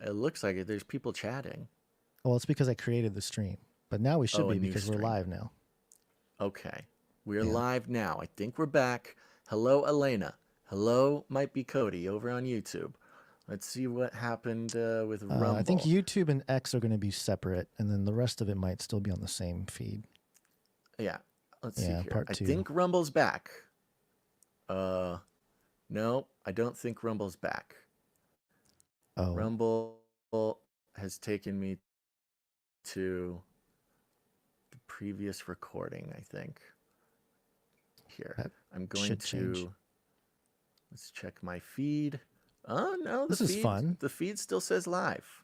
It looks like it. There's people chatting. Well, it's because I created the stream, but now we should Oh, a be new because we're stream. live now. Okay. We're Yeah. live now. I think we're back. Hello, Elena. Hello, might be Cody over on YouTube. Let's see what happened with Rumble. I think YouTube and X are going to be separate, and then the rest of it might still be on the same feed. Yeah. Let's see here. Part I 2. think Rumble's back. No, I don't think Rumble's back. Oh. Rumble has taken me to the previous recording, I think. Here. I'm going to... Let's check my feed. Oh, no. This is fun. The feed still says live.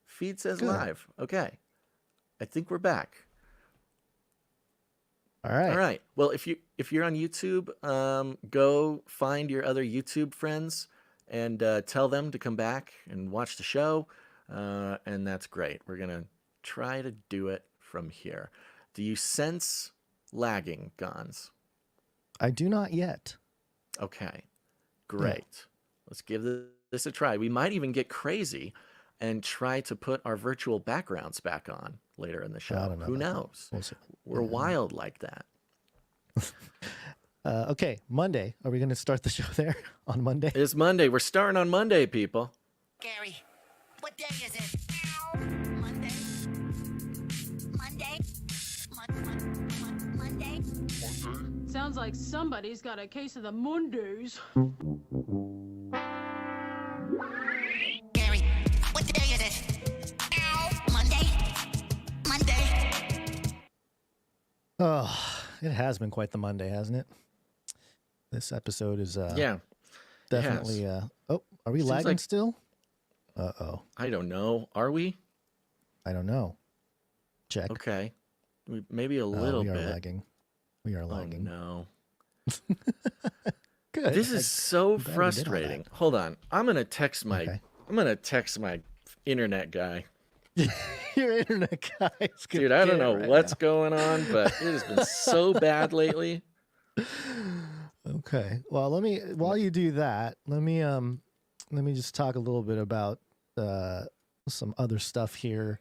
Feed says live. Okay. I think we're back. All right. All right. Well, if you're on YouTube, go find your other YouTube friends and tell them to come back and watch the show. And that's great. We're going to try to do it from here. Do you sense lagging, Gons? I do not yet. Okay. Great. Yeah. Let's give this a try. We might even get crazy and try to put our virtual backgrounds back on later in the show. Who knows? We'll see. We're wild like that. Okay, Monday. Are we going to start the show there on Monday? It's Monday. We're starting on Monday, people. Gary, what day is it? Monday. Monday. Monday. Sounds like somebody's got a case of the Mondays. Gary, what day is it? Monday. Monday. Oh, it has been quite the Monday, hasn't it? This episode is definitely oh, are we lagging still? Uh-oh. I don't know. Are we? I don't know. Check. Okay. Maybe a little bit. We are lagging. We are lagging. Oh, no. Good. This is so frustrating. Hold on. I'm going to text my internet guy. Your internet guy is good. Dude, I don't know what's going on, but it has been so bad lately. Okay. Well, while you do that, let me just talk a little bit about some other stuff here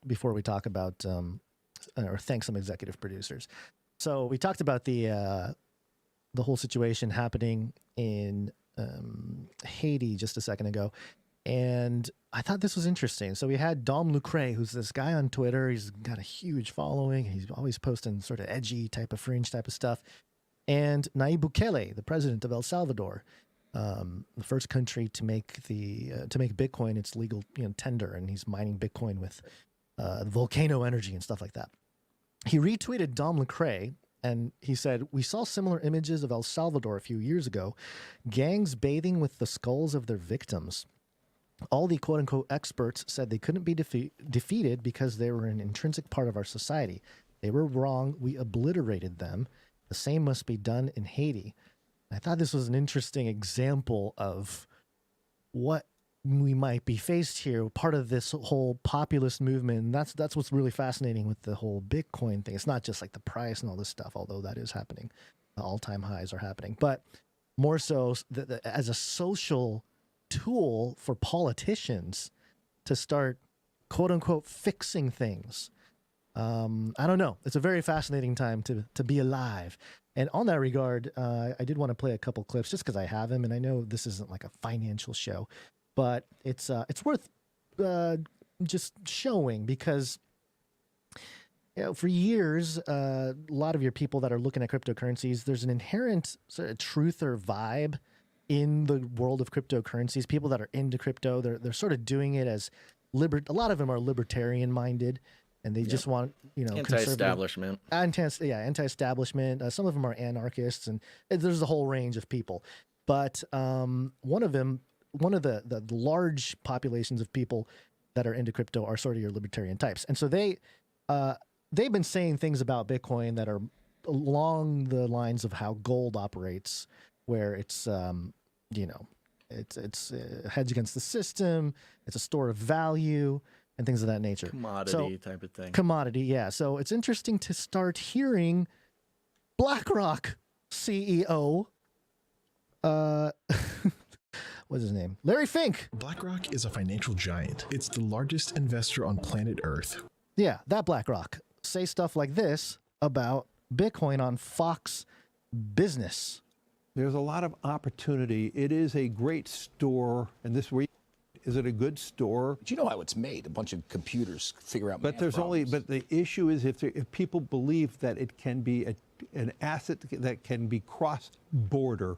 before we talk about or thank some executive producers. So we talked about the whole situation happening in Haiti just a second ago, and I thought this was interesting. So we had Dom Lucre, who's this guy on Twitter. He's got a huge following. He's always posting sort of edgy type of fringe type of stuff. And Nayib Bukele, the president of El Salvador, the first country to make Bitcoin its legal tender, and he's mining Bitcoin with volcano energy and stuff like that. He retweeted Dom Lucre, and he said, "We saw similar images of El Salvador a few years ago, gangs bathing with the skulls of their victims. All the quote-unquote experts said they couldn't be defeated because they were an intrinsic part of our society. They were wrong. We obliterated them. The same must be done in Haiti." I thought this was an interesting example of what we might be faced here, part of this whole populist movement. And that's what's really fascinating with the whole Bitcoin thing. It's not just like the price and all this stuff, although that is happening. The all-time highs are happening. But more so as a social tool for politicians to start, quote-unquote, fixing things. I don't know. It's a very fascinating time to be alive. And on that regard, I did want to play a couple clips just because I have them, and I know this isn't like a financial show, but it's worth just showing because for years, a lot of your people that are looking at cryptocurrencies, there's an inherent sort of truth or vibe in the world of cryptocurrencies. People that are into crypto, they're sort of doing it as a lot of them are libertarian minded. And they just want, anti-establishment. Anti-establishment. Some of them are anarchists, and there's a whole range of people. But one of the large populations of people that are into crypto are sort of your libertarian types. And so they've been saying things about Bitcoin that are along the lines of how gold operates, where it's it's a hedge against the system, it's a store of value, and things of that nature. Commodity type of thing. Commodity, yeah. So it's interesting to start hearing BlackRock CEO, what's his name? Larry Fink. BlackRock is a financial giant. It's the largest investor on planet Earth. Yeah, that BlackRock. Say stuff like this about Bitcoin on Fox Business. There's a lot of opportunity. It is a great store, and is it a good store? But you know how it's made. A bunch of computers figure out But math there's problems. but the issue is if people believe that it can be an asset that can be cross-border.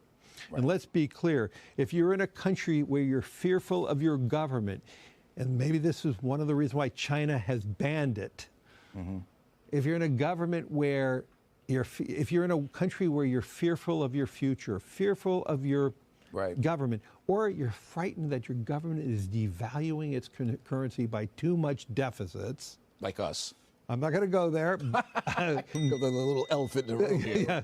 Right. And let's be clear, if you're in a country where you're fearful of your government, and maybe this is one of the reasons why China has banned it. Mm-hmm. If you're in a government where if you're in a country where you're fearful of your future, fearful of your government, or you're frightened that your government is devaluing its currency by too much deficits. Like us. I'm not going to go there. The little elephant in the room here. Yeah.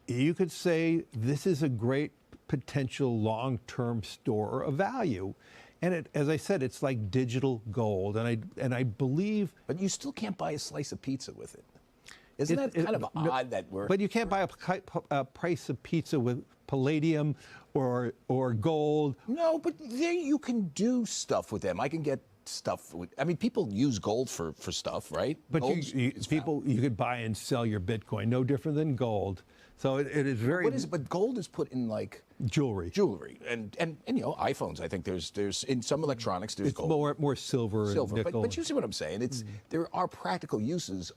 You could say this is a great potential long-term store of value. And as I said, it's like digital gold. And I believe... But you still can't buy a slice of pizza with it. Isn't that kind of odd that we're... But you can't buy a price of pizza with palladium or gold. No, but there you can do stuff with them. I can get stuff with... I mean, people use gold for stuff, right? But you could buy and sell your Bitcoin, no different than gold. So it is very... What is it? But gold is put in like... Jewelry. And you know, iPhones, I think there's in some electronics, there's gold. It's more silver and nickel. But you see what I'm saying? It's there are practical uses.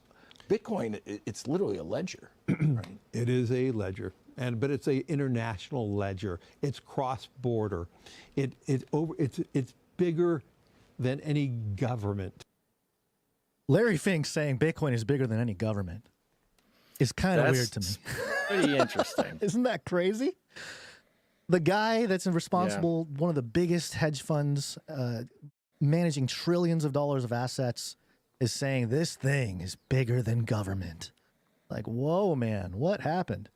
Bitcoin, it's literally a ledger. Right? It is a ledger, but it's an international ledger. It's cross-border. It's bigger than any government. Larry Fink saying Bitcoin is bigger than any government is kind of weird to me. Pretty interesting. Isn't that crazy? The guy that's responsible, one of the biggest hedge funds, managing trillions of dollars of assets, is saying this thing is bigger than government. Like, whoa, man, what happened?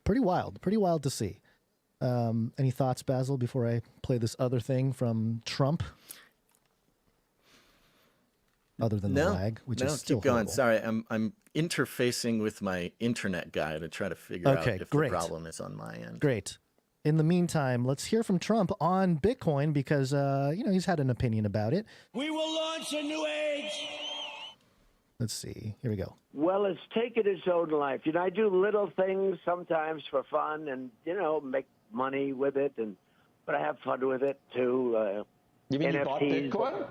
Pretty wild to see. Any thoughts, Basil, before I play this other thing from Trump? Other than the lag, which is still keep going. horrible. Sorry, I'm interfacing with my internet guy to try to figure out if the problem is on my end. Great. In the meantime, let's hear from Trump on Bitcoin because he's had an opinion about it. We will launch a new age. Let's see. Here we go. Well, it's taken its own life. You know, I do little things sometimes for fun and, make money with it, but I have fun with it too. You mean NFTs. you bought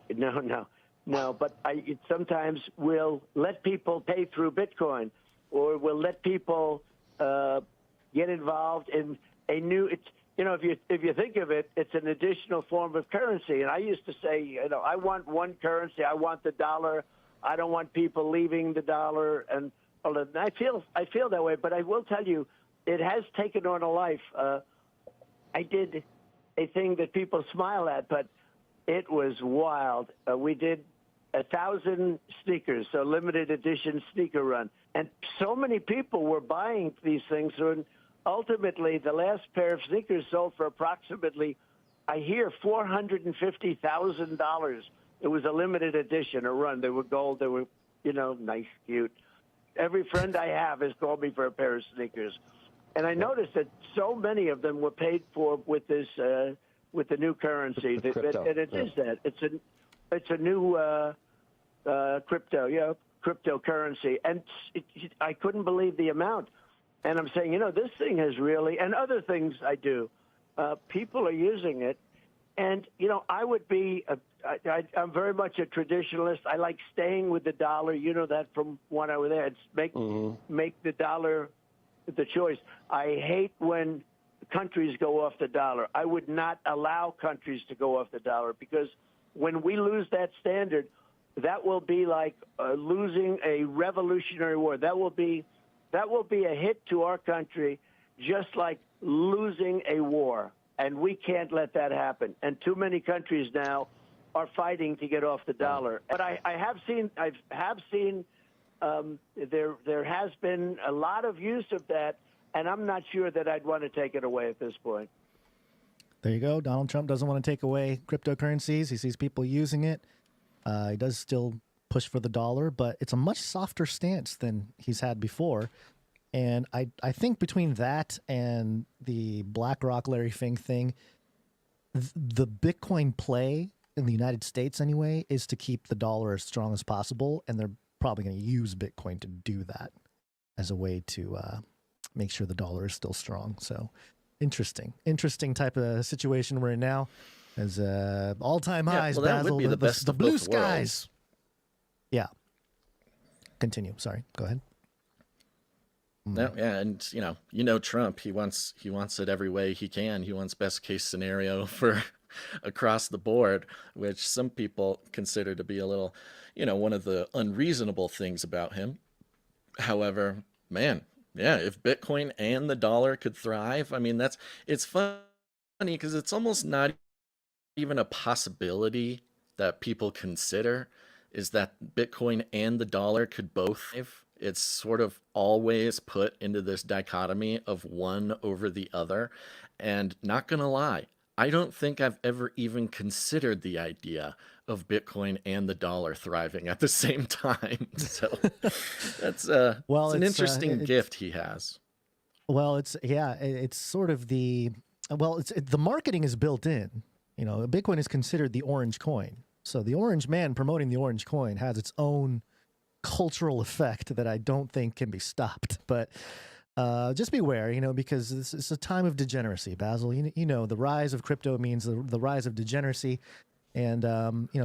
Bitcoin? No, but I sometimes will let people pay through Bitcoin, or will let people get involved in a new. If you think of it, it's an additional form of currency. And I used to say, I want one currency. I want the dollar. I don't want people leaving the dollar. And I feel that way. But I will tell you, it has taken on a life. I did a thing that people smile at, but it was wild. We did 1,000 sneakers, so limited edition sneaker run. And so many people were buying these things. And ultimately, the last pair of sneakers sold for approximately, I hear, $450,000. It was a limited edition, a run. They were gold. They were, nice, cute. Every friend I have has called me for a pair of sneakers. And I noticed that so many of them were paid for with this, with the new currency. And it is that. It's a new cryptocurrency. And I couldn't believe the amount. And I'm saying, this thing has really, and other things I do, people are using it. And, I would be, I'm very much a traditionalist. I like staying with the dollar. You know that from when I was there. It's make the dollar the choice. I hate when countries go off the dollar. I would not allow countries to go off the dollar because when we lose that standard, that will be like losing a revolutionary war. That will be a hit to our country, just like losing a war. And we can't let that happen. And too many countries now are fighting to get off the dollar. But I have seen there has been a lot of use of that, and I'm not sure that I'd want to take it away at this point. There you go. Donald Trump doesn't want to take away cryptocurrencies. He sees people using it. He does still push for the dollar, but it's a much softer stance than he's had before. And I think between that and the BlackRock Larry Fink thing, the Bitcoin play in the United States anyway is to keep the dollar as strong as possible, and they're probably going to use Bitcoin to do that as a way to make sure the dollar is still strong. So interesting type of situation we're in now, as all-time highs. Well, that Basil, would be the best the of blue both skies. worlds. Yeah. Continue. Sorry. Go ahead. No, yeah, and you know Trump. He wants it every way he can. He wants best case scenario for across the board, which some people consider to be a little, one of the unreasonable things about him. However, man, yeah, if Bitcoin and the dollar could thrive, I mean, it's funny because it's almost not even a possibility that people consider is that Bitcoin and the dollar could both thrive. It's sort of always put into this dichotomy of one over the other. And not gonna lie, I don't think I've ever even considered the idea of Bitcoin and the dollar thriving at the same time. So that's Well, it's an it's, interesting gift he has. Well, it's sort of the marketing is built in. Bitcoin is considered the orange coin. So the orange man promoting the orange coin has its own cultural effect that I don't think can be stopped. But just beware, because this is a time of degeneracy, Basil. The rise of crypto means the rise of degeneracy. And,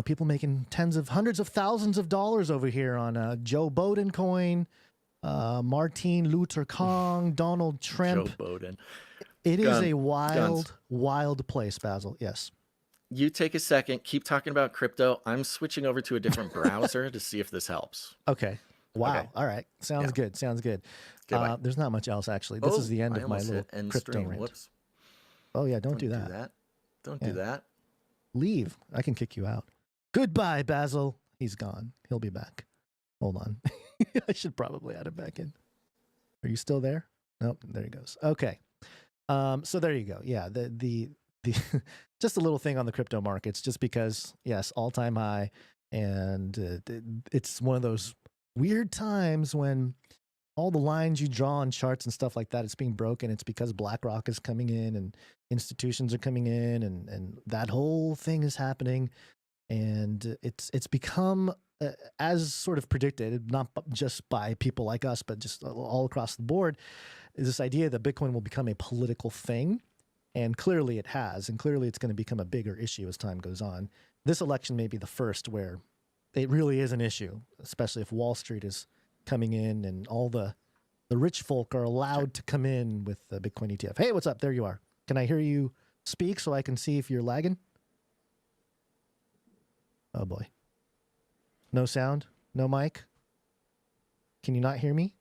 people making hundreds of thousands of dollars over here on Joe Biden coin, Martin Luther King, Donald Trump. Joe Biden. It is a wild place, Basil. Yes. You take a second, keep talking about crypto. I'm switching over to a different browser to see if this helps. Okay. Wow. Okay. All right. Sounds good. Goodbye. There's not much else, actually. This is the end I of my almost little hit end crypto stream. rant. Whoops. Oh, yeah. Don't do that. Don't do that. Leave. I can kick you out. Goodbye, Basil. He's gone. He'll be back. Hold on. I should probably add him back in. Are you still there? Nope. There he goes. Okay. So there you go. Yeah. The just a little thing on the crypto markets, just because, yes, all-time high. And it's one of those weird times when all the lines you draw on charts and stuff like that, it's being broken. It's because BlackRock is coming in and institutions are coming in and that whole thing is happening. And it's become, as sort of predicted, not just by people like us, but just all across the board, is this idea that Bitcoin will become a political thing. And clearly it has, and clearly it's going to become a bigger issue as time goes on. This election may be the first where it really is an issue, especially if Wall Street is coming in and all the rich folk are allowed to come in with the Bitcoin ETF. Hey, what's up? There you are. Can I hear you speak so I can see if you're lagging? Oh, boy. No sound? No mic? Can you not hear me?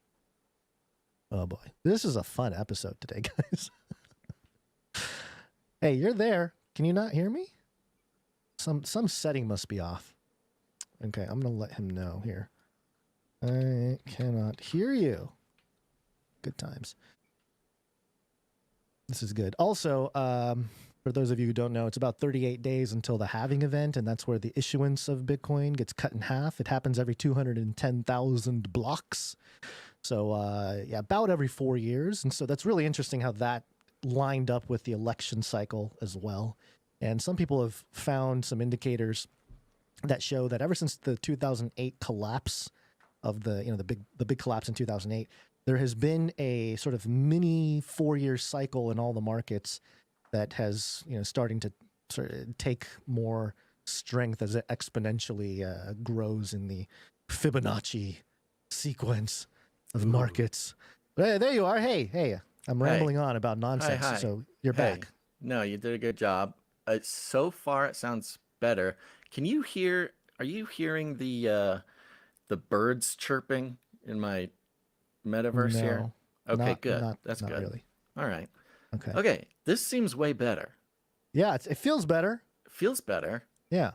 Oh, boy. This is a fun episode today, guys. Hey, you're there. Can you not hear me? Some setting must be off. Okay, I'm going to let him know here. I cannot hear you. Good times. This is good. Also, for those of you who don't know, it's about 38 days until the halving event, and that's where the issuance of Bitcoin gets cut in half. It happens every 210,000 blocks. So, about every 4 years. And so that's really interesting how that lined up with the election cycle as well. And some people have found some indicators that show that ever since the 2008 collapse of the big collapse in 2008, there has been a sort of mini 4-year cycle in all the markets that has, starting to sort of take more strength as it exponentially grows in the Fibonacci sequence of markets. Hey, there you are. Hey. I'm rambling on about nonsense, Hi. so you're back. No, you did a good job. So far, it sounds better. Are you hearing the birds chirping in my metaverse here? Okay, good. That's not good. Really. All right. Okay. This seems way better. Yeah, it feels better. Feels better. Yeah.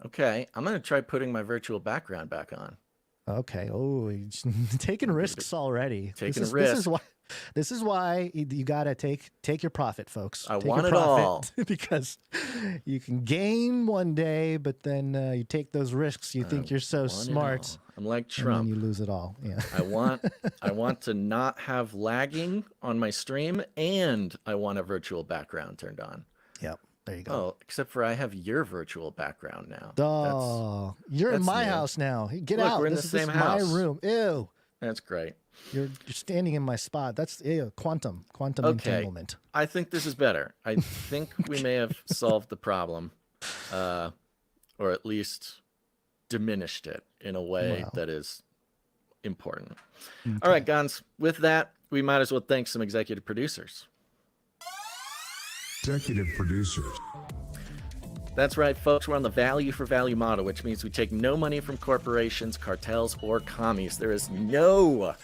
Okay, I'm gonna try putting my virtual background back on. Okay. Oh, taking risks already. Taking risks. This is why you gotta take your profit, folks. I Take want your it all. because you can gain one day, but then you take those risks. You think you're so Want it smart, all. I'm like and Trump. then you lose it all. Yeah. I want to not have lagging on my stream, and I want a virtual background turned on. Yep. There you go. Oh, except for I have your virtual background now. Oh, you're in that's my new. house now. Hey, get Look, out. we're in this the is same my house. room. Ew. That's great. You're standing in my spot. That's quantum Okay. entanglement. I think this is better. I think we may have solved the problem, or at least diminished it in a way Wow. that is important. Okay. All right, Gons. With that, we might as well thank some executive producers. Executive producers. That's right, folks. We're on the value for value model, which means we take no money from corporations, cartels, or commies. There is no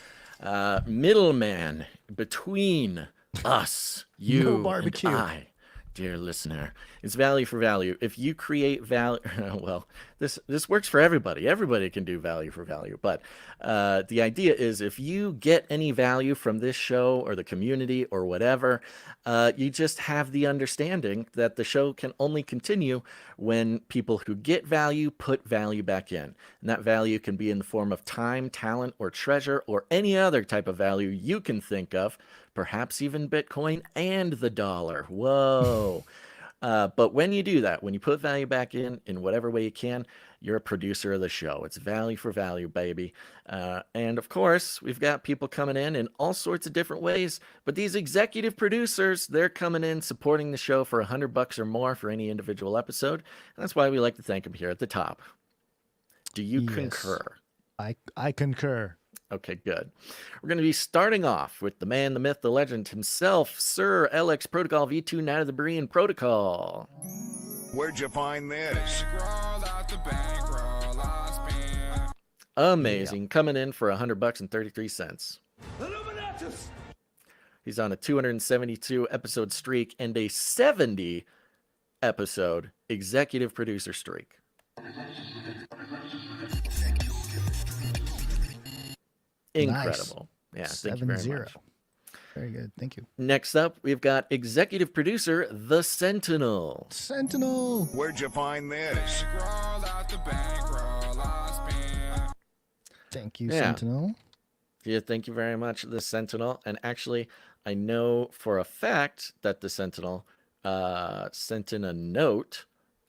middleman between us, you, No barbecue. and I, dear listener. It's value for value. If you create value, well, this works for everybody. Everybody can do value for value. But the idea is if you get any value from this show or the community or whatever, you just have the understanding that the show can only continue when people who get value put value back in. And that value can be in the form of time, talent, or treasure, or any other type of value you can think of, perhaps even Bitcoin and the dollar. Whoa. But when you do that, when you put value back in whatever way you can, you're a producer of the show. It's value for value, baby. And of course, we've got people coming in all sorts of different ways. But these executive producers, they're coming in supporting the show for $100 or more for any individual episode. And that's why we like to thank them here at the top. Do you Yes. concur? I concur. Okay, good. We're going to be starting off with the man, the myth, the legend himself, Sir LX Protocol V2 Night of the Berean Protocol. Where'd you find this? Amazing. Coming in for $100 and 33 cents. He's on a 272 episode streak and a 70 episode executive producer streak. Incredible. Nice. Yeah, thank you very much. Very good. Thank you. Next up, we've got executive producer, The Sentinel. Sentinel. Where'd you find this? Thank you, Yeah. Sentinel. Yeah, thank you very much, The Sentinel. And actually, I know for a fact that The Sentinel sent in a note,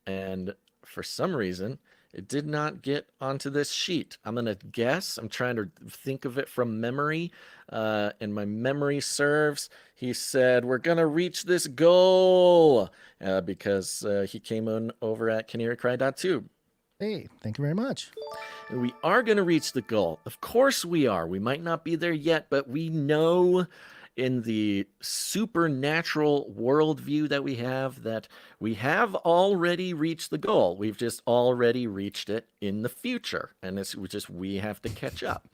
and for some reason, it did not get onto this sheet. I'm going to guess. I'm trying to think of it from memory. And my memory serves. He said, we're going to reach this goal because he came in over at canarycry.tube. Hey, thank you very much. And we are going to reach the goal. Of course we are. We might not be there yet, but we know in the supernatural worldview that we have that we have already reached the goal. We've just already reached it in the future. And it's just we have to catch up.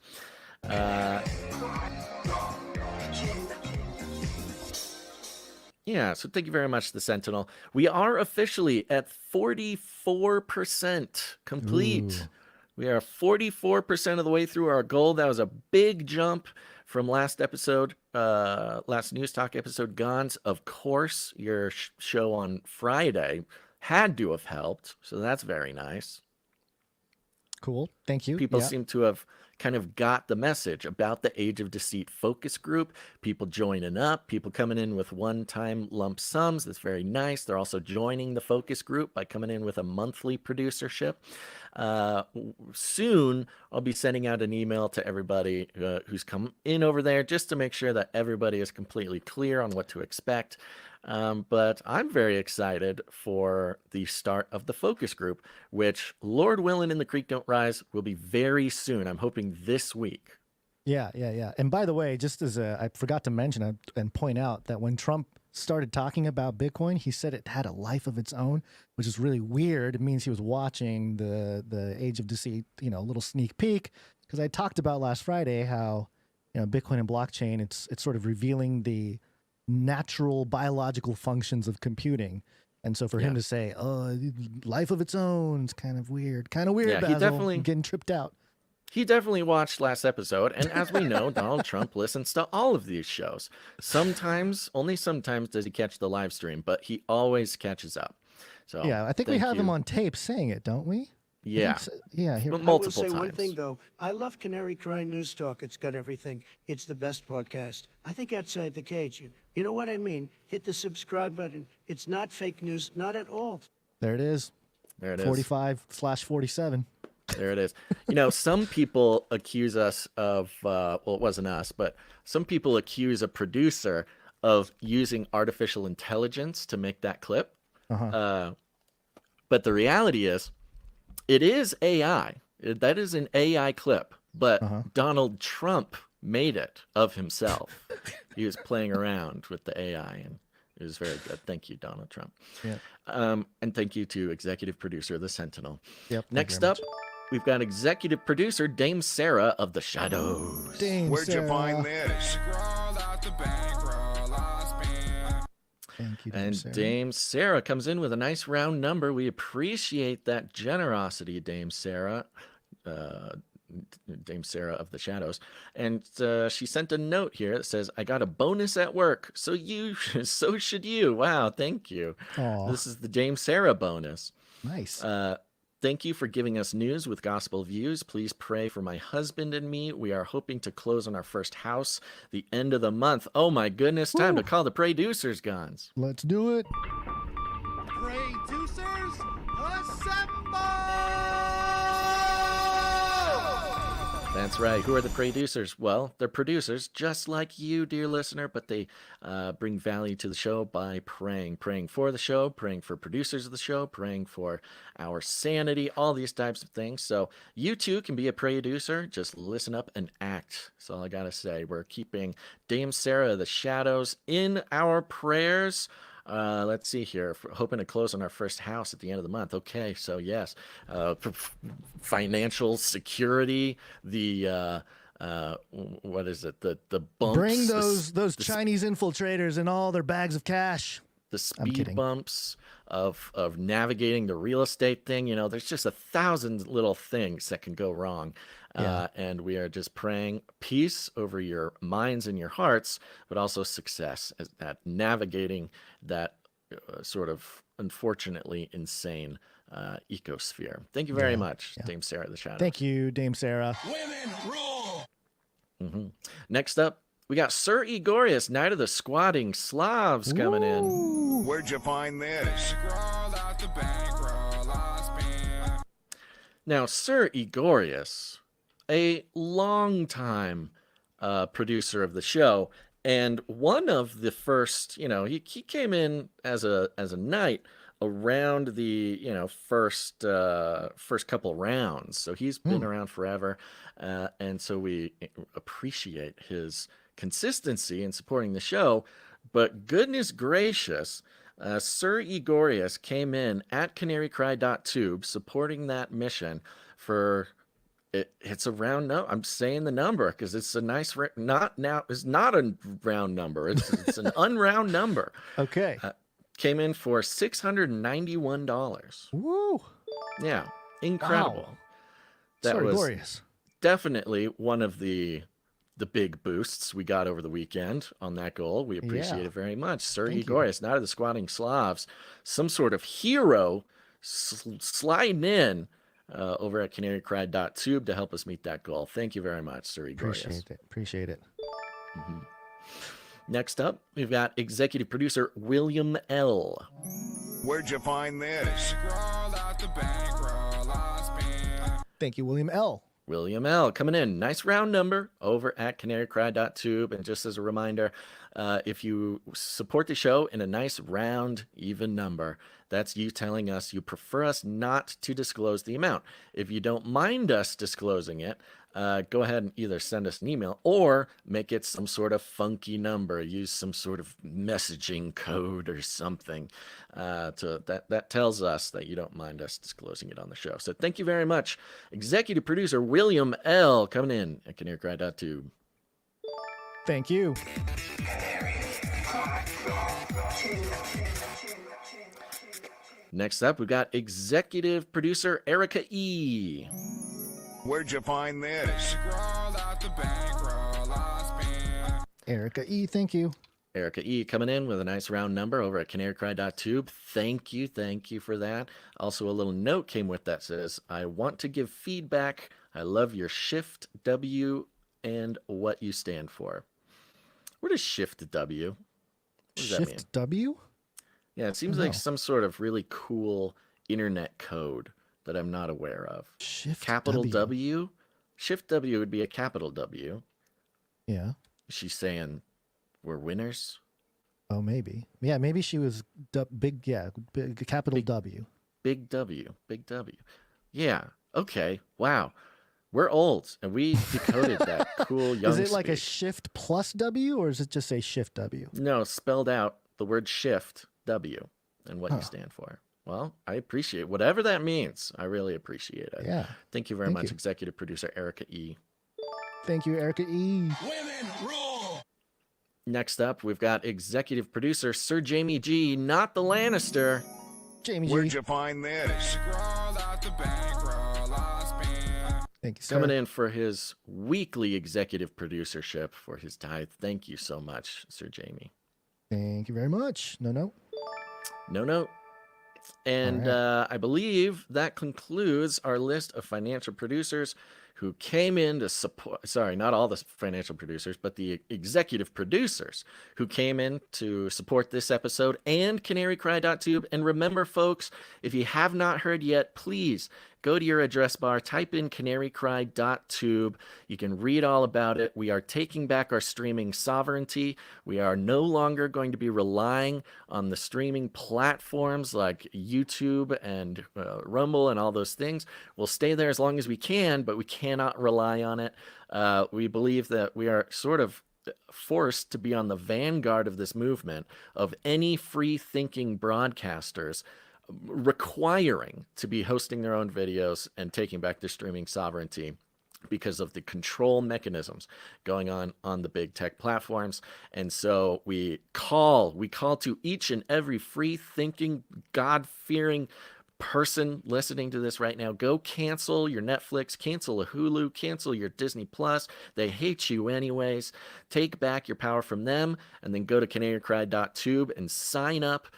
Yeah, so thank you very much, The Sentinel. We are officially at 44% complete. Ooh. We are 44% of the way through our goal. That was a big jump from last episode, last News Talk episode, Gons. Of course, your show on Friday had to have helped, so that's very nice. Cool. Thank you. People Yeah. seem to have kind of got the message about the Age of Deceit focus group, people joining up, people coming in with one-time lump sums. That's very nice. They're also joining the focus group by coming in with a monthly producership. Soon, I'll be sending out an email to everybody who's come in over there just to make sure that everybody is completely clear on what to expect. But I'm very excited for the start of the focus group, which, Lord willing and the creek don't rise, will be very soon. I'm hoping this week. Yeah. And by the way, just as I forgot to mention and point out that when Trump started talking about Bitcoin, he said it had a life of its own, which is really weird. It means he was watching the Age of Deceit, little sneak peek, because I talked about last Friday how, Bitcoin and blockchain, it's sort of revealing the natural biological functions of computing. And so for him to say, life of its own, it's kind of weird. Yeah, Basil. he definitely I'm getting tripped out. He definitely watched last episode, and as we know, Donald Trump listens to all of these shows. Sometimes, only sometimes does he catch the live stream, but he always catches up. So Yeah, I think we thank have him you. on tape saying it, don't we? Yeah. Yeah, here. But I will multiple say one times. thing, though. I love Canary Cry News Talk. It's got everything. It's the best podcast. I think Outside the Cage, you know what I mean? Hit the subscribe button. It's not fake news, not at all. There it is. There it is. 45/47. There it is. You know, some people accuse us of, well, it wasn't us, but some people accuse a producer of using artificial intelligence to make that clip. But the reality is, it is AI. That is an AI clip, but Donald Trump made it of himself. He was playing around with the AI, and it was very good. Thank you, Donald Trump. Yeah. And thank you to executive producer, The Sentinel. Yep. Next up, we've got executive producer Dame Sarah of The Shadows. Dame Where'd you find Sarah. this? Thank you, Dame And Sarah. Dame Sarah comes in with a nice round number. We appreciate that generosity, Dame Sarah. Dame Sarah of the Shadows. And she sent a note here that says, I got a bonus at work. So should you. Wow, thank you. Aw. This is the Dame Sarah bonus. Nice. Thank you for giving us news with gospel views. Please pray for my husband and me. We are hoping to close on our first house the end of the month. Oh my goodness, time to call the producers, Gons. Let's do it. Producers, assemble! That's right. Who are the producers? Well, they're producers just like you, dear listener, but they bring value to the show by praying. Praying for the show, praying for producers of the show, praying for our sanity, all these types of things. So you too can be a producer. Just listen up and act. That's all I got to say. We're keeping Dame Sarah of the Shadows in our prayers. Let's see here. Hoping to close on our first house at the end of the month. Okay, so yes, financial security. The what is it? The bumps. Bring those Chinese infiltrators and all their bags of cash. The I'm speed kidding. bumps of navigating the real estate thing. You know, there's just 1,000 little things that can go wrong. Yeah. And we are just praying peace over your minds and your hearts, but also success at navigating that sort of unfortunately insane ecosphere. Thank you very much, Dame Sarah of the Shadows. Thank you, Dame Sarah. Women rule! Next up, we got Sir Igorius, Knight of the Squatting Slavs, coming in. Where'd you find this? Now, Sir Igorius, a longtime producer of the show, and one of the first, he came in as a knight around the first couple rounds, so he's been around forever, and so we appreciate his consistency in supporting the show. But goodness gracious, Sir Igorius came in at canarycry.tube supporting that mission for it's a round number. I'm saying the number because it's a nice it's not a round number. It's an unround number. Okay. Came in for $691. Woo. Yeah, incredible. Wow. That Sir was Igorius. definitely one of the big boosts we got over the weekend on that goal. We appreciate Yeah. it very much. Sir Thank you. Igorius, Knight of the Squatting Slavs, some sort of hero sliding in over at canarycry.tube to help us meet that goal. Thank you very much, Sir Igorius. Appreciate it. Next up, we've got executive producer William L. Where'd you find this? Thank you, William L. William L. coming in. Nice round number over at canarycry.tube. And just as a reminder, if you support the show in a nice round, even number, that's you telling us you prefer us not to disclose the amount. If you don't mind us disclosing it, go ahead and either send us an email or make it some sort of funky number. Use some sort of messaging code or something that tells us that you don't mind us disclosing it on the show. So thank you very much. Executive producer William L. coming in at canarycry.tube. Thank you. Next up, we've got executive producer Erica E. Where'd you find this? Erica E, thank you. Erica E coming in with a nice round number over at canarycry.tube. Thank you for that. Also, a little note came with that says, I want to give feedback. I love your Shift W and what you stand for. What is Shift W? What does that mean? Shift W? Yeah, it seems like some sort of really cool internet code that I'm not aware of. Shift Capital W. W? Shift W would be a capital W. Yeah. She's saying we're winners. Oh, maybe. Yeah, maybe she was big. Yeah, big, capital W. Big W. Big W. Yeah. Okay. Wow. We're old, and we decoded that cool young Is it like a speak. shift plus W, or is it just a shift W? No, spelled out the word shift W and what you stand for. Well, I appreciate whatever that means. I really appreciate it. Yeah. Thank you very much, executive producer Erica E. Thank you, Erica E. Women rule. Next up, we've got executive producer Sir Jamie G, not the Lannister. Jamie G. Where'd you find this? Thank you, sir. Coming in for his weekly executive producership for his tithe. Thank you so much, Sir Jamie. Thank you very much. No. And I believe that concludes our list of financial producers who came in to support, sorry, not all the financial producers, but the executive producers who came in to support this episode and canarycry.tube. And remember, folks, if you have not heard yet, please go to your address bar, type in canarycry.tube. You can read all about it. We are taking back our streaming sovereignty. We are no longer going to be relying on the streaming platforms like YouTube and Rumble and all those things. We'll stay there as long as we can, but we cannot rely on it. We believe that we are sort of forced to be on the vanguard of this movement of any free-thinking broadcasters requiring to be hosting their own videos and taking back their streaming sovereignty because of the control mechanisms going on the big tech platforms. And so we call to each and every free thinking, God-fearing person listening to this right now, go cancel your Netflix, cancel a Hulu, cancel your Disney Plus. They hate you anyways. Take back your power from them, and then go to canarycry.tube and sign up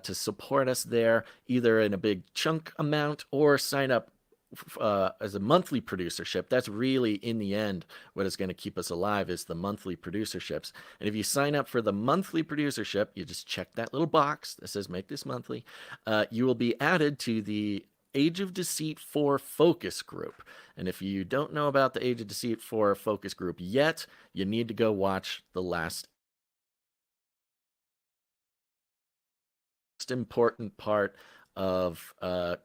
to support us there, either in a big chunk amount or sign up as a monthly producership. That's really, in the end, what is going to keep us alive is the monthly producerships. And if you sign up for the monthly producership, you just check that little box that says make this monthly. You will be added to the Age of Deceit 4 focus group. And if you don't know about the Age of Deceit 4 focus group yet, you need to go watch the last important part of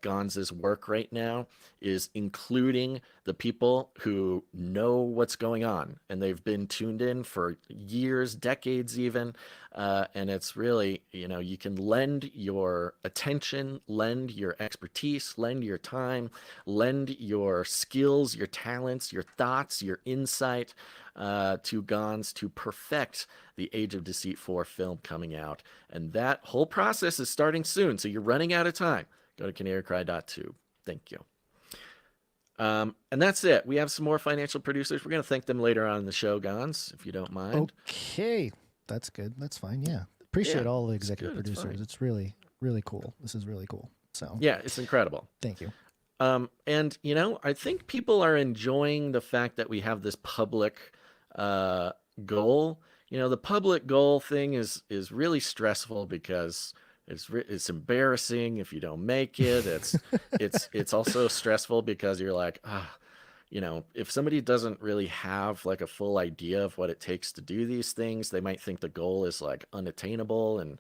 Gonz's work right now is including the people who know what's going on, and they've been tuned in for years, decades even, and it's really, you can lend your attention, lend your expertise, lend your time, lend your skills, your talents, your thoughts, your insight to Gonz to perfect the Age of Deceit 4 film coming out. And that whole process is starting soon, so you're running out of time. Go to canarycry.tube. Thank you. And that's it. We have some more financial producers. We're going to thank them later on in the show, Gonz, if you don't mind. Okay. That's good. That's fine. Yeah. Appreciate all the executive producers. It's really, really cool. This is really cool. So yeah, it's incredible. Thank you. And, I think people are enjoying the fact that we have this public goal. The public goal thing is really stressful because it's embarrassing if you don't make it. It's also stressful because you're like, if somebody doesn't really have like a full idea of what it takes to do these things, they might think the goal is like unattainable and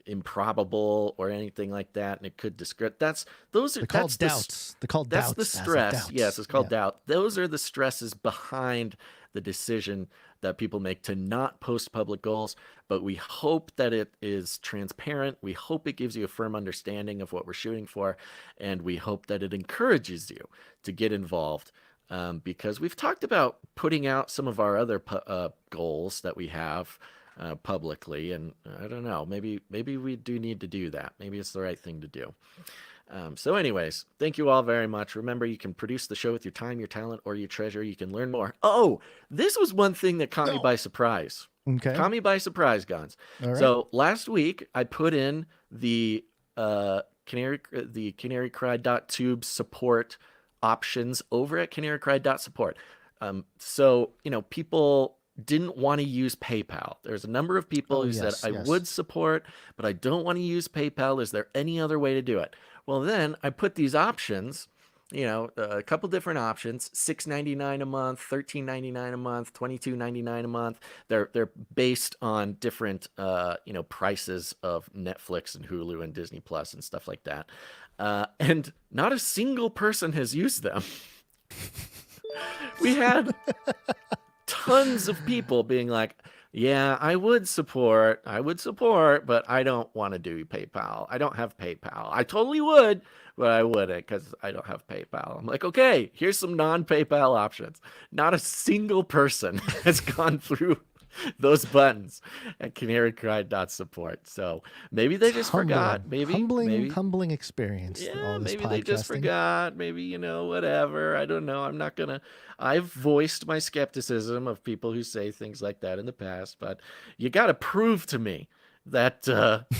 improbable or anything like that, and it could discourage. That's doubts. They're called doubts. That's the stress. Doubts. Yes, it's called doubt. Those are the stresses behind the decision that people make to not post public goals. But we hope that it is transparent. We hope it gives you a firm understanding of what we're shooting for, and we hope that it encourages you to get involved. Because we've talked about putting out some of our other goals that we have publicly, and I don't know. Maybe we do need to do that. Maybe it's the right thing to do. So anyways, thank you all very much. Remember, you can produce the show with your time, your talent, or your treasure. You can learn more. Oh, this was one thing that caught me by surprise. Okay. Caught me by surprise, Gons. All right. So last week, I put in the canarycry.tube support options over at canarycry.support. So, people didn't want to use PayPal. There's a number of people who said, I would support, but I don't want to use PayPal. Is there any other way to do it? Well, then I put these options, a couple different options, $6.99 a month, $13.99 a month, $22.99 a month. They're based on different, prices of Netflix and Hulu and Disney Plus and stuff like that. And not a single person has used them. We had tons of people being like, yeah, I would support, but I don't want to do PayPal. I don't have PayPal. I totally would, but I wouldn't because I don't have PayPal. I'm like, okay, here's some non-PayPal options. Not a single person has gone through those buttons at canarycry.support. So maybe they just forgot. Maybe humbling experience. Yeah, all this maybe they just forgot. Maybe, whatever. I don't know. I've voiced my skepticism of people who say things like that in the past, but you got to prove to me that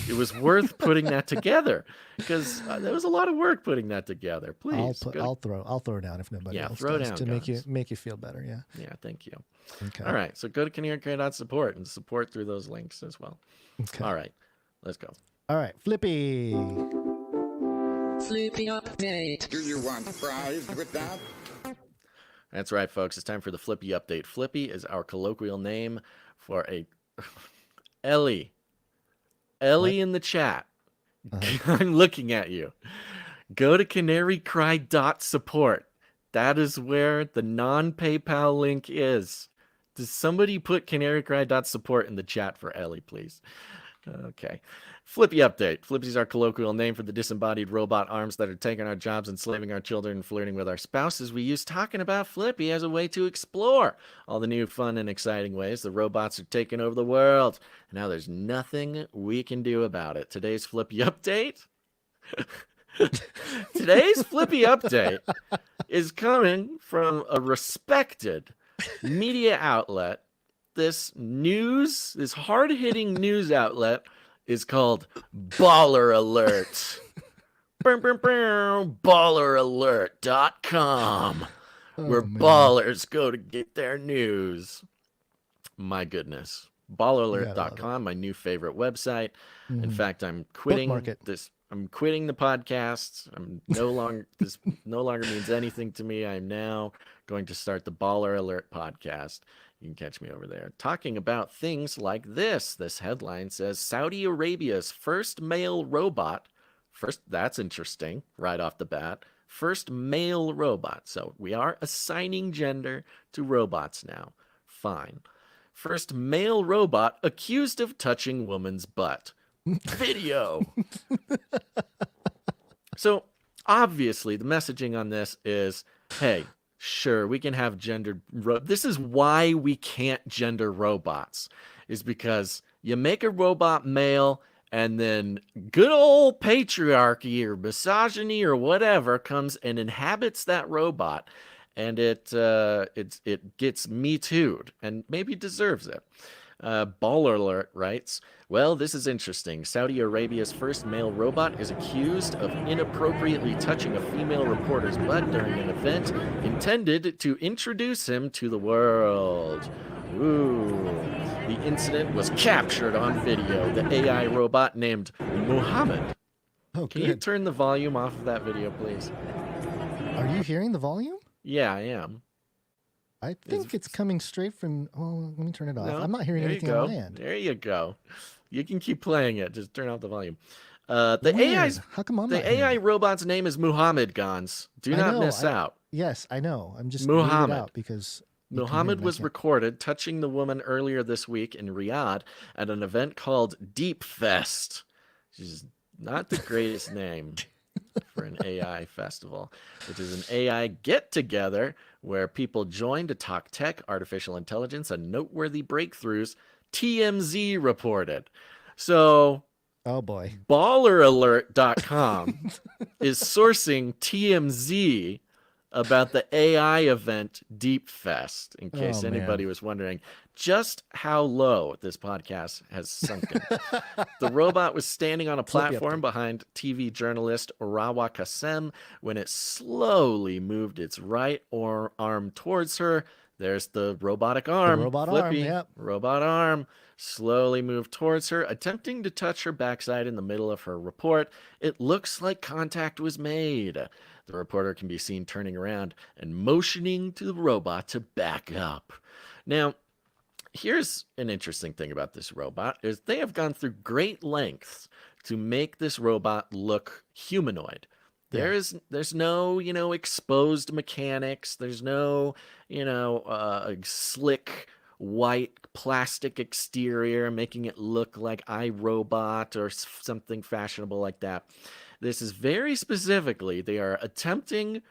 it was worth putting that together, because there was a lot of work putting that together. Please, I'll throw down if nobody else throw does, down to make you feel better. Yeah. Thank you. Okay. All right, so go to canarycry.support and support through those links as well. Okay. All right, let's go. All right, Flippy update. Do you want fries with that? That's right, folks. It's time for the Flippy update. Flippy is our colloquial name for a Ellie what? In the chat. I'm looking at you. Go to canarycry.support. That is where the non-PayPal link is. Does somebody put canarycry.support in the chat for Ellie, please? Okay. Flippy update. Flippy's our colloquial name for the disembodied robot arms that are taking our jobs, enslaving our children, and flirting with our spouses. We use talking about Flippy as a way to explore all the new fun and exciting ways the robots are taking over the world. And now there's nothing we can do about it. Today's Flippy update is coming from a respected media outlet. This hard-hitting news outlet is called Baller Alert. Balleralert.com, where ballers go to get their news. My goodness. Balleralert.com, my new favorite website. In fact, I'm quitting this. I'm quitting the podcast. This no longer means anything to me. I'm now going to start the Baller Alert podcast. You can catch me over there talking about things like this. This headline says Saudi Arabia's first male robot. That's interesting right off the bat. First male robot. So we are assigning gender to robots now. Fine. First male robot accused of touching woman's butt. Video. So obviously the messaging on this is, hey, sure, we can have gendered. This is why we can't gender robots, is because you make a robot male and then good old patriarchy or misogyny or whatever comes and inhabits that robot, and it gets Me Too'd and maybe deserves it. Baller Alert writes, well, this is interesting. Saudi Arabia's first male robot is accused of inappropriately touching a female reporter's butt during an event intended to introduce him to the world. Ooh. The incident was captured on video. The AI robot named Muhammad. Oh, Can you turn the volume off of that video, please? Are you hearing the volume? Yeah, I am. I think it's coming straight from. Oh, let me turn it off. No, I'm not hearing anything on my end. There you go. You can keep playing it. Just turn off the volume. How come I'm the AI robot's name is Muhammad, Gons. Do not miss out. Yes, I know. I'm just Muhammad. It out because Muhammad was recorded touching the woman earlier this week in Riyadh at an event called Deep Fest, which is not the greatest name for an AI festival, which is an AI get-together where people join to talk tech, artificial intelligence, and noteworthy breakthroughs TMZ reported. So Oh boy. balleralert.com is sourcing TMZ about the AI event Deep Fest, in case anybody was wondering just how low this podcast has sunken. The robot was standing on a platform behind TV journalist Orawa Kasem when it slowly moved its right arm towards her. There's the robotic arm. robot Flippy, arm, yep. Robot arm slowly moved towards her, attempting to touch her backside in the middle of her report. It looks like contact was made. The reporter can be seen turning around and motioning to the robot to back up. Now, here's an interesting thing about this robot is they have gone through great lengths to make this robot look humanoid. There's no, exposed mechanics. There's no, slick white plastic exterior making it look like iRobot or something fashionable like that. This is very specifically, they are attempting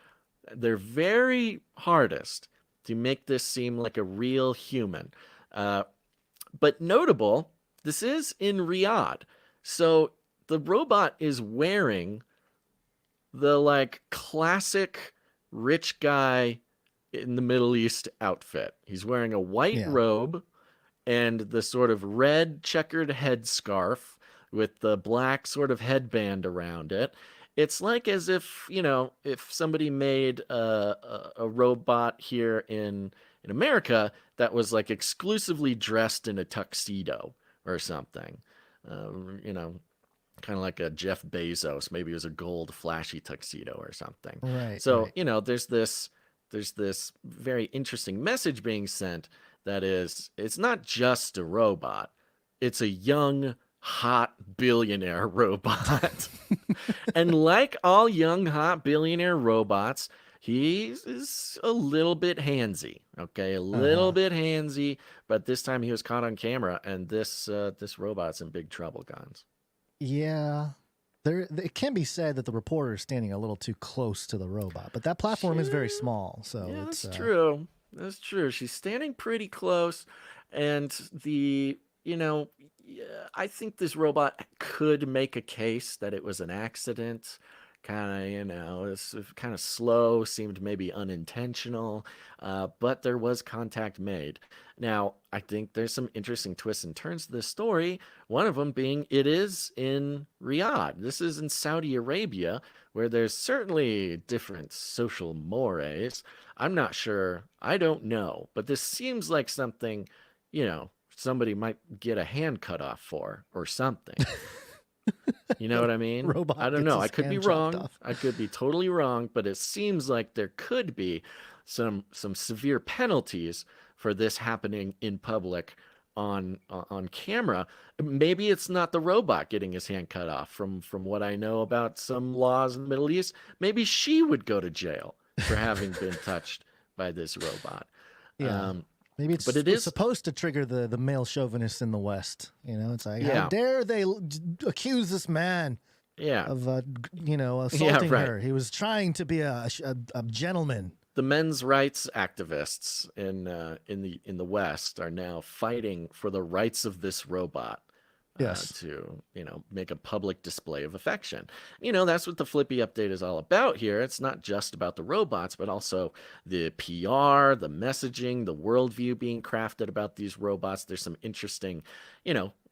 their very hardest to make this seem like a real human. But notable, this is in Riyadh. So the robot is wearing the classic rich guy in the Middle East outfit. He's wearing a white robe and the sort of red checkered headscarf with the black sort of headband around it. It's like as if, if somebody made a robot here in America that was like exclusively dressed in a tuxedo or something, kind of like a Jeff Bezos. Maybe it was a gold flashy tuxedo or something. Right. So, there's this very interesting message being sent that is, it's not just a robot. It's a young, hot billionaire robot. And like all young, hot billionaire robots, he is a little bit handsy, okay? A little bit handsy, but this time he was caught on camera, and this robot's in big trouble, Guns. Yeah. It can be said that the reporter is standing a little too close to the robot, but that platform is very small, so yeah, it's true. That's true. She's standing pretty close, and I think this robot could make a case that it was an accident. Kind of, it's kind of slow, seemed maybe unintentional, but there was contact made. Now, I think there's some interesting twists and turns to this story. One of them being it is in Riyadh. This is in Saudi Arabia, where there's certainly different social mores. I'm not sure. I don't know. But this seems like something, somebody might get a hand cut off for or something. You know what I mean? Robot I don't gets know. his I could be hand chopped wrong. off. I could be totally wrong, but it seems like there could be some severe penalties for this happening in public on camera. Maybe it's not the robot getting his hand cut off. From what I know about some laws in the Middle East, maybe she would go to jail for having been touched by this robot. Yeah. Maybe it's, but it is supposed to trigger the male chauvinists in the West. It's like, how dare they accuse this man of, assaulting her. He was trying to be a gentleman. The men's rights activists in the West are now fighting for the rights of this robot. To make a public display of affection. That's what the Flippy update is all about here. It's not just about the robots, but also the PR, the messaging, the worldview being crafted about these robots. There's some interesting,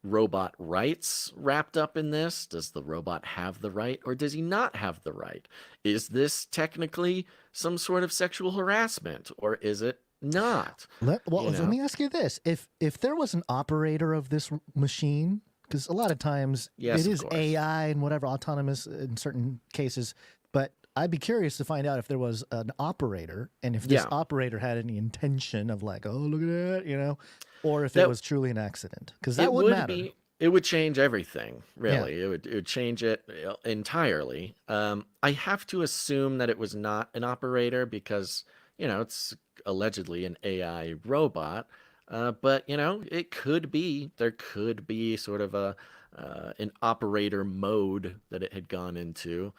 robot rights wrapped up in this. Does the robot have the right, or does he not have the right? Is this technically some sort of sexual harassment, or is it not? Let me ask you this: if there was an operator of this machine, because a lot of times it is AI and whatever, autonomous in certain cases, but I'd be curious to find out if there was an operator, and if this operator had any intention of like, oh, look at that, or if it was truly an accident, because that would matter. It would change everything, really. Yeah. It would change it entirely. I have to assume that it was not an operator because, it's allegedly an AI robot. But, it could be. There could be sort of an operator mode that it had gone into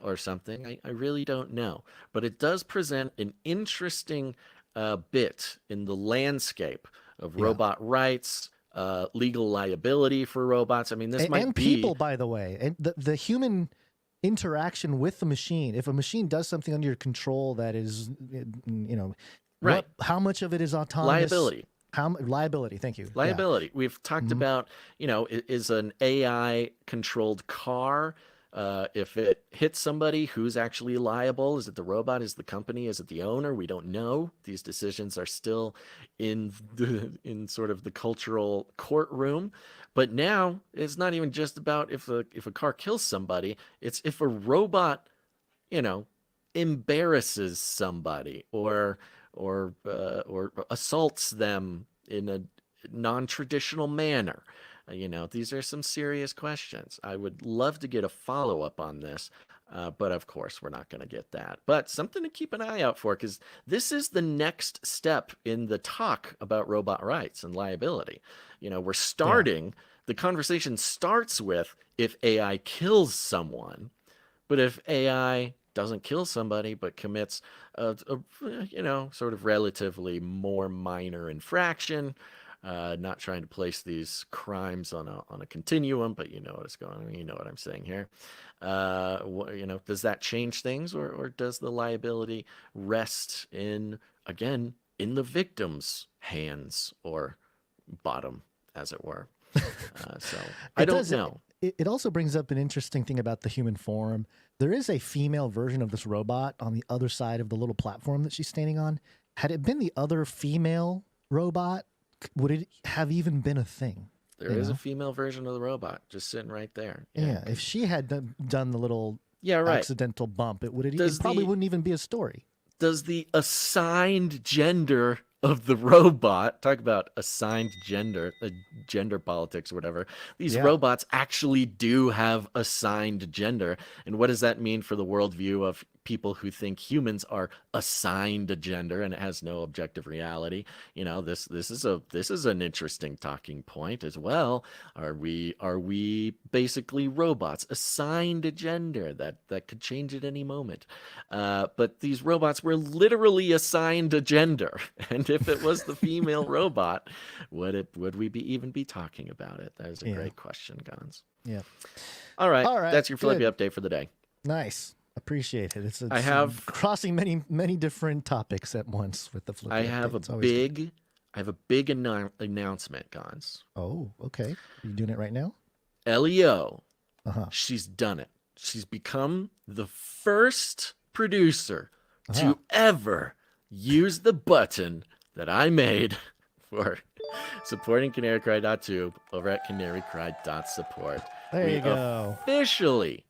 or something. I really don't know. But it does present an interesting bit in the landscape of robot rights, legal liability for robots. I mean, this might and be people, by the way, and the human interaction with the machine. If a machine does something under your control that is, right. How much of it is autonomous? Liability. Liability. Thank you. Liability. We've talked about, is an AI controlled car, if it hits somebody, who's actually liable? Is it the robot? Is it the company? Is it the owner? We don't know. These decisions are still in sort of the cultural courtroom. But now it's not even just about if a car kills somebody. It's if a robot, embarrasses somebody or assaults them in a non-traditional manner. These are some serious questions. I would love to get a follow-up on this, but of course we're not going to get that. But something to keep an eye out for, because this is the next step in the talk about robot rights and liability. We're starting, the conversation starts with if AI kills someone, but if AI doesn't kill somebody but commits a sort of relatively more minor infraction, not trying to place these crimes on a continuum, but you know what's going on. You know what I'm saying here. Does that change things, or does the liability rest in the victim's hands or bottom, as it were? So I don't know. It also brings up an interesting thing about the human form. There is a female version of this robot on the other side of the little platform that she's standing on. Had it been the other female robot, would it have even been a thing? There is a female version of the robot just sitting right there. Yeah, if she had done the little accidental bump, it probably wouldn't even be a story. Does the assigned gender of the robot, talk about assigned gender, gender politics or whatever, these robots actually do have assigned gender? And what does that mean for the worldview of people who think humans are assigned a gender and it has no objective reality? This is an interesting talking point as well. Are we basically robots assigned a gender that could change at any moment? But these robots were literally assigned a gender, and if it was the female robot, would we even be talking about it? That is a great question, Gons. Yeah. All right. That's your Flippy update for the day. Nice. Appreciate it. It's I have crossing many different topics at once with the Flippy. I have a big announcement, Gons. Oh, okay. Are you doing it right now? LEO. She's done it. She's become the first producer to ever use the button that I made for supporting CanaryCry.tube over at CanaryCry.support. There you go. Officially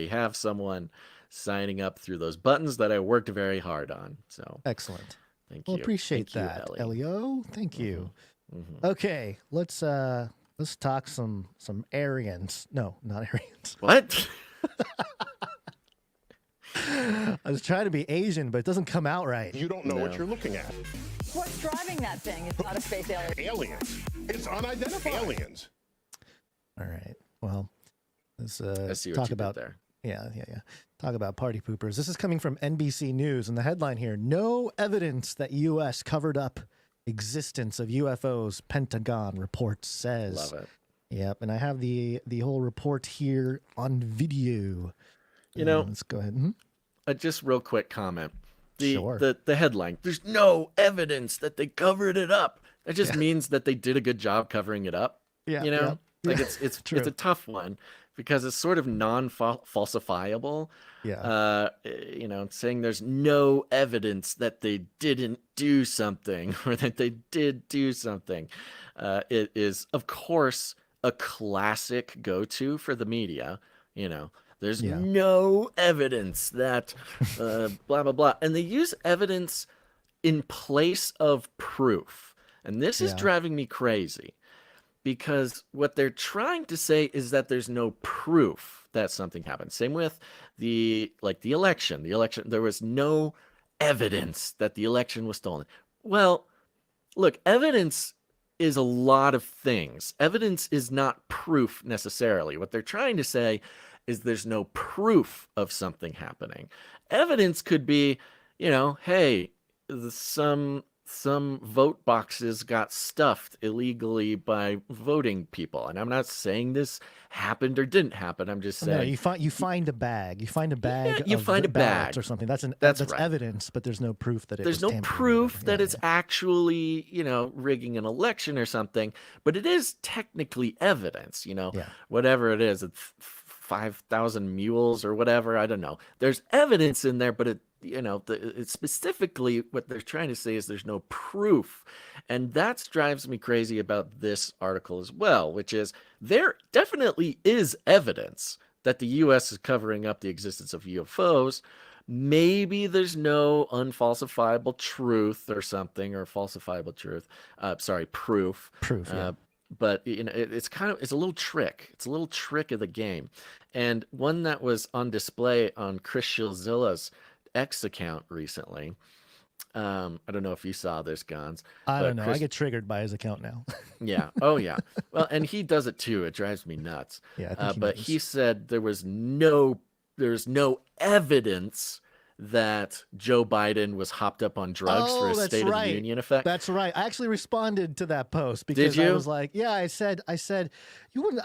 have someone signing up through those buttons that I worked very hard on. So excellent. Thank you. Appreciate that, Leo. Thank you. Okay, let's talk some Aryans. No, not Aryans. What? I was trying to be Asian, but it doesn't come out right. You don't know what you're looking at. What's driving that thing? It's not a space alien. Aliens. It's unidentified. Aliens. All right. Well, let's see what talk you about did there. Yeah. Talk about party poopers. This is coming from NBC News, and the headline here: no evidence that U.S. covered up existence of UFOs. Pentagon report says. Love it. Yep, and I have the whole report here on video. Let's go ahead. Just real quick comment. Sure. The headline: there's no evidence that they covered it up. That just means that they did a good job covering it up. Yeah. It's a tough one because it's sort of non-falsifiable. Yeah. Saying there's no evidence that they didn't do something or that they did do something. It is, of course, a classic go-to for the media. There's no evidence that blah, blah, blah. And they use evidence in place of proof. And this is driving me crazy because what they're trying to say is that there's no proof that something happened. Same with the election. The election, there was no evidence that the election was stolen. Well, look, evidence is a lot of things. Evidence is not proof necessarily. What they're trying to say is there's no proof of something happening. Evidence could be, hey, some some vote boxes got stuffed illegally by voting people. And I'm not saying this happened or didn't happen. I'm just saying. No, you find a bag. You find a bag. You of find a ballots bag or something. That's right. evidence, but there's no proof that there's no proof that it's actually, rigging an election or something. But it is technically evidence. Whatever it is, it's 5,000 mules or whatever. I don't know. There's evidence in there, but it's specifically what they're trying to say is there's no proof. And that drives me crazy about this article as well, which is there definitely is evidence that the U.S. is covering up the existence of UFOs. Maybe there's no unfalsifiable truth or something, or falsifiable truth. Proof. Proof, yeah. But it's a little trick. It's a little trick of the game. And one that was on display on Chris Shilzilla's X account recently. I don't know if you saw this, Gons. I don't know. I get triggered by his account now. Yeah. Oh, yeah. Well, and he does it too. It drives me nuts. Yeah. I think but he said there's no evidence that Joe Biden was hopped up on drugs for a State of the Union effect. That's right. I actually responded to that post because I was like, yeah, I said I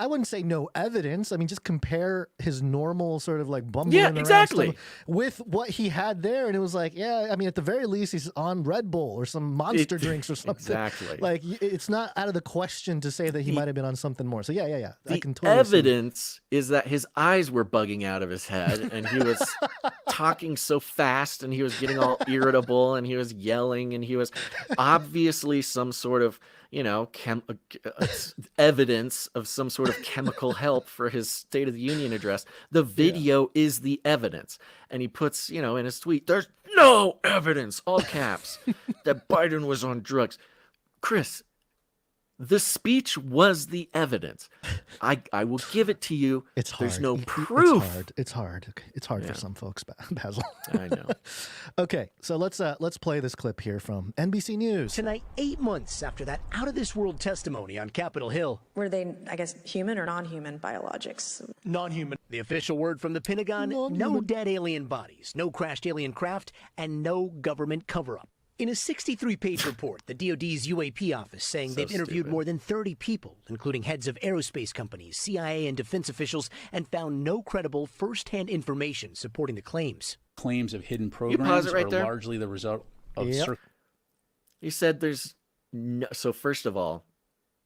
wouldn't say no evidence. I mean, just compare his normal sort of like bumbling around stuff with what he had there. And it was like, yeah, I mean, at the very least, he's on Red Bull or some monster drinks or something. Exactly. Like, it's not out of the question to say that he might have been on something more. So yeah. The I can totally evidence is that his eyes were bugging out of his head and he was talking so fast and he was getting all irritable and he was yelling and he was obviously some sort of evidence of some sort of chemical help for his State of the Union address. The video is the evidence. And he puts, in his tweet, there's no evidence, all caps, that Biden was on drugs. Chris, the speech was the evidence. I will give it to you. It's hard. There's no proof. It's hard. Okay. It's hard for some folks, Basil. I know. Okay, so let's play this clip here from NBC News. Tonight, 8 months after that out-of-this-world testimony on Capitol Hill. Were they, I guess, human or non-human biologics? Non-human. The official word from the Pentagon, no dead alien bodies, no crashed alien craft, and no government cover-up. In a 63-page report, the DoD's UAP office saying they've interviewed more than 30 people, including heads of aerospace companies, CIA, and defense officials, and found no credible first-hand information supporting the claims. Claims of hidden programs are largely the result of... He said there's no... So first of all,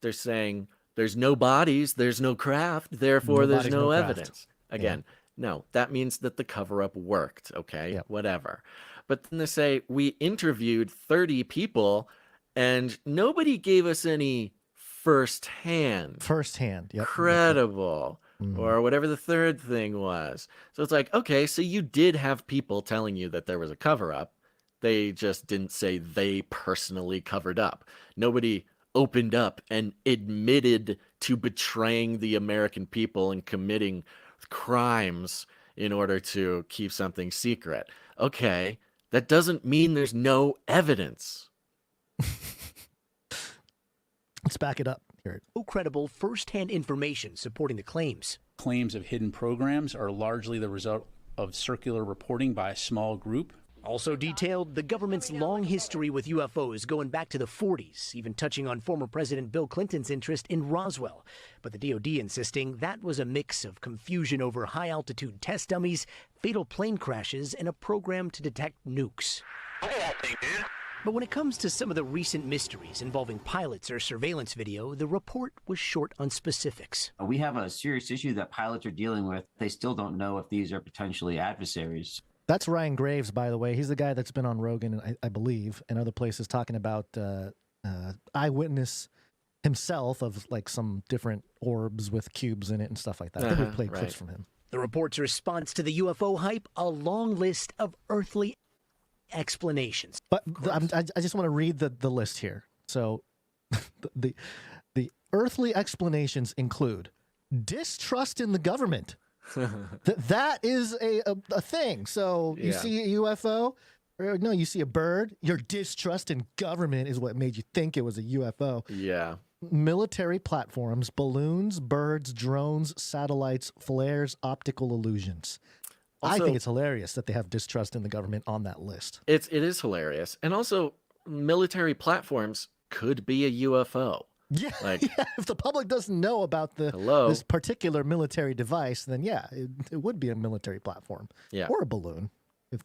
they're saying there's no bodies, there's no craft, therefore there's no evidence. Again, no, that means that the cover-up worked, okay? Whatever. But then they say, we interviewed 30 people and nobody gave us any firsthand. Credible. Or whatever the third thing was. So it's like, okay, so you did have people telling you that there was a cover-up. They just didn't say they personally covered up. Nobody opened up and admitted to betraying the American people and committing crimes in order to keep something secret. Okay. That doesn't mean there's no evidence. Let's back it up. Here. No credible first-hand information supporting the claims. Claims of hidden programs are largely the result of circular reporting by a small group. Also detailed the government's long history with UFOs going back to the 40s, even touching on former President Bill Clinton's interest in Roswell. But the DoD insisting that was a mix of confusion over high-altitude test dummies, fatal plane crashes, and a program to detect nukes. But when it comes to some of the recent mysteries involving pilots or surveillance video, the report was short on specifics. We have a serious issue that pilots are dealing with. They still don't know if these are potentially adversaries. That's Ryan Graves, by the way. He's the guy that's been on Rogan, I believe, and other places talking about eyewitness himself of like some different orbs with cubes in it and stuff like that. I think we played clips from him. The report's response to the UFO hype, a long list of earthly explanations. But I just want to read the list here. So the earthly explanations include distrust in the government. That is a thing. So you see a UFO, or no, you see a bird, your distrust in government is what made you think it was a UFO. Yeah. Military platforms, balloons, birds, drones, satellites, flares, optical illusions. Also, I think it's hilarious that they have distrust in the government on that list. It is hilarious. And also, military platforms could be a UFO. Yeah, Like, yeah. If the public doesn't know about this particular military device, then yeah, it would be a military platform. Yeah. Or a balloon. If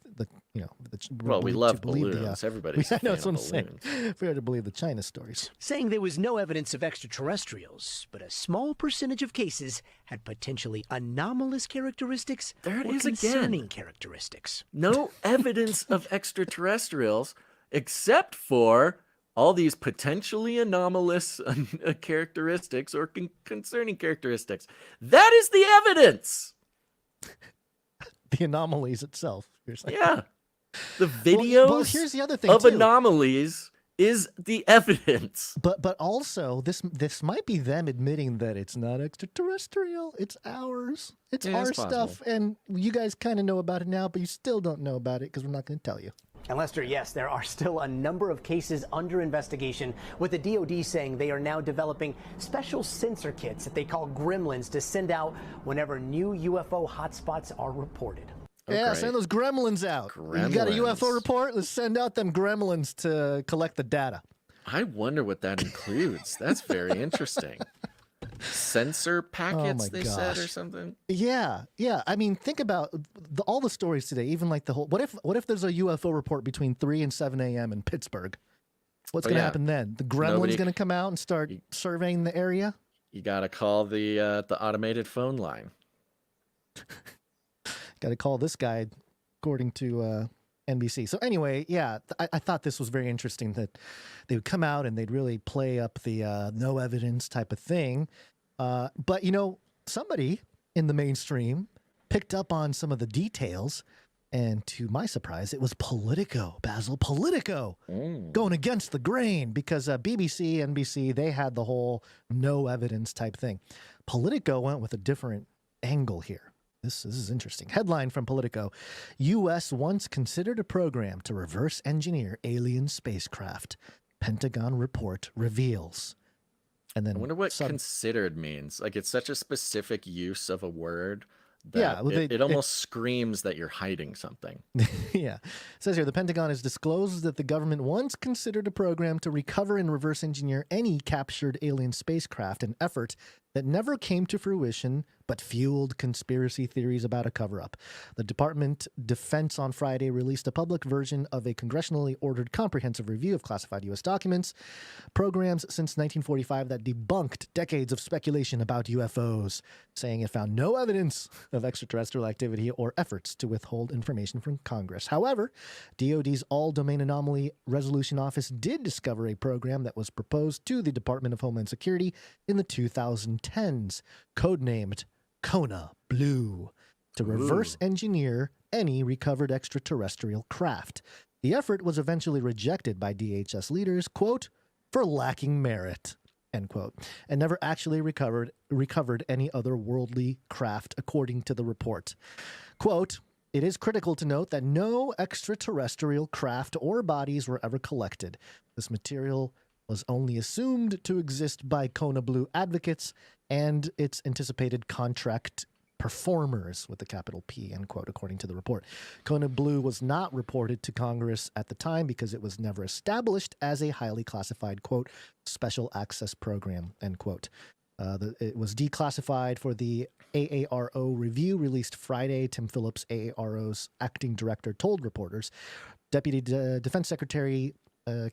well, we love balloons. Everybody's a I know fan what I'm of saying. balloons. If we had to believe the China stories. Saying there was no evidence of extraterrestrials, but a small percentage of cases had potentially anomalous characteristics There it or is concerning again. characteristics. No evidence of extraterrestrials except for all these potentially anomalous characteristics or concerning characteristics. That is the evidence. The anomalies itself. You're saying. Yeah. The videos well, here's the other thing, of too. anomalies is the evidence. But also this might be them admitting that it's not extraterrestrial. It's ours. It's Yeah, our it's stuff, and you guys kind of know about it now, but you still don't know about it because we're not going to tell you. And Lester, yes, there are still a number of cases under investigation, with the DoD saying they are now developing special sensor kits that they call gremlins to send out whenever new UFO hotspots are reported. Yeah, send those gremlins out. You got a UFO report? Let's send out them gremlins to collect the data. I wonder what that includes. That's very interesting. Sensor packets, they said, or something? Yeah. I mean, think about all the stories today, even like the whole... What if there's a UFO report between 3 and 7 a.m. in Pittsburgh? What's going to happen then? The gremlins going to come out and start surveying the area? You got to call the automated phone line. Got to call this guy, according to NBC. So anyway, yeah, I thought this was very interesting that they would come out and they'd really play up the no evidence type of thing. But, somebody in the mainstream picked up on some of the details. And to my surprise, it was Politico, Basil. Politico going against the grain because BBC, NBC, they had the whole no evidence type thing. Politico went with a different angle here. This is interesting. Headline from Politico. U.S. once considered a program to reverse engineer alien spacecraft. Pentagon report reveals. And then I wonder what considered means. Like, it's such a specific use of a word that it almost screams that you're hiding something. Yeah. It says here, the Pentagon has disclosed that the government once considered a program to recover and reverse engineer any captured alien spacecraft, an effort that never came to fruition but fueled conspiracy theories about a cover-up. The Department of Defense on Friday released a public version of a congressionally ordered comprehensive review of classified U.S. documents, programs since 1945 that debunked decades of speculation about UFOs, saying it found no evidence of extraterrestrial activity or efforts to withhold information from Congress. However, DoD's All-Domain Anomaly Resolution Office did discover a program that was proposed to the Department of Homeland Security in the 2010s, codenamed KONA Blue, to reverse engineer any recovered extraterrestrial craft. The effort was eventually rejected by DHS leaders, quote, for lacking merit, end quote, and never actually recovered any otherworldly craft, according to the report. Quote, it is critical to note that no extraterrestrial craft or bodies were ever collected. This material was only assumed to exist by KONA Blue advocates and its anticipated contract performers with the capital P, end quote, according to the report. KONA Blue was not reported to Congress at the time because it was never established as a highly classified, quote, special access program, end quote. It was declassified for the AARO review released Friday. Tim Phillips, AARO's acting director, told reporters. Deputy Defense Secretary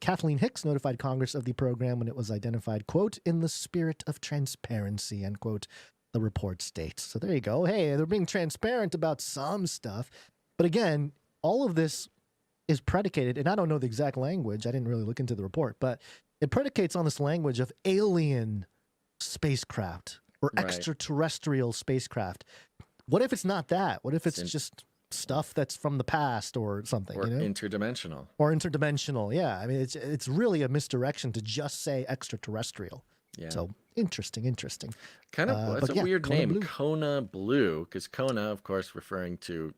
Kathleen Hicks notified Congress of the program when it was identified, quote, in the spirit of transparency, end quote, the report states. So there you go. Hey, they're being transparent about some stuff. But again, all of this is predicated, and I don't know the exact language. I didn't really look into the report, but it predicates on this language of alien spacecraft or extraterrestrial spacecraft. What if it's not that? What if it's just stuff that's from the past or something, or interdimensional. Or interdimensional, yeah. I mean, it's really a misdirection to just say extraterrestrial. Yeah. So interesting. Kind of, it's a weird name, KONA Blue, because KONA, of course, referring to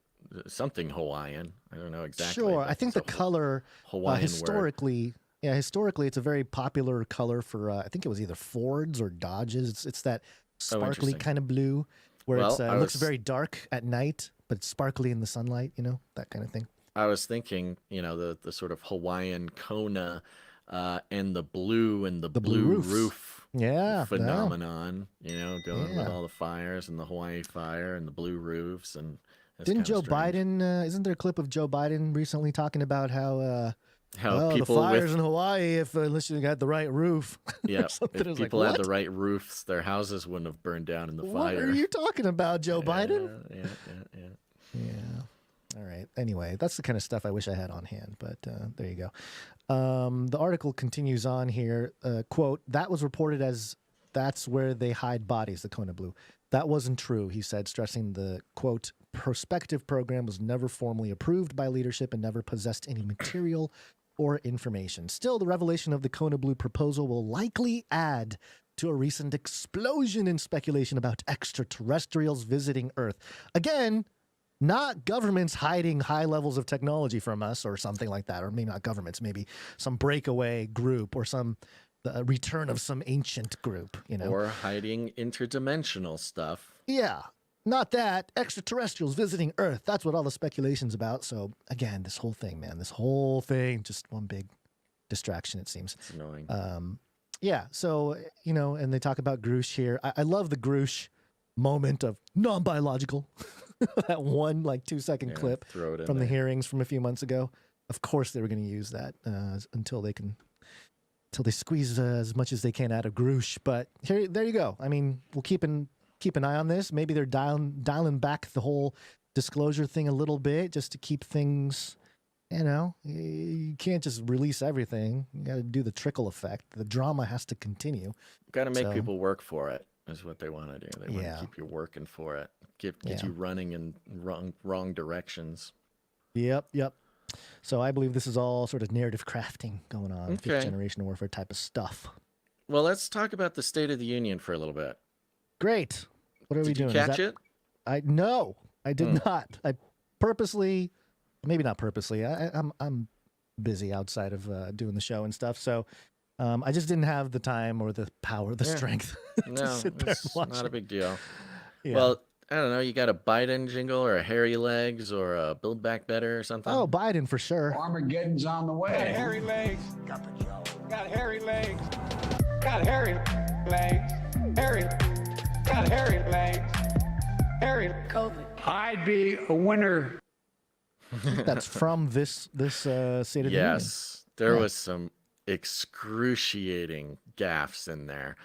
something Hawaiian. I don't know exactly. Sure, I think the color Hawaiian historically, historically, it's a very popular color for. I think it was either Fords or Dodges. It's that sparkly kind of blue, where it looks very dark at night, but it's sparkly in the sunlight. That kind of thing. I was thinking, the sort of Hawaiian KONA and the blue and the blue roofs. roof Yeah, phenomenon, going with Yeah. all the fires and the Hawaii fire and the blue roofs. And it's Didn't kinda Joe strange. Biden, isn't there a clip of Joe Biden recently talking about how How the people fires with in Hawaii, unless you got the right roof. yeah, or something. if It was people like, had what? the right roofs, their houses wouldn't have burned down in the What fire. are you talking about, Joe Biden? Yeah. Yeah. All right. Anyway, that's the kind of stuff I wish I had on hand, but there you go. The article continues on here. Quote, that was reported as that's where they hide bodies, the Kona Blue. That wasn't true, he said, stressing the, quote, prospective program was never formally approved by leadership and never possessed any material or information. Still, the revelation of the Kona Blue proposal will likely add to a recent explosion in speculation about extraterrestrials visiting Earth. Again, not governments hiding high levels of technology from us or something like that, or maybe not governments, maybe some breakaway group or some return of some ancient group, Or hiding interdimensional stuff. Yeah, not that. Extraterrestrials visiting Earth. That's what all the speculation's about. So again, this whole thing, man, just one big distraction, it seems. It's annoying. Yeah, so, and they talk about Grush here. I love the Grush moment of non-biological. That one 2-second clip throw it in from the there. hearings from a few months ago. Of course they were going to use that until they squeeze as much as they can out of Grush. But there you go. I mean, we'll keep an eye on this. Maybe they're dialing back the whole disclosure thing a little bit just to keep things, you can't just release everything. You got to do the trickle effect. The drama has to continue. Got to make So- people work for it is what they want to do. They want Yeah. to keep you working for it. Get Yeah. you running in wrong directions. Yep. So I believe this is all sort of narrative crafting going on, Okay. fifth generation warfare type of stuff. Well, let's talk about the State of the Union for a little bit. Great. What are we Did you doing? catch it? No, I did not. I purposely, maybe not purposely. I'm busy outside of doing the show and stuff. So I just didn't have the time or the power, the Yeah. strength to No, sit there and it's watch not a it. big deal. Yeah. Well, I don't know. You got a Biden jingle or a Hairy Legs or a Build Back Better or something? Oh, Biden for sure. Armageddon's on the way. Got hairy legs. Got hairy legs. Got hairy legs. Hairy. Got hairy legs. Hairy. COVID. I'd be a winner. That's from this State of the Union. Yes, there Yeah. was some excruciating gaffes in there.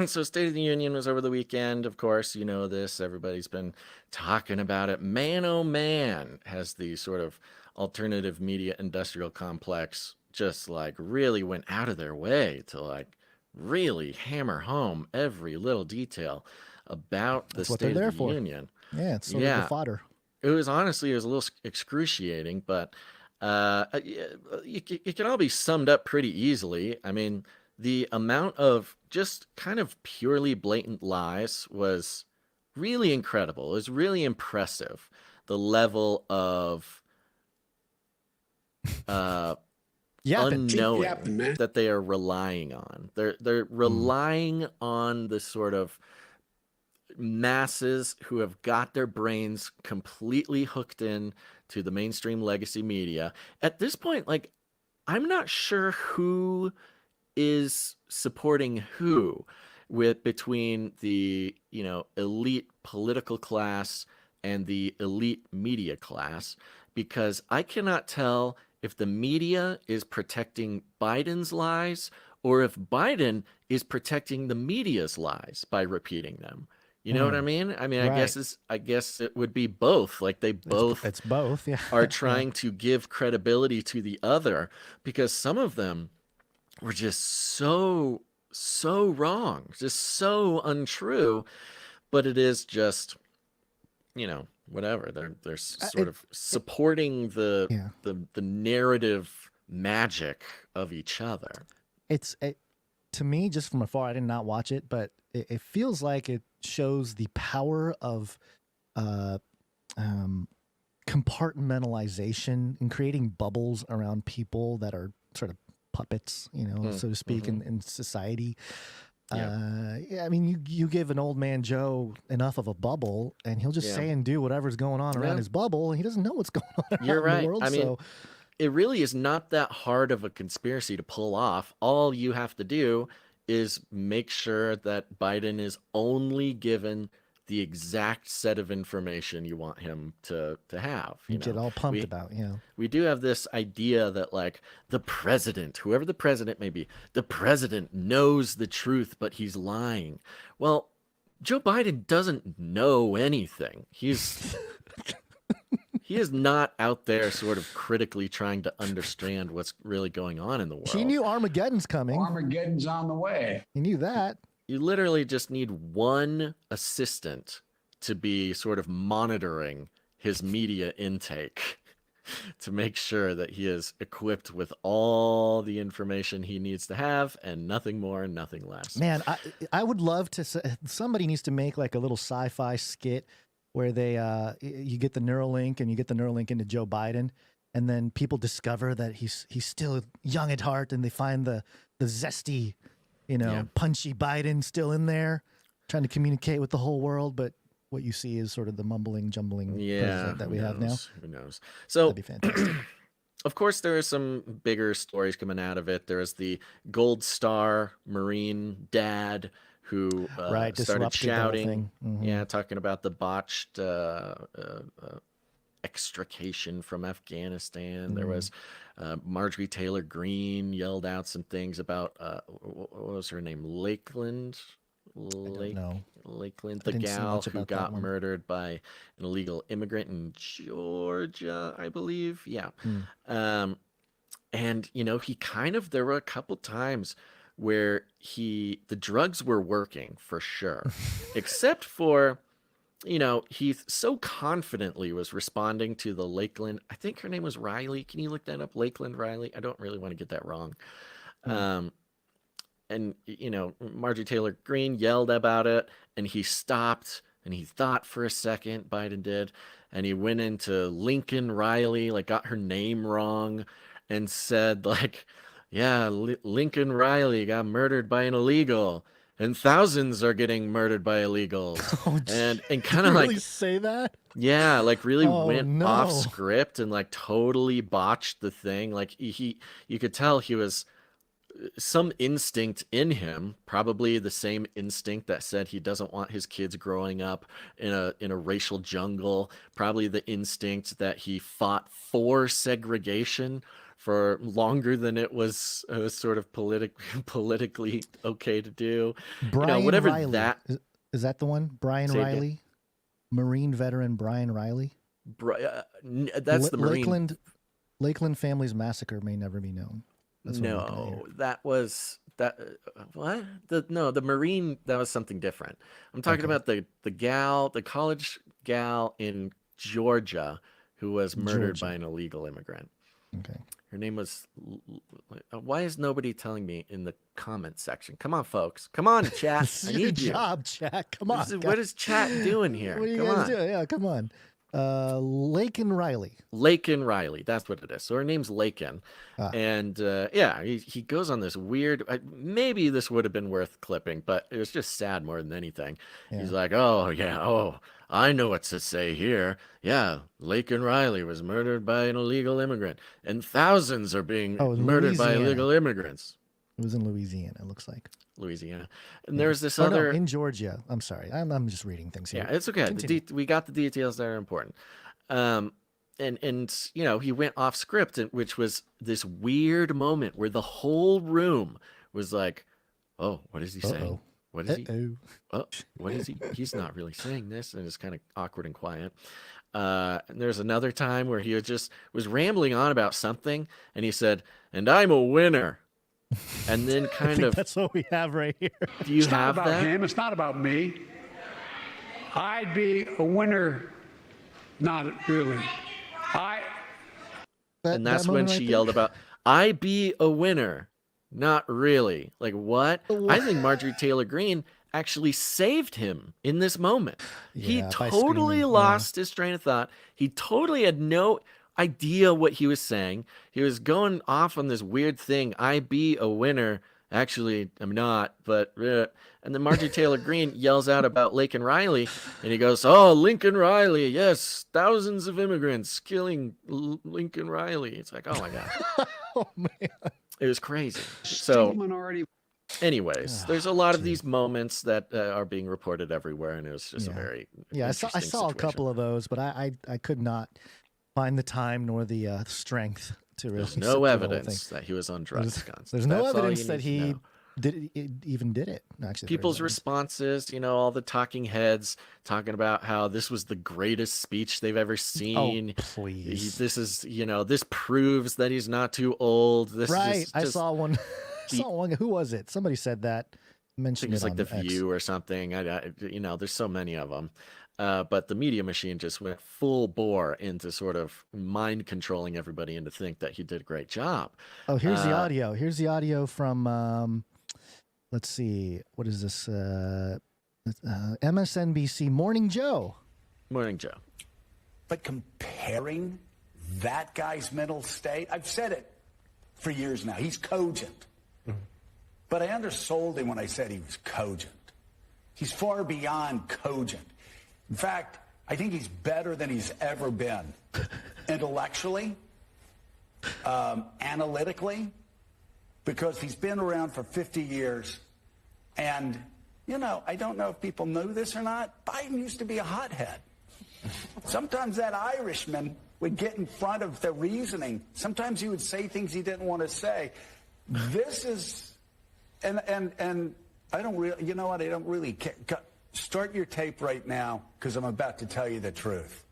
So State of the Union was over the weekend, of course, you know this, everybody's been talking about it. Man, oh man, has the sort of alternative media industrial complex just really went out of their way to really hammer home every little detail about the That's what they're State there of the for. Union. Yeah, it's sort of the fodder. It was a little excruciating, but it can all be summed up pretty easily. I mean, the amount of just kind of purely blatant lies was really incredible. It was really impressive. The level of unknowing yapping, man. that they are relying on. They're relying on the sort of masses who have got their brains completely hooked in to the mainstream legacy media. At this point, I'm not sure who is supporting who between the, elite political class and the elite media class, because I cannot tell if the media is protecting Biden's lies or if Biden is protecting the media's lies by repeating them. You know what I mean? I mean, Right. I guess it would be both. They both It's both, yeah. are trying to give credibility to the other, because some of them were just so wrong, just so untrue. But it is just, whatever. They're sort of supporting the narrative magic of each other. To me, just from afar, I did not watch it, but it feels like it shows the power of compartmentalization and creating bubbles around people that are sort of puppets, so to speak, in society. Yeah, I mean, you give an old man Joe enough of a bubble, and he'll just say and do whatever's going on around his bubble, and he doesn't know what's going on You're around right. the world. I mean, So it really is not that hard of a conspiracy to pull off. All you have to do is make sure that Biden is only given the exact set of information you want him to have. you get all pumped about, We do have this idea that, like, the president, whoever the president may be, the president knows the truth, but he's lying. Well, Joe Biden doesn't know anything. He is not out there sort of critically trying to understand what's really going on in the world. he knew Armageddon's coming. Armageddon's on the way. He knew that. You literally just need one assistant to be sort of monitoring his media intake to make sure that he is equipped with all the information he needs to have and nothing more and nothing less. Man, I would love to. Somebody needs to make like a little sci-fi skit where they you get the Neuralink and you get the Neuralink into Joe Biden, and then people discover that he's still young at heart, and they find the zesty, punchy Biden still in there, trying to communicate with the whole world, but what you see is sort of the mumbling, jumbling president that we have now. Who knows? So, that'd be fantastic. Of course, there are some bigger stories coming out of it. There is the Gold Star Marine dad who started shouting, talking about the botched extrication from Afghanistan. There was Marjorie Taylor Greene yelled out some things about what was her name? Lakeland, the gal who got murdered by an illegal immigrant in Georgia, I believe. Yeah. And he kind of, there were a couple times where the drugs were working for sure, except for, he so confidently was responding to the Lakeland. I think her name was Riley. Can you look that up? Lakeland Riley. I don't really want to get that wrong. And, Marjorie Taylor Greene yelled about it, and he stopped and he thought for a second, Biden did, and he went into Lincoln Riley, like got her name wrong, and said like, yeah, Lincoln Riley got murdered by an illegal, and thousands are getting murdered by illegals. And kind of really like say that? Yeah, like really went off no. script and like totally botched the thing. Like you could tell he was some instinct in him, probably the same instinct that said he doesn't want his kids growing up in a racial jungle, probably the instinct that he fought for segregation for longer than it was sort of politically okay to do. Brian whatever Riley. that is that the one? Brian Say again? Riley, Marine veteran Brian Riley. That's the Marine. Lakeland Families Massacre may never be known. That's what I'm looking at here. That was that. What? The Marine. That was something different. I'm talking about the college gal in Georgia who was murdered by an illegal immigrant. Okay. Her name was. Why is nobody telling me in the comment section? Come on, folks. Come on, chat. This is I your need you. job, chat. Come on. What is chat doing here? What are you Come guys on. doing? Yeah, come on. Laken Riley. Laken Riley. That's what it is. So her name's Laken. And he goes on this weird, maybe this would have been worth clipping, but it was just sad more than anything. Yeah. He's like, I know what to say here. Yeah, Laken Riley was murdered by an illegal immigrant, and thousands are being murdered by illegal immigrants. It was in Louisiana, it looks like. Louisiana. And there's this No, other... in Georgia. I'm sorry. I'm just reading things here. Yeah, it's okay. We got the details that are important. And he went off script, which was this weird moment where the whole room was like, oh, what is he saying? What is he? Oh, what is he? He's not really saying this. And it's kind of awkward and quiet. And there's another time where he was rambling on about something, and he said, and I'm a winner. And then that's what we have right here. Do you It's have not about that? him. It's not about me. I'd be a winner. Not really. And that's when she yelled about, I be a winner. Not really. Like, what? I think Marjorie Taylor Greene actually saved him in this moment. He totally lost his train of thought. He totally had no idea what he was saying. He was going off on this weird thing, I be a winner, actually, I'm not, but and then Marjorie Taylor Greene yells out about Lincoln Riley, and he goes, "Oh, Lincoln Riley, yes, thousands of immigrants killing Lincoln Riley." It's like, oh my god, Oh man. it was crazy. Still So, minority. anyways, there's a lot of these moments that are being reported everywhere, and it was just a very I saw interesting a situation. couple of those, but I could not find the time nor the strength to really. There's sit no through the whole evidence thing. that he was on drugs. There's no That's all evidence you that need to he know. even did it. Actually, there People's is evidence. responses, all the talking heads talking about how this was the greatest speech they've ever seen. Please. This is, this proves that he's not too old. This Right. is I just, saw one. Who was it? Somebody said that. I Mentioned think it's it like on The X. View or something. There's so many of them. But the media machine just went full bore into sort of mind controlling everybody into think that he did a great job. Oh, here's the audio. Here's the audio from, let's see, what is this? MSNBC Morning Joe. Morning Joe. But comparing that guy's mental state, I've said it for years now. He's cogent. But I undersold him when I said he was cogent. He's far beyond cogent. In fact, I think he's better than he's ever been. Intellectually, analytically, because he's been around for 50 years. And, I don't know if people know this or not, Biden used to be a hothead. Sometimes that Irishman would get in front of the reasoning. Sometimes he would say things he didn't want to say. This is... And I don't really, I don't really care. Start your tape right now, because I'm about to tell you the truth.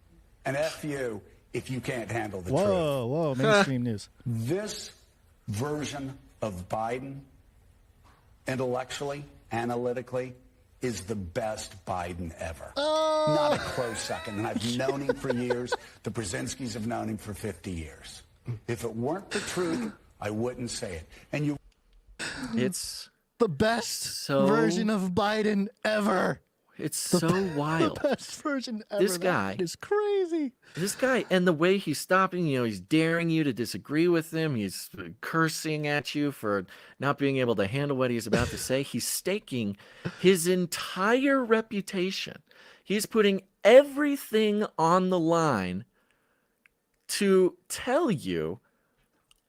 And F you if you can't handle the truth. Whoa, mainstream news. This version of Biden, intellectually, analytically, is the best Biden ever. Not a close second. And I've known him for years. The Brzezinskis have known him for 50 years. If it weren't the truth, I wouldn't say it. And you... It's the best version of Biden ever. It's so wild. The best version ever. This guy is crazy. This guy, and the way he's stopping, he's daring you to disagree with him. He's cursing at you for not being able to handle what he's about to say. He's staking his entire reputation. He's putting everything on the line to tell you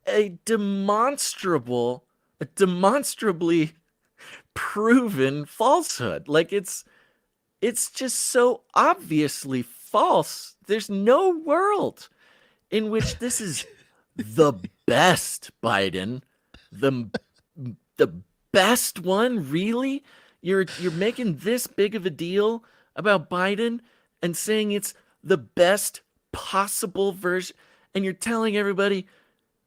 a demonstrably proven falsehood. Like it's just so obviously false. There's no world in which this is the best Biden, the best one. Really, you're making this big of a deal about Biden and saying it's the best possible version, and you're telling everybody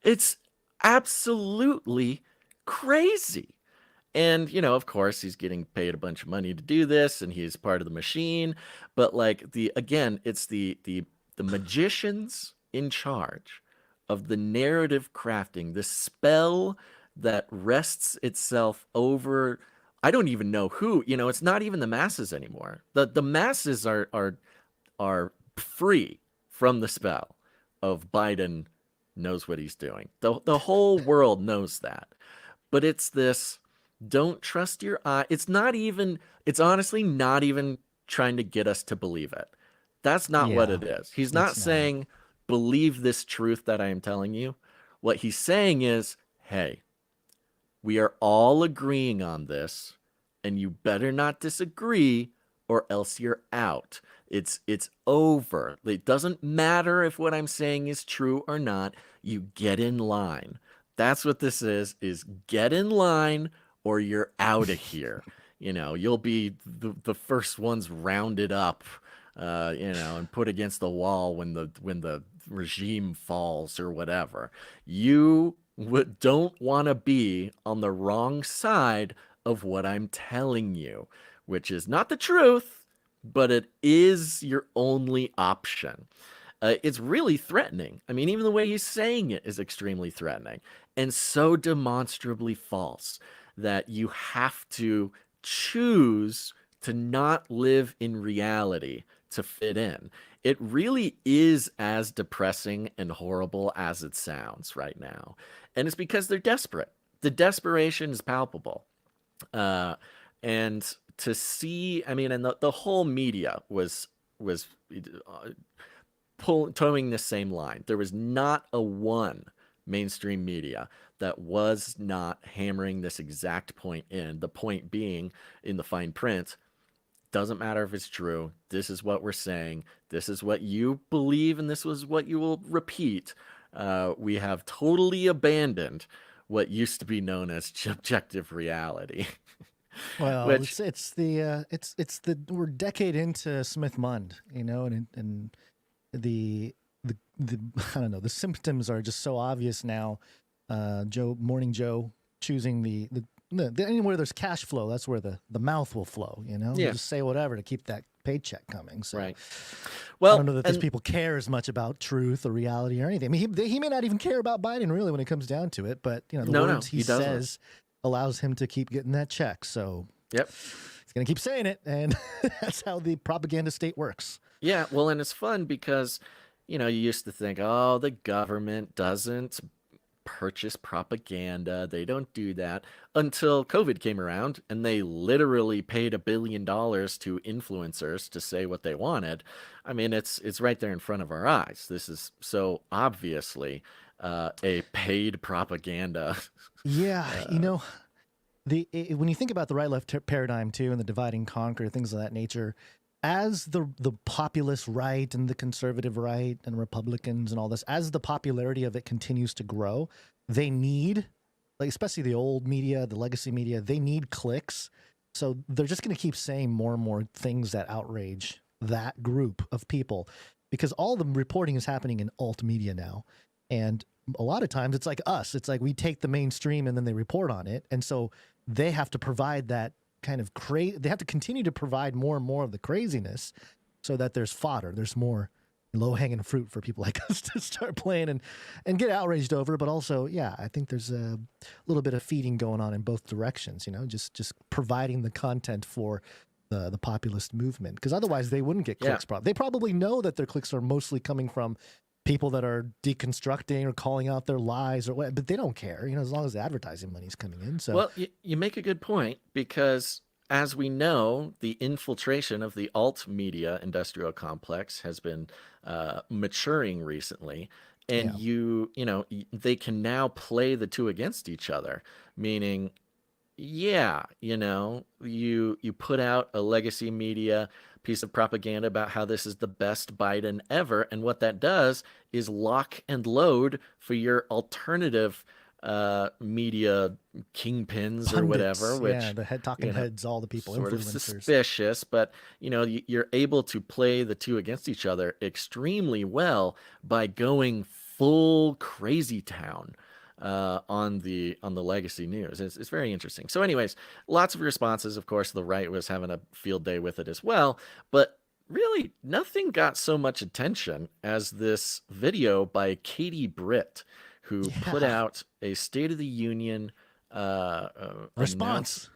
it's absolutely crazy. And, of course, he's getting paid a bunch of money to do this, and he's part of the machine. But it's the magicians in charge of the narrative crafting, the spell that rests itself over. I don't even know who. It's not even the masses anymore. The masses are free from the spell of Biden knows what he's doing. The whole world knows that. But it's this. Don't trust your eye. It's honestly not even trying to get us to believe it. That's not what it is. He's not saying, believe this truth that I am telling you. What he's saying is, hey, we are all agreeing on this, and you better not disagree or else you're out. It's over. It doesn't matter if what I'm saying is true or not. You get in line. That's what this is get in line or you're out of here. You'll be the first ones rounded up, and put against the wall when the regime falls or whatever. You don't want to be on the wrong side of what I'm telling you, which is not the truth, but it is your only option. It's really threatening. I mean, even the way he's saying it is extremely threatening and so demonstrably false that you have to choose to not live in reality to fit in. It really is as depressing and horrible as it sounds right now. And it's because they're desperate. the desperation is palpable. And to see, I mean, and the whole media was towing the same line. There was not a one mainstream media that was not hammering this exact point in. The point being, in the fine print, doesn't matter if it's true. This is what we're saying. This is what you believe, and this was what you will repeat. We have totally abandoned what used to be known as objective reality. Well, Which, it's the we're a decade into Smith-Mund, you know, and the I don't know, the symptoms are just so obvious now. Morning Joe choosing the anywhere there's cash flow, that's where the mouth will flow, you know. Yeah. They'll just say whatever to keep that paycheck coming. So right. Well, I don't know that these people care as much about truth or reality or anything. I mean, he may not even care about Biden really when it comes down to it, but you know, the words he says allows him to keep getting that check. So yep, he's gonna keep saying it, and that's how the propaganda state works. Yeah, well, and it's fun because, you know, you used to think, oh, the government doesn't purchase propaganda. They don't do that, until COVID came around and they literally paid $1 billion to influencers to say what they wanted. I mean, it's right there in front of our eyes. This is so obviously a paid propaganda. Yeah, you know, when you think about the right-left paradigm too, and the divide and conquer, things of that nature, as the populist right and the conservative right and Republicans and all this, as the popularity of it continues to grow, they need, like especially the old media, the legacy media, they need clicks. So they're just going to keep saying more and more things that outrage that group of people, because all the reporting is happening in alt media now. And a lot of times it's like us. It's like we take the mainstream and then they report on it. And so they have to provide that kind of they have to continue to provide more and more of the craziness so that there's fodder. There's more low-hanging fruit for people like us to start playing and get outraged over. But also, yeah, I think there's a little bit of feeding going on in both directions, you know, just providing the content for the populist movement. Because otherwise they wouldn't get clicks. Yeah. They probably know that their clicks are mostly coming from people that are deconstructing or calling out their lies or what, but they don't care, you know, as long as the advertising money's coming in. So, well, you make a good point, because as we know, the infiltration of the alt media industrial complex has been maturing recently, and you know, they can now play the two against each other, meaning, yeah, you know, you put out a legacy media piece of propaganda about how this is the best Biden ever, and what that does is lock and load for your alternative media kingpins, pundits, or whatever, which, yeah, the talking heads, all the people, sort of influencers. suspicious, but you know, you're able to play the two against each other extremely well by going full crazy town on the legacy news. It's very interesting. So anyways, lots of responses. Of course, the right was having a field day with it as well, but really nothing got so much attention as this video by Britt, who put out a State of the Union response.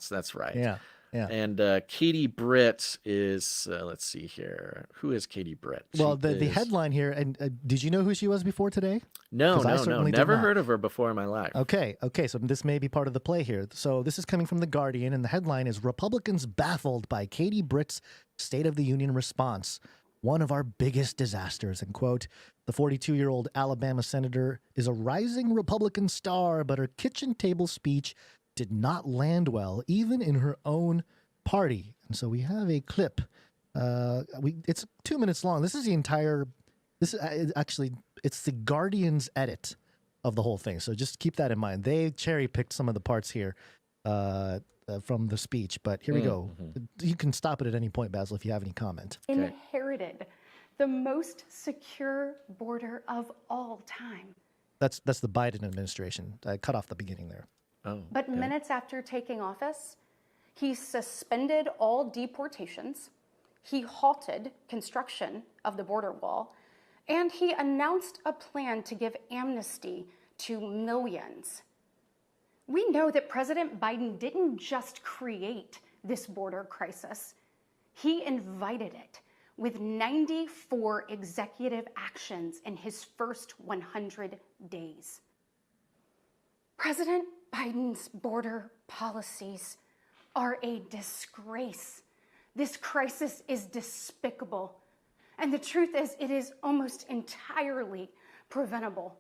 That's right. Yeah. And Katie Britt is, let's see here. Who is Katie Britt? Well, the headline here, and did you know who she was before today? No. Never Never heard of her before in my life. Okay. So this may be part of the play here. So this is coming from The Guardian, and the headline is Republicans baffled by Katie Britt's State of the Union response. One of our biggest disasters, end quote. The 42-year-old Alabama senator is a rising Republican star, but her kitchen table speech did not land well, even in her own party. And so we have a clip. It's 2 minutes long. This is the entire. This is actually, it's the Guardian's edit of the whole thing. So just keep that in mind. They cherry picked some of the parts here from the speech. But here we go. You can stop it at any point, Basil, if you have any comment. Inherited the most secure border of all time. That's the Biden administration. I cut off the beginning there. But minutes after taking office, he suspended all deportations, he halted construction of the border wall, and he announced a plan to give amnesty to millions. We know that President Biden didn't just create this border crisis, he invited it with 94 executive actions in his first 100 days. President Biden's border policies are a disgrace. This crisis is despicable. And the truth is, it is almost entirely preventable.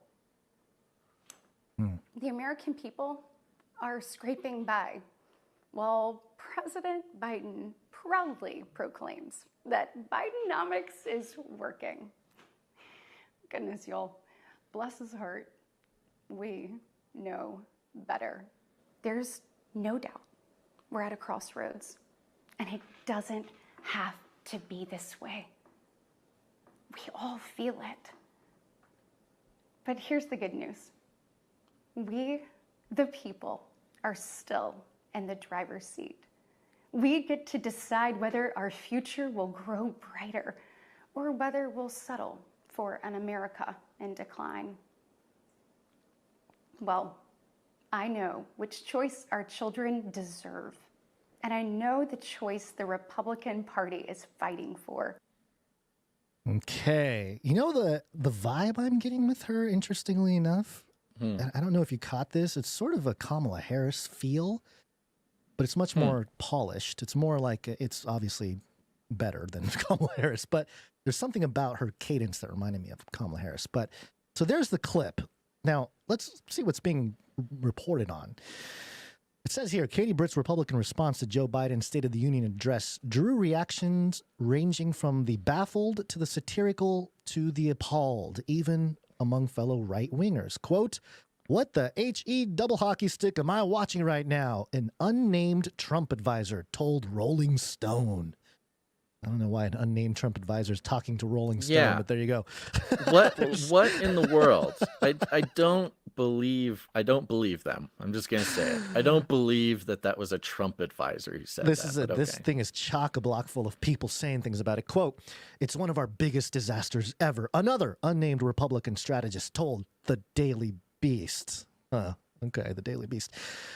The American people are scraping by while President Biden proudly proclaims that Bidenomics is working. Goodness, y'all, bless his heart, we know better. There's no doubt we're at a crossroads, and it doesn't have to be this way. We all feel it. But here's the good news. We, the people, are still in the driver's seat. We get to decide whether our future will grow brighter or whether we'll settle for an America in decline. Well, I know which choice our children deserve, and I know the choice the Republican Party is fighting for. Okay. You know the vibe I'm getting with her, interestingly enough? I don't know if you caught this. It's sort of a Kamala Harris feel, but it's much more polished. It's more like, it's obviously better than Kamala Harris, but there's something about her cadence that reminded me of Kamala Harris. But so there's the clip. Now, let's see what's being reported on. It says here, Katie Britt's Republican response to Joe Biden's State of the Union address drew reactions ranging from the baffled to the satirical to the appalled, even among fellow right-wingers. Quote, "What the H-E double hockey stick am I watching right now?" An unnamed Trump advisor told Rolling Stone. I don't know why an unnamed Trump advisor is talking to Rolling Stone, but there you go. What in the world? I don't believe them. I'm just gonna say it. I don't believe that was a Trump advisor who said This that. is it. This thing is chock-a-block full of people saying things about it. Quote, "It's one of our biggest disasters ever," another unnamed Republican strategist told the Daily Beast. Okay, the Daily Beast.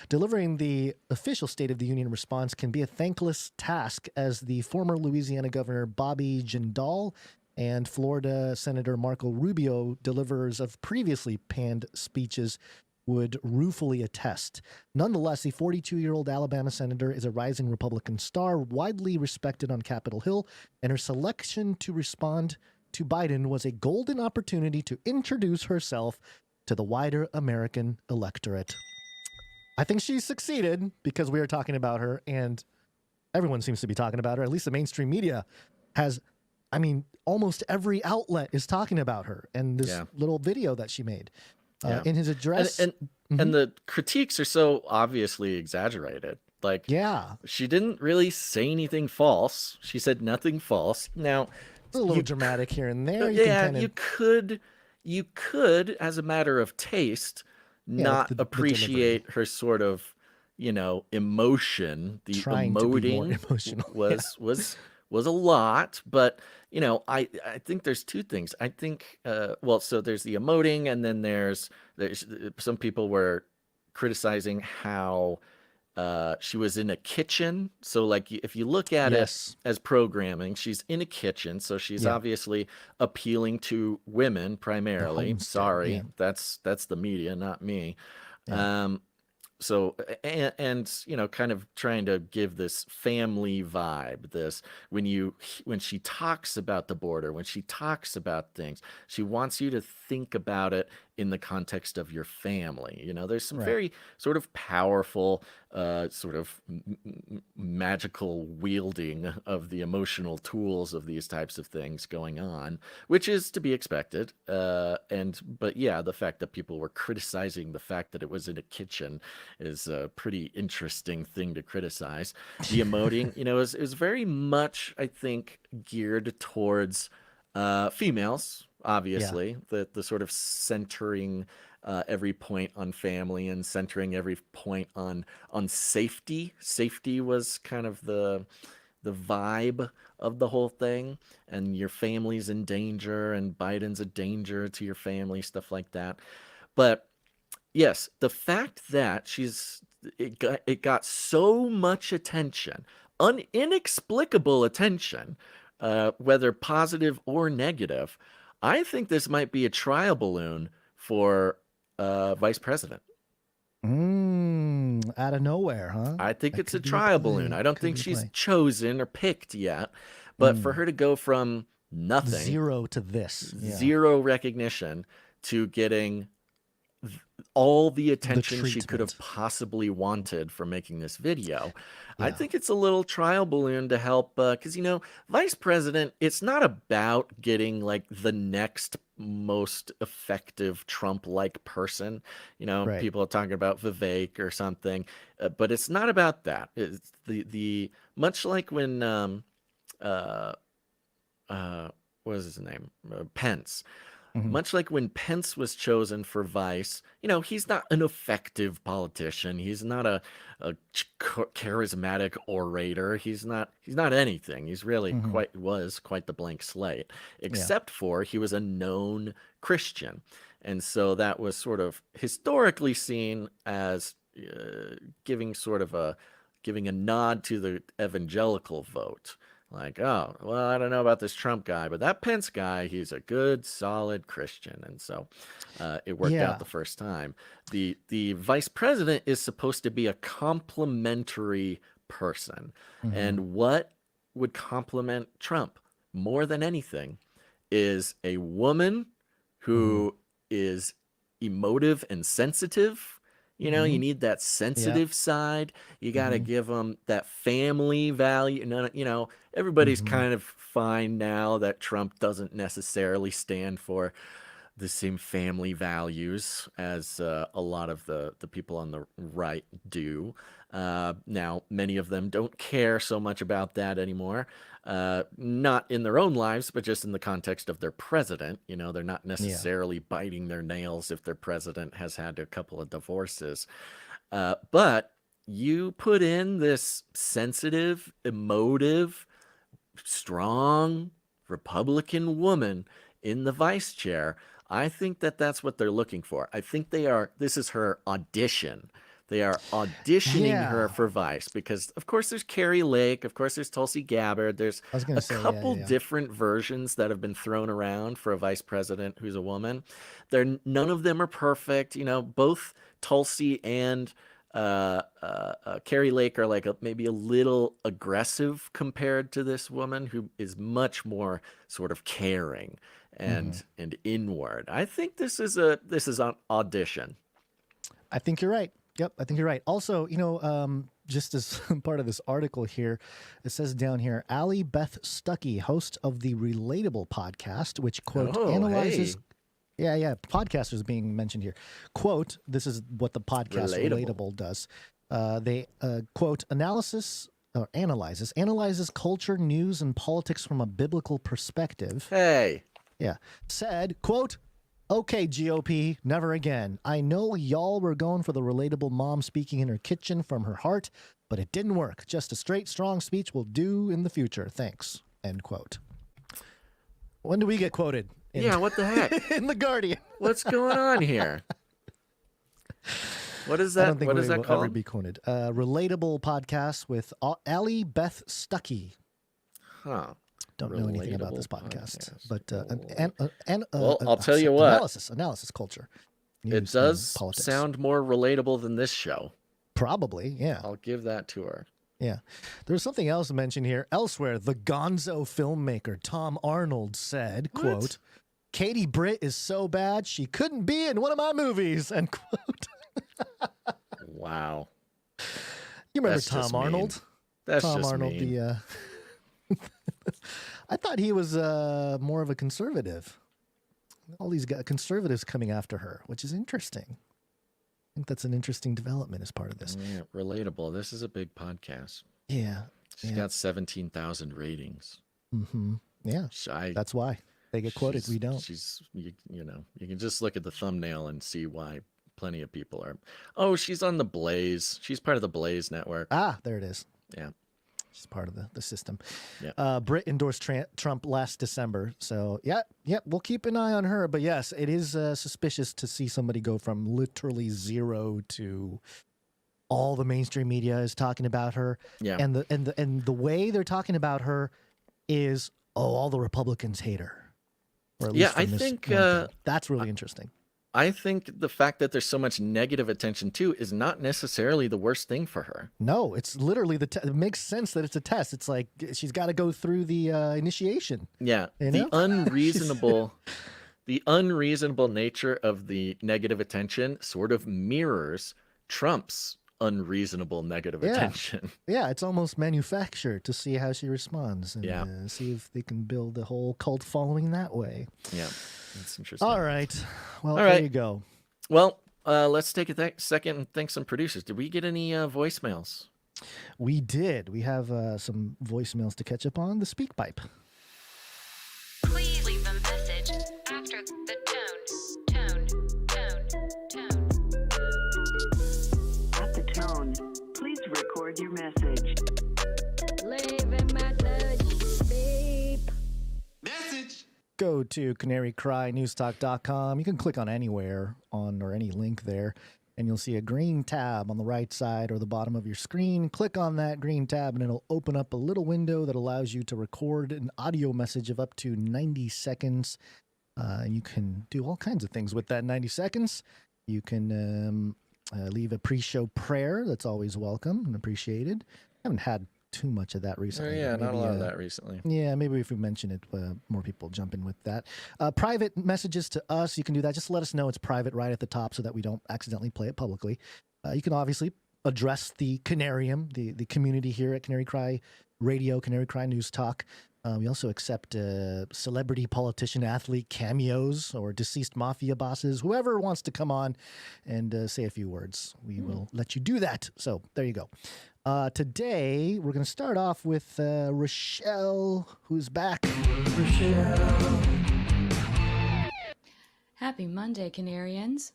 Delivering the official State of the Union response can be a thankless task, as the former Louisiana Governor Bobby Jindal and Florida Senator Marco Rubio, deliverers of previously panned speeches, would ruefully attest. Nonetheless, the 42-year-old Alabama senator is a rising Republican star, widely respected on Capitol Hill, and her selection to respond to Biden was a golden opportunity to introduce herself to the wider American electorate. I think she succeeded because we are talking about her, and everyone seems to be talking about her. At least the mainstream media has, I mean, almost every outlet is talking about her and this little video that she made in his address. And the critiques are so obviously exaggerated. Like, she didn't really say anything false. She said nothing false. Now, it's a little dramatic here and there. You could, as a matter of taste, not appreciate her sort of, emotion. The emoting was a lot, but I think there's two things. I think so there's the emoting, and then there's some people were criticizing how she was in a kitchen. So like if you look at it as programming, she's in a kitchen. So she's obviously appealing to women primarily. Sorry, that's the media, not me. So, and kind of trying to give this family vibe, when she talks about the border, when she talks about things, she wants you to think about it in the context of your family. There's some very sort of powerful, sort of magical wielding of the emotional tools of these types of things going on, which is to be expected. But the fact that people were criticizing the fact that it was in a kitchen is a pretty interesting thing to criticize. The emoting, is very much, I think, geared towards females. Obviously, the sort of centering every point on family and centering every point on safety. Safety was kind of the vibe of the whole thing, and your family's in danger, and Biden's a danger to your family, stuff like that. But yes, the fact that it got so much attention, inexplicable attention, whether positive or negative. I think this might be a trial balloon for vice president. Out of nowhere, huh? I think That it's a could be trial play. balloon. I don't Could think be a she's play. chosen or picked yet, but for her to go from nothing, 0 to this. Yeah. zero recognition, to getting all the attention she could have treatment. possibly wanted for making this video. I Yeah. think it's a little trial balloon to help, because, vice president, it's not about getting like the next most effective Trump-like person. Right. People are talking about Vivek or something, but it's not about that. It's the much like when what is his name? Pence. Much like when Pence was chosen for vice, he's not an effective politician. He's not a charismatic orator. He's not anything. He's really quite the blank slate, except for he was a known Christian. And so that was sort of historically seen as giving a nod to the evangelical vote. Like, oh, well, I don't know about this Trump guy, but that Pence guy, he's a good, solid Christian. And so it worked out the first time. The vice president is supposed to be a complimentary person. And what would complement Trump more than anything is a woman who is emotive and sensitive. You need that sensitive side. You got to give them that family value. Everybody's kind of fine now that Trump doesn't necessarily stand for the same family values as a lot of the people on the right do. Now, many of them don't care so much about that anymore. Not in their own lives, but just in the context of their president. They're not necessarily biting their nails if their president has had a couple of divorces. But you put in this sensitive, emotive, strong Republican woman in the vice chair. I think that's what they're looking for. I think this is her audition. They are auditioning her for vice because, of course, there's Carrie Lake. Of course, there's Tulsi Gabbard. There's a couple different versions that have been thrown around for a vice president who's a woman. None of them are perfect. Both Tulsi and Carrie Lake are like maybe a little aggressive compared to this woman who is much more sort of caring and inward. I think this is an audition. I think you're right. Yep, I think you're right. Also, just as part of this article here, it says down here, Allie Beth Stuckey, host of the Relatable podcast, which, quote, analyzes... Hey. Yeah, podcasters being mentioned here. Quote, this is what the podcast Relatable does. They, quote, analyzes culture, news, and politics from a biblical perspective. Hey. Yeah. Said, quote, okay, GOP, never again. I know y'all were going for the relatable mom speaking in her kitchen from her heart, but it didn't work. Just a straight, strong speech will do in the future. Thanks. End quote. When do we get quoted? What the heck? In The Guardian. What's going on here? What is that? I don't think what is that will called? Ever be quoted. Relatable podcast with Allie Beth Stuckey. Huh. Don't know anything about this podcast, but well, I'll tell you what. Analysis culture. It does sound more relatable than this show. Probably, yeah. I'll give that to her. Yeah. There's something else mentioned here. Elsewhere, the gonzo filmmaker Tom Arnold said, quote, Katie Britt is so bad she couldn't be in one of my movies, end quote. Wow. You remember Tom Arnold? That's Tom just Arnold, mean. I thought he was more of a conservative. All these conservatives coming after her, which is interesting. I think that's an interesting development as part of this. Yeah, relatable. This is a big podcast. Yeah. She's got 17,000 ratings. Yeah. That's why they get quoted. We don't. You can just look at the thumbnail and see why plenty of people are. Oh, she's on the Blaze. She's part of the Blaze network. Ah, there it is. Yeah. She's part of the system. Yeah. Britt endorsed Trump last December. So, we'll keep an eye on her. But yes, it is suspicious to see somebody go from literally 0 to all the mainstream media is talking about her. Yeah. And the way they're talking about her is, all the Republicans hate her. Or at least I think that's really interesting. I think the fact that there's so much negative attention too is not necessarily the worst thing for her. No, it's literally it makes sense that it's a test. It's like she's got to go through the initiation. Yeah, You the know? the unreasonable nature of the negative attention sort of mirrors Trump's unreasonable negative attention. Yeah, it's almost manufactured to see how she responds and see if they can build a whole cult following that way. Yeah, that's interesting. All right. Well, All there right. you go. Well, let's take a second and thank some producers. Did we get any voicemails? We did. We have some voicemails to catch up on. The speak pipe. Please leave a message after the tone. At the tone, please record your message. Leave a message. Beep. Go to canarycrynewstalk.com. You can click on anywhere or any link there, and you'll see a green tab on the right side or the bottom of your screen. Click on that green tab, and it'll open up a little window that allows you to record an audio message of up to 90 seconds. And you can do all kinds of things with that 90 seconds. You can leave a pre-show prayer. That's always welcome and appreciated. I haven't had too much of that recently. Yeah, not a Maybe, lot of that recently. Yeah, maybe if we mention it, more people jump in with that. Private messages to us, you can do that. Just let us know it's private right at the top so that we don't accidentally play it publicly. You can obviously address the Canarium, the community here at Canary Cry Radio, Canary Cry News Talk. We also accept celebrity, politician, athlete cameos or deceased mafia bosses. Whoever wants to come on and say a few words, we will let you do that. So there you go. Today, we're going to start off with Rochelle, who's back. Rochelle. Happy Monday, Canarians.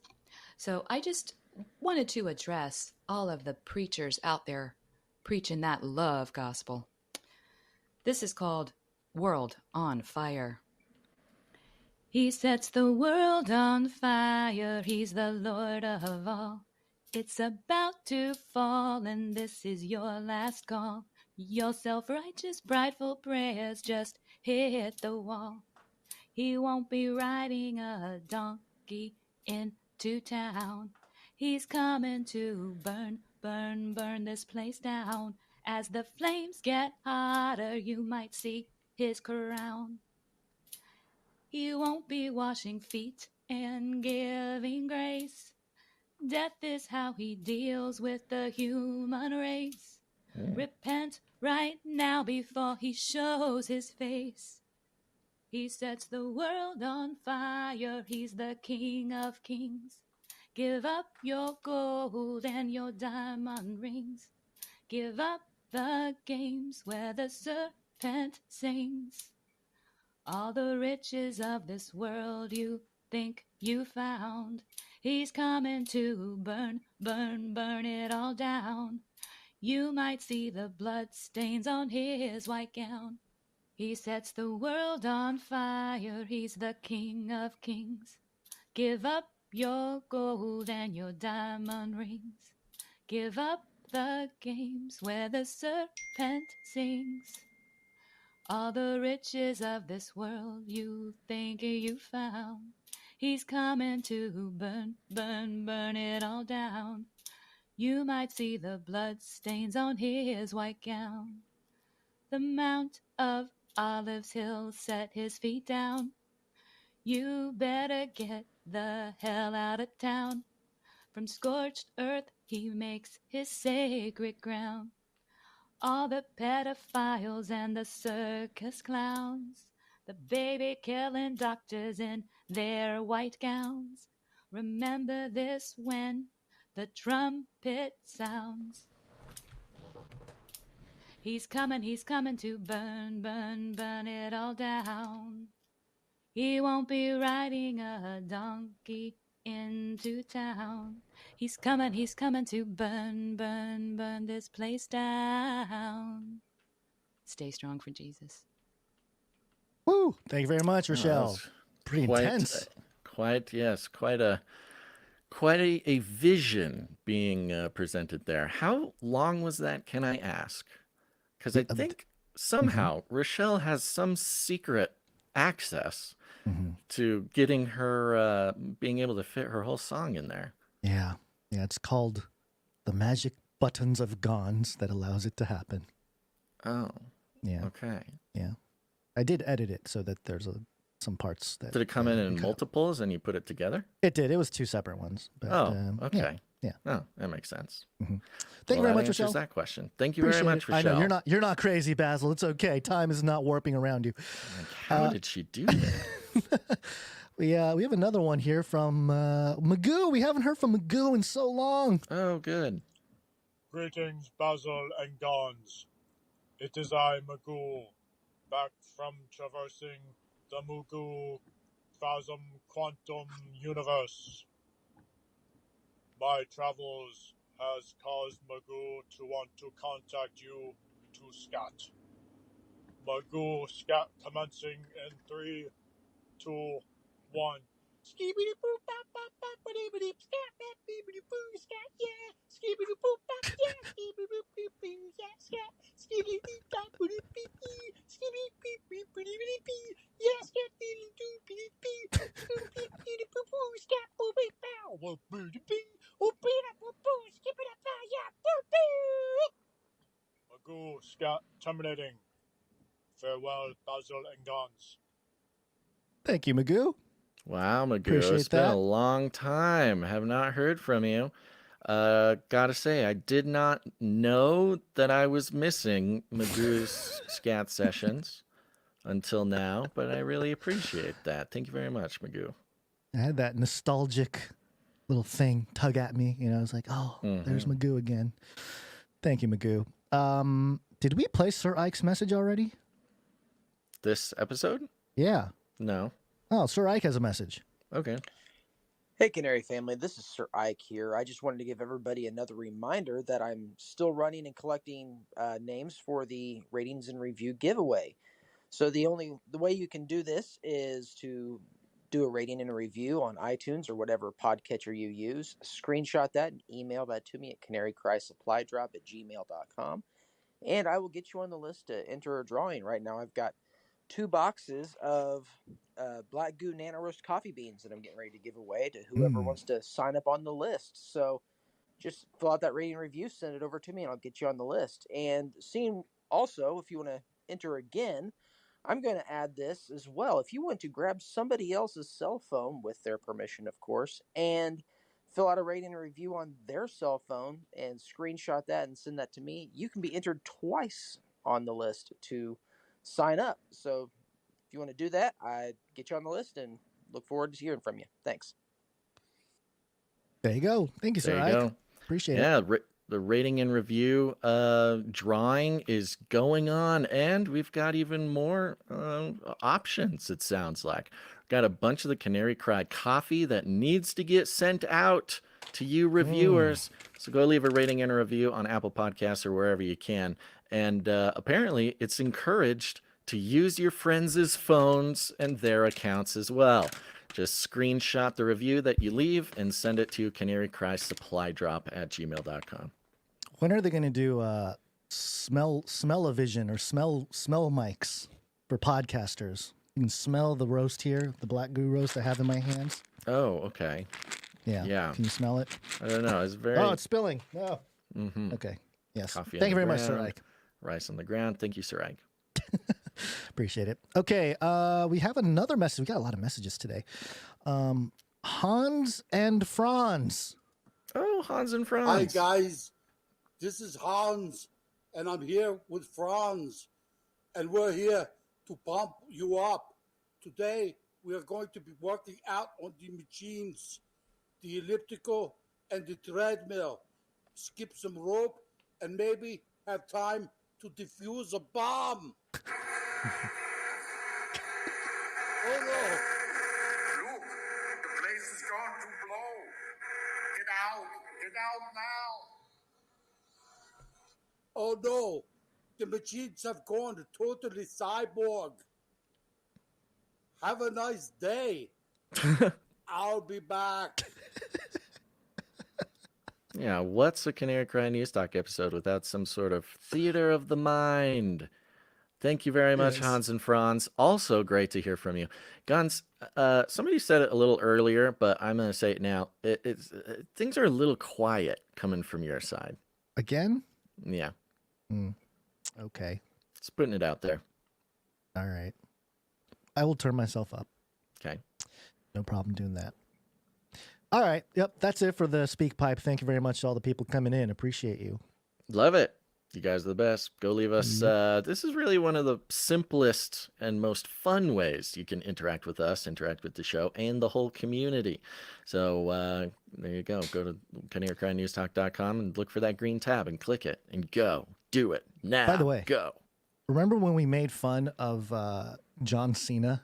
So I just wanted to address all of the preachers out there preaching that love gospel. This is called World on Fire. He sets the world on fire. He's the Lord of all. It's about to fall, and this is your last call. Your self-righteous, prideful prayers just hit the wall. He won't be riding a donkey into town. He's coming to burn, burn, burn this place down. As the flames get hotter, you might see his crown. He won't be washing feet and giving grace. Death is how he deals with the human race. Repent right now before he shows his face. He sets the world on fire. He's the King of Kings. Give up your gold and your diamond rings. Give up the games where the serpent sings. All the riches of this world you think you found. He's coming to burn, burn, burn it all down. You might see the blood stains on his white gown. He sets the world on fire. He's the King of Kings. Give up your gold and your diamond rings. Give up the games where the serpent sings. All the riches of this world you think you found. He's coming to burn, burn, burn it all down. You might see the blood stains on his white gown. The Mount of Olives he'll set his feet down. You better get the hell out of town. From scorched earth he makes his sacred ground. All the pedophiles and the circus clowns, the baby-killing doctors in their white gowns. Remember this when the trumpet sounds. He's coming to burn, burn, burn it all down. He won't be riding a donkey into town. He's coming to burn, burn, burn this place down. Stay strong for Jesus. Woo! Thank you very much, Rochelle. Pretty intense. Quite a vision being presented there. How long was that, can I ask? Because I think somehow Rochelle has some secret access to getting her being able to fit her whole song in there. Yeah. Yeah. It's called The Magic Buttons of Gons that allows it to happen. Oh. Yeah. Okay. Yeah. I did edit it so that there's some parts that. Did it come in multiples and you put it together? It did. It was 2 separate ones. But, okay. Yeah. Oh, that makes sense. Thank you very much, Michelle. Michelle. That question. Thank you very much, I Michelle. know you're not crazy, Basil. It's okay. Time is not warping around you. How did she do that? We have another one here from Magoo. We haven't heard from Magoo in so long. Oh, good. Greetings, Basil and Gons. It is I, Magoo, back from traversing the Magoo Phasm Quantum Universe. My travels has caused Magoo to want to contact you to scat. Magoo scat commencing in 3, 2, 1. Skibidi boop bop bop bop badibidi scat bop bibidi boo scat yeah. Skibidi boop bop yeah. Skibidi boop boop boo yeah scat. Skibidi beep bop bidi beep beep. Skibidi beep beep bidi bidi beep. Yeah scat bidi doo bidi beep. Skibidi bidi boo boo scat boo beep bow. Whoop bidi beep. Whoop beep up whoop boo skibidi up yeah boop beep. Magoo scat terminating. Farewell, Basil and Gons. Thank you, Magoo. Wow, Magoo. Appreciate It's been that. a long time. Have not heard from you. Gotta say, I did not know that I was missing Magoo's scat sessions until now, but I really appreciate that. Thank you very much, Magoo. I had that nostalgic little thing tug at me. You know, I was like, oh, there's Magoo again. Thank you, Magoo. Did we play Sir Ike's message already? This episode? Yeah. No. Oh, Sir Ike has a message. Okay. Hey, Canary family, this is Sir Ike here. I just wanted to give everybody another reminder that I'm still running and collecting names for the ratings and review giveaway. So the way you can do this is to do a rating and a review on iTunes or whatever podcatcher you use. Screenshot that and email that to me at canarycrysupply.drop@gmail.com. And I will get you on the list to enter a drawing. Right now I've got 2 boxes of Black Goo Nano Roast coffee beans that I'm getting ready to give away to whoever wants to sign up on the list. So just fill out that rating review, send it over to me, and I'll get you on the list. And seeing also, if you want to enter again, I'm going to add this as well. If you want to grab somebody else's cell phone, with their permission, of course, and fill out a rating and review on their cell phone and screenshot that and send that to me, you can be entered twice on the list to sign up. So if you want to do that, I get you on the list and look forward to hearing from you. Thanks. There you go. Thank you, Sir There Ike. you go. Appreciate it. Yeah, the rating and review drawing is going on, and we've got even more options, it sounds like. Got a bunch of the Canary Cry coffee that needs to get sent out to you reviewers. So go leave a rating and a review on Apple Podcasts or wherever you can. And apparently it's encouraged to use your friends' phones and their accounts as well. Just screenshot the review that you leave and send it to canarycrysupply.drop@gmail.com. When are they going to do smell-o-vision or smell mics for podcasters? You can smell the roast here, the Black Goo roast I have in my hands. Oh, okay. Yeah. Yeah. Can you smell it? I don't know. It's very... Oh, it's spilling. No. Mm-hmm. Okay. Yes. Coffee Thank you on very the much, Sir ground, Ike. Rice on the ground. Thank you, Sir Ike. Appreciate it. Okay. We have another message. We got a lot of messages today. Hans and Franz. Oh, Hans and Franz. Hi, guys. This is Hans, and I'm here with Franz, and we're here to pump you up. Today, we are going to be working out on the machines, the elliptical and the treadmill. Skip some rope and maybe have time to defuse a bomb. Oh, no. Look, the place is going to blow. Get out now. Oh, no. The machines have gone totally cyborg. Have a nice day. I'll be back. Yeah, what's a Canary Cry News Talk episode without some sort of theater of the mind? Thank you very much, Yes. Hans and Franz. Also great to hear from you. Gans, somebody said it a little earlier, but I'm going to say it now. Things are a little quiet coming from your side. Again? Yeah. Okay. Just putting it out there. All right. I will turn myself up. Okay. No problem doing that. All right. Yep. That's it for the Speak Pipe. Thank you very much to all the people coming in. Appreciate you. Love it. You guys are the best. Go leave us. This is really one of the simplest and most fun ways you can interact with us, interact with the show, and the whole community. So there you go. Go to KonaCryNewsTalk.com and look for that green tab and click it and go. Do it now. By the way, go. Remember when we made fun of John Cena?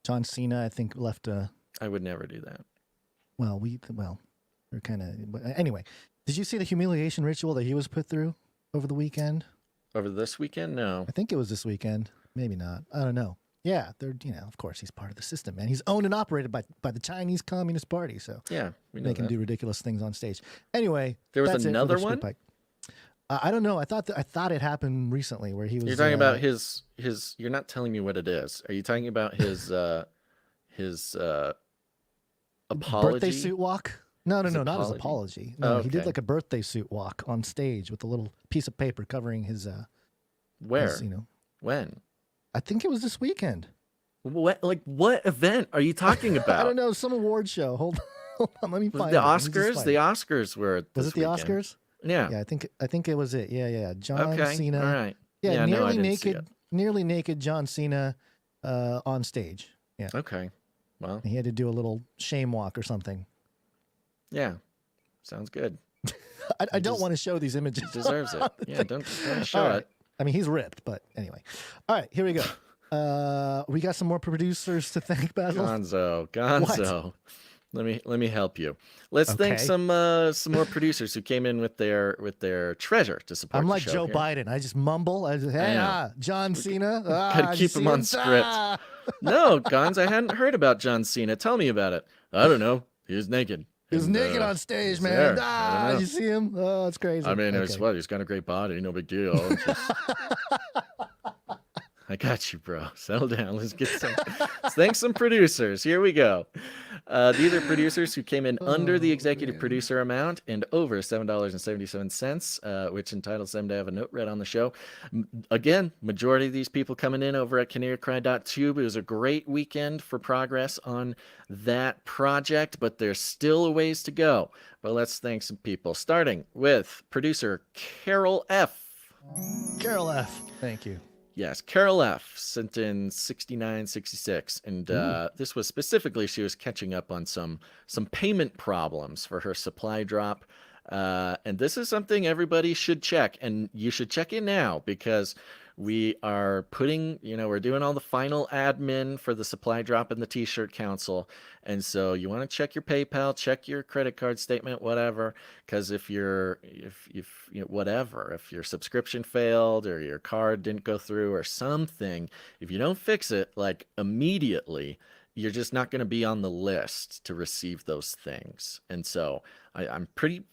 John Cena, I think, left a... I would never do that. Well, we're kind of... Anyway, did you see the humiliation ritual that he was put through over the weekend? Over this weekend? No. I think it was this weekend. Maybe not. I don't know. Yeah, they're, of course, he's part of the system, man. He's owned and operated by the Chinese Communist Party, so yeah, we know they can that. do ridiculous things on stage. Anyway, there was that's another it for the one. Speak Pipe. I don't know. I thought it happened recently where he was. You're talking about his. You're not telling me what it is. Are you talking about his apology? Birthday suit walk? No, not his apology? apology. No, Oh, he did okay. like a birthday suit walk on stage with a little piece of paper covering his. Where? his, When? I think it was this weekend. What? Like what event are you talking about? I don't know. Some award show. Hold on. Let me Was find the it. Let me just Oscars? find The it. Oscars were. Was this it the weekend. Oscars? Yeah. Yeah, I think it was it. Yeah. John Okay. Cena. All right. Yeah, no, I nearly didn't see naked, nearly naked John Cena on stage. Yeah. Okay. Well. He had to do a little shame walk or something. Yeah. Sounds good. I don't want to show these images. He deserves it. Yeah. Don't show All right. it. I mean, he's ripped, but anyway. All right, here we go. We got some more producers to thank, Basil. Gonzo. Let me help you. Let's thank Okay. some more producers who came in with their treasure to support. I'm the like show Joe here. Biden. I just mumble. I just, hey, know. John Cena. Gotta keep him on script. Ah. No, Gons, I hadn't heard about John Cena. Tell me about it. I don't know. He was naked. He was And, naked on stage, he's man. there. I don't know. You see him? Oh, it's crazy. I mean, it's Okay. what? He's got a great body. No big deal. I got you, bro. Settle down. Let's thank some producers. Here we go. These are producers who came in under the executive producer amount and over $7.77, which entitles them to have a note read on the show. Again, majority of these people coming in over at CanaryCry.tube. It was a great weekend for progress on that project, but there's still a ways to go. But let's thank some people, starting with producer Carol F. Carol F. Thank you. Yes, Carol F. sent in 6966, and this was specifically she was catching up on some payment problems for her supply drop, and this is something everybody should check, and you should check in now because we are putting, we're doing all the final admin for the supply drop and the T-shirt council, and so you want to check your PayPal, check your credit card statement, whatever, because if your subscription failed or your card didn't go through or something, if you don't fix it like immediately, you're just not going to be on the list to receive those things. And so I'm pretty,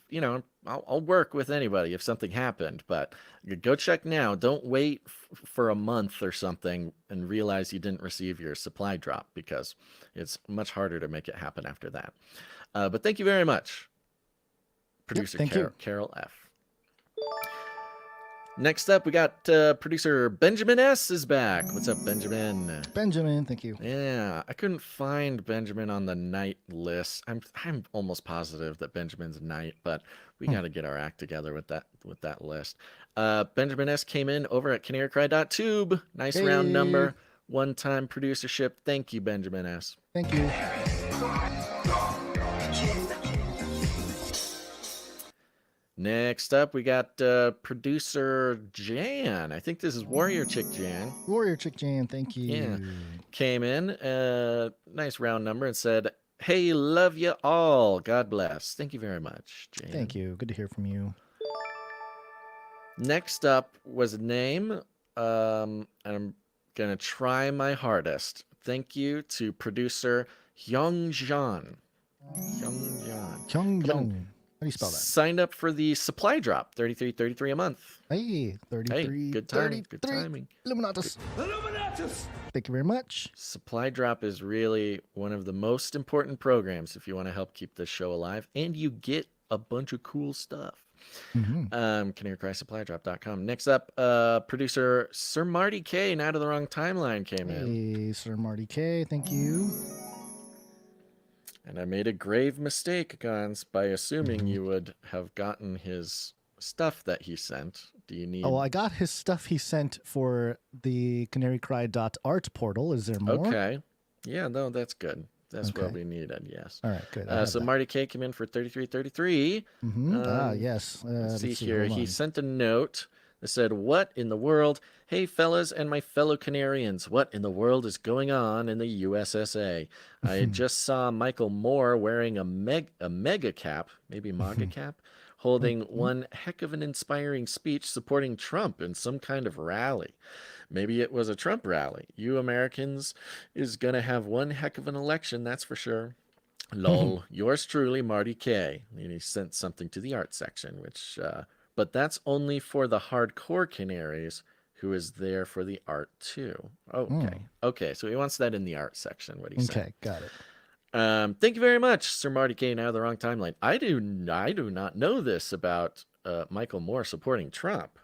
I'll work with anybody if something happened, but go check now. Don't wait for a month or something and realize you didn't receive your supply drop, because it's much harder to make it happen after that. But thank you very much, producer thank you. Carol F. Next up, we got producer Benjamin S. is back. What's up, Benjamin? Benjamin, thank you. Yeah, I couldn't find Benjamin on the night list. I'm almost positive that Benjamin's night, but we got to get our act together with that list. Benjamin S. came in over at CanaryCry.tube. Nice round number, one-time producership. Thank you, Benjamin S. Thank you. Next up, we got producer Jan. I think this is Warrior Chick Jan. Warrior Chick Jan, thank you. Yeah. Came in, nice round number, and said, "Hey, love you all. God bless." Thank you very much, Jan. Thank you. Good to hear from you. Next up was a name, and I'm going to try my hardest. Thank you to producer Hyung Jan. Hyung Jan. Hyung Jan. How do you spell that? Signed up for the supply drop, $33.33 a month. Hey, 33. Hey, good timing. Good timing. Illuminatus. Thank you very much. Supply drop is really one of the most important programs if you want to help keep this show alive, and you get a bunch of cool stuff. CanaryCrySupplyDrop.com. Next up, producer Sir Marty K, Not of the Wrong Timeline, came in. Hey, Sir Marty K, thank you. And I made a grave mistake, Gons, by assuming you would have gotten his stuff that he sent. Do you need... Oh, well, I got his stuff he sent for the canarycry.art portal. Is there more? Okay. Yeah, no, that's good. That's Okay. what we needed, yes. All right, good. So Marty K came in for $33.33. Yes. Let's see here. He sent a note that said, "What in the world? Hey, fellas and my fellow Canarians, what in the world is going on in the USSA? I just saw Michael Moore wearing a mega cap, maybe MAGA cap, holding one heck of an inspiring speech supporting Trump in some kind of rally. Maybe it was a Trump rally. You Americans is going to have one heck of an election, that's for sure. Lol, yours truly, Marty K." And he sent something to the art section, which, but that's only for the hardcore Canaries who is there for the art too. Okay. Okay, so he wants that in the art section, what he said. Okay, got it. Thank you very much, Sir Marty K. Now the Wrong Timeline. I do not know this about Michael Moore supporting Trump.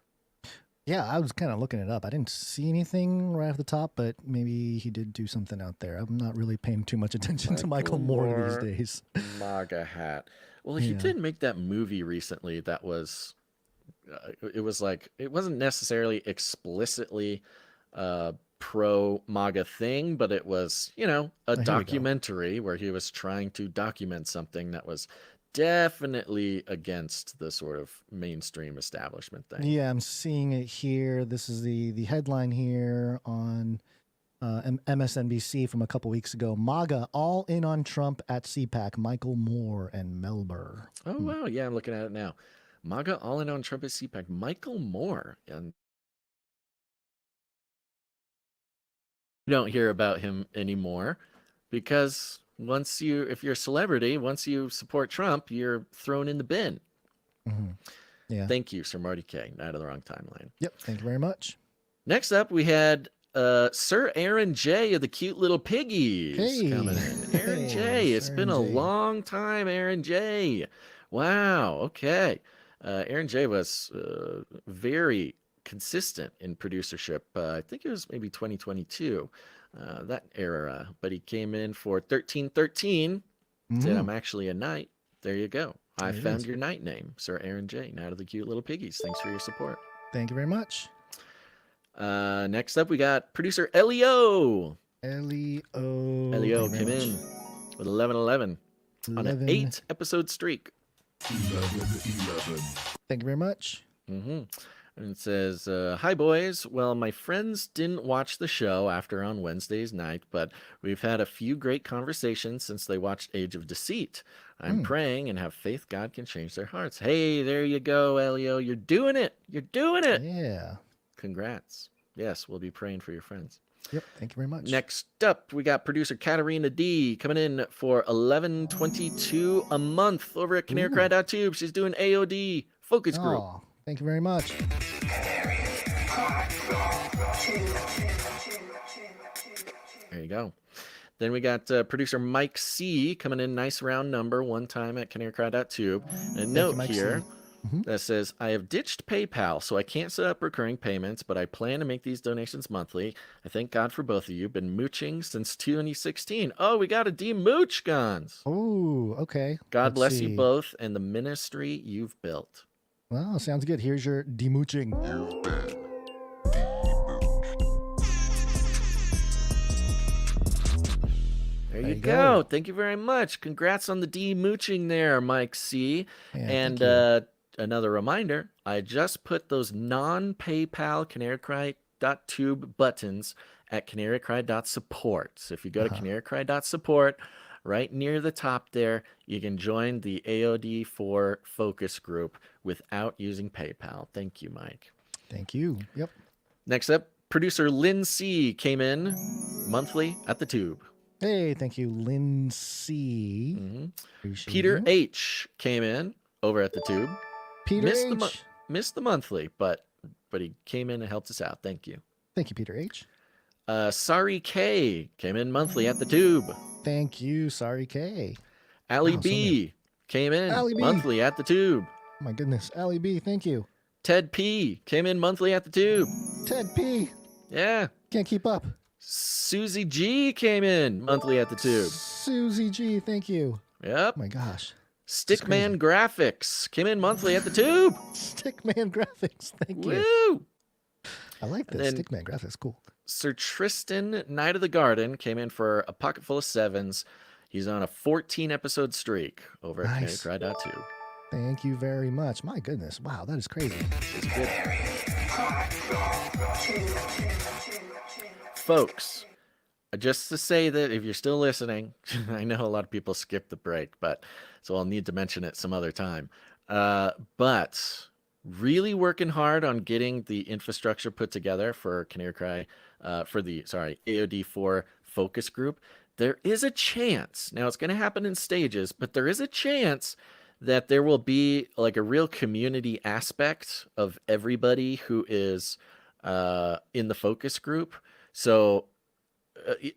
Yeah, I was kind of looking it up. I didn't see anything right off the top, but maybe he did do something out there. I'm not really paying too much attention to Michael Moore these days. MAGA hat. Well, he did make that movie recently that was, it was like, it wasn't necessarily explicitly pro MAGA thing, but it was, you know, a documentary where he was trying to document something that was definitely against the sort of mainstream establishment thing. Yeah, I'm seeing it here. This is the headline here on MSNBC from a couple weeks ago. MAGA all in on Trump at CPAC. Michael Moore and Melber. Oh, wow. Yeah, I'm looking at it now. MAGA all in on Trump at CPAC. Michael Moore. And you don't hear about him anymore because if you're a celebrity, once you support Trump, you're thrown in the bin. Yeah. Thank you, Sir Marty K. Out of the Wrong Timeline. Yep. Thank you very much. Next up, we had Sir Aaron J. of the Cute Little Piggies coming in. Aaron J. It's been a long time, Aaron J. Wow. Okay. Aaron J. was very consistent in producership. I think it was maybe 2022. That era, but he came in for 1313. Said, "I'm actually a knight." There you go. I found your knight name, Sir Aaron J. Knight of the Cute Little Piggies. Thanks for your support. Thank you very much. Next up, we got producer Elio. Elio came in with 1111 on an 8-episode streak. 11. Thank you very much. And it says, "Hi, boys. Well, my friends didn't watch the show after on Wednesday's night, but we've had a few great conversations since they watched Age of Deceit. I'm praying and have faith God can change their hearts." Hey, there you go, Elio. You're doing it. You're doing it. Yeah. Congrats. Yes, we'll be praying for your friends. Yep. Thank you very much. Next up, we got producer Katarina D coming in for $11.22 a month over at CanaryCry.tube. She's doing AOD focus group. Oh, thank you very much. There you go. Then we got producer Mike C coming in, nice round number, one time at CanaryCry.tube. And a note here that says, "I have ditched PayPal, so I can't set up recurring payments, but I plan to make these donations monthly. I thank God for both of you. Been mooching since 2016. Oh, we got a demooch, Guns. Oh, okay. God bless you both and the ministry you've built." Well, sounds good. Here's your demooching. There you go. Thank you very much. Congrats on the demooching there, Mike C. And another reminder, I just put those non-PayPal CanaryCry.tube buttons at CanaryCry.support. So if you go to CanaryCry.support, right near the top there, you can join the AOD4 focus group without using PayPal. Thank you, Mike. Thank you. Yep. Next up, producer Lynn C came in monthly at the tube. Hey, thank you, Lynn C. Peter H came in over at the Tube. Peter missed H. Missed the monthly, but he came in and helped us out. Thank you. Thank you, Peter H. Sorry K came in monthly at the Tube. Thank you, Sorry K. Allie Wow, B came in Allie B. monthly at the Tube. Oh my goodness, Allie B, thank you. Ted P came in monthly at the Tube. Ted P. Yeah. Can't keep up. Susie G came in monthly at the Tube. Susie G, thank you. Yep. Oh my gosh. Stickman Graphics came in monthly at the Tube. Stickman Graphics, thank you. Woo! I like this. Stickman Graphics, cool. Sir Tristan Knight of the Garden came in for a pocket full of sevens. He's on a 14-episode streak over at Nice. CanaryCry.2. Thank you very much. My goodness. Wow, that is crazy. It's good. Folks, just to say that if you're still listening, I know a lot of people skip the break, so I'll need to mention it some other time. But really working hard on getting the infrastructure put together for Canary Cry, AOD4 focus group. There is a chance, now it's going to happen in stages, but there is a chance that there will be like a real community aspect of everybody who is in the focus group. So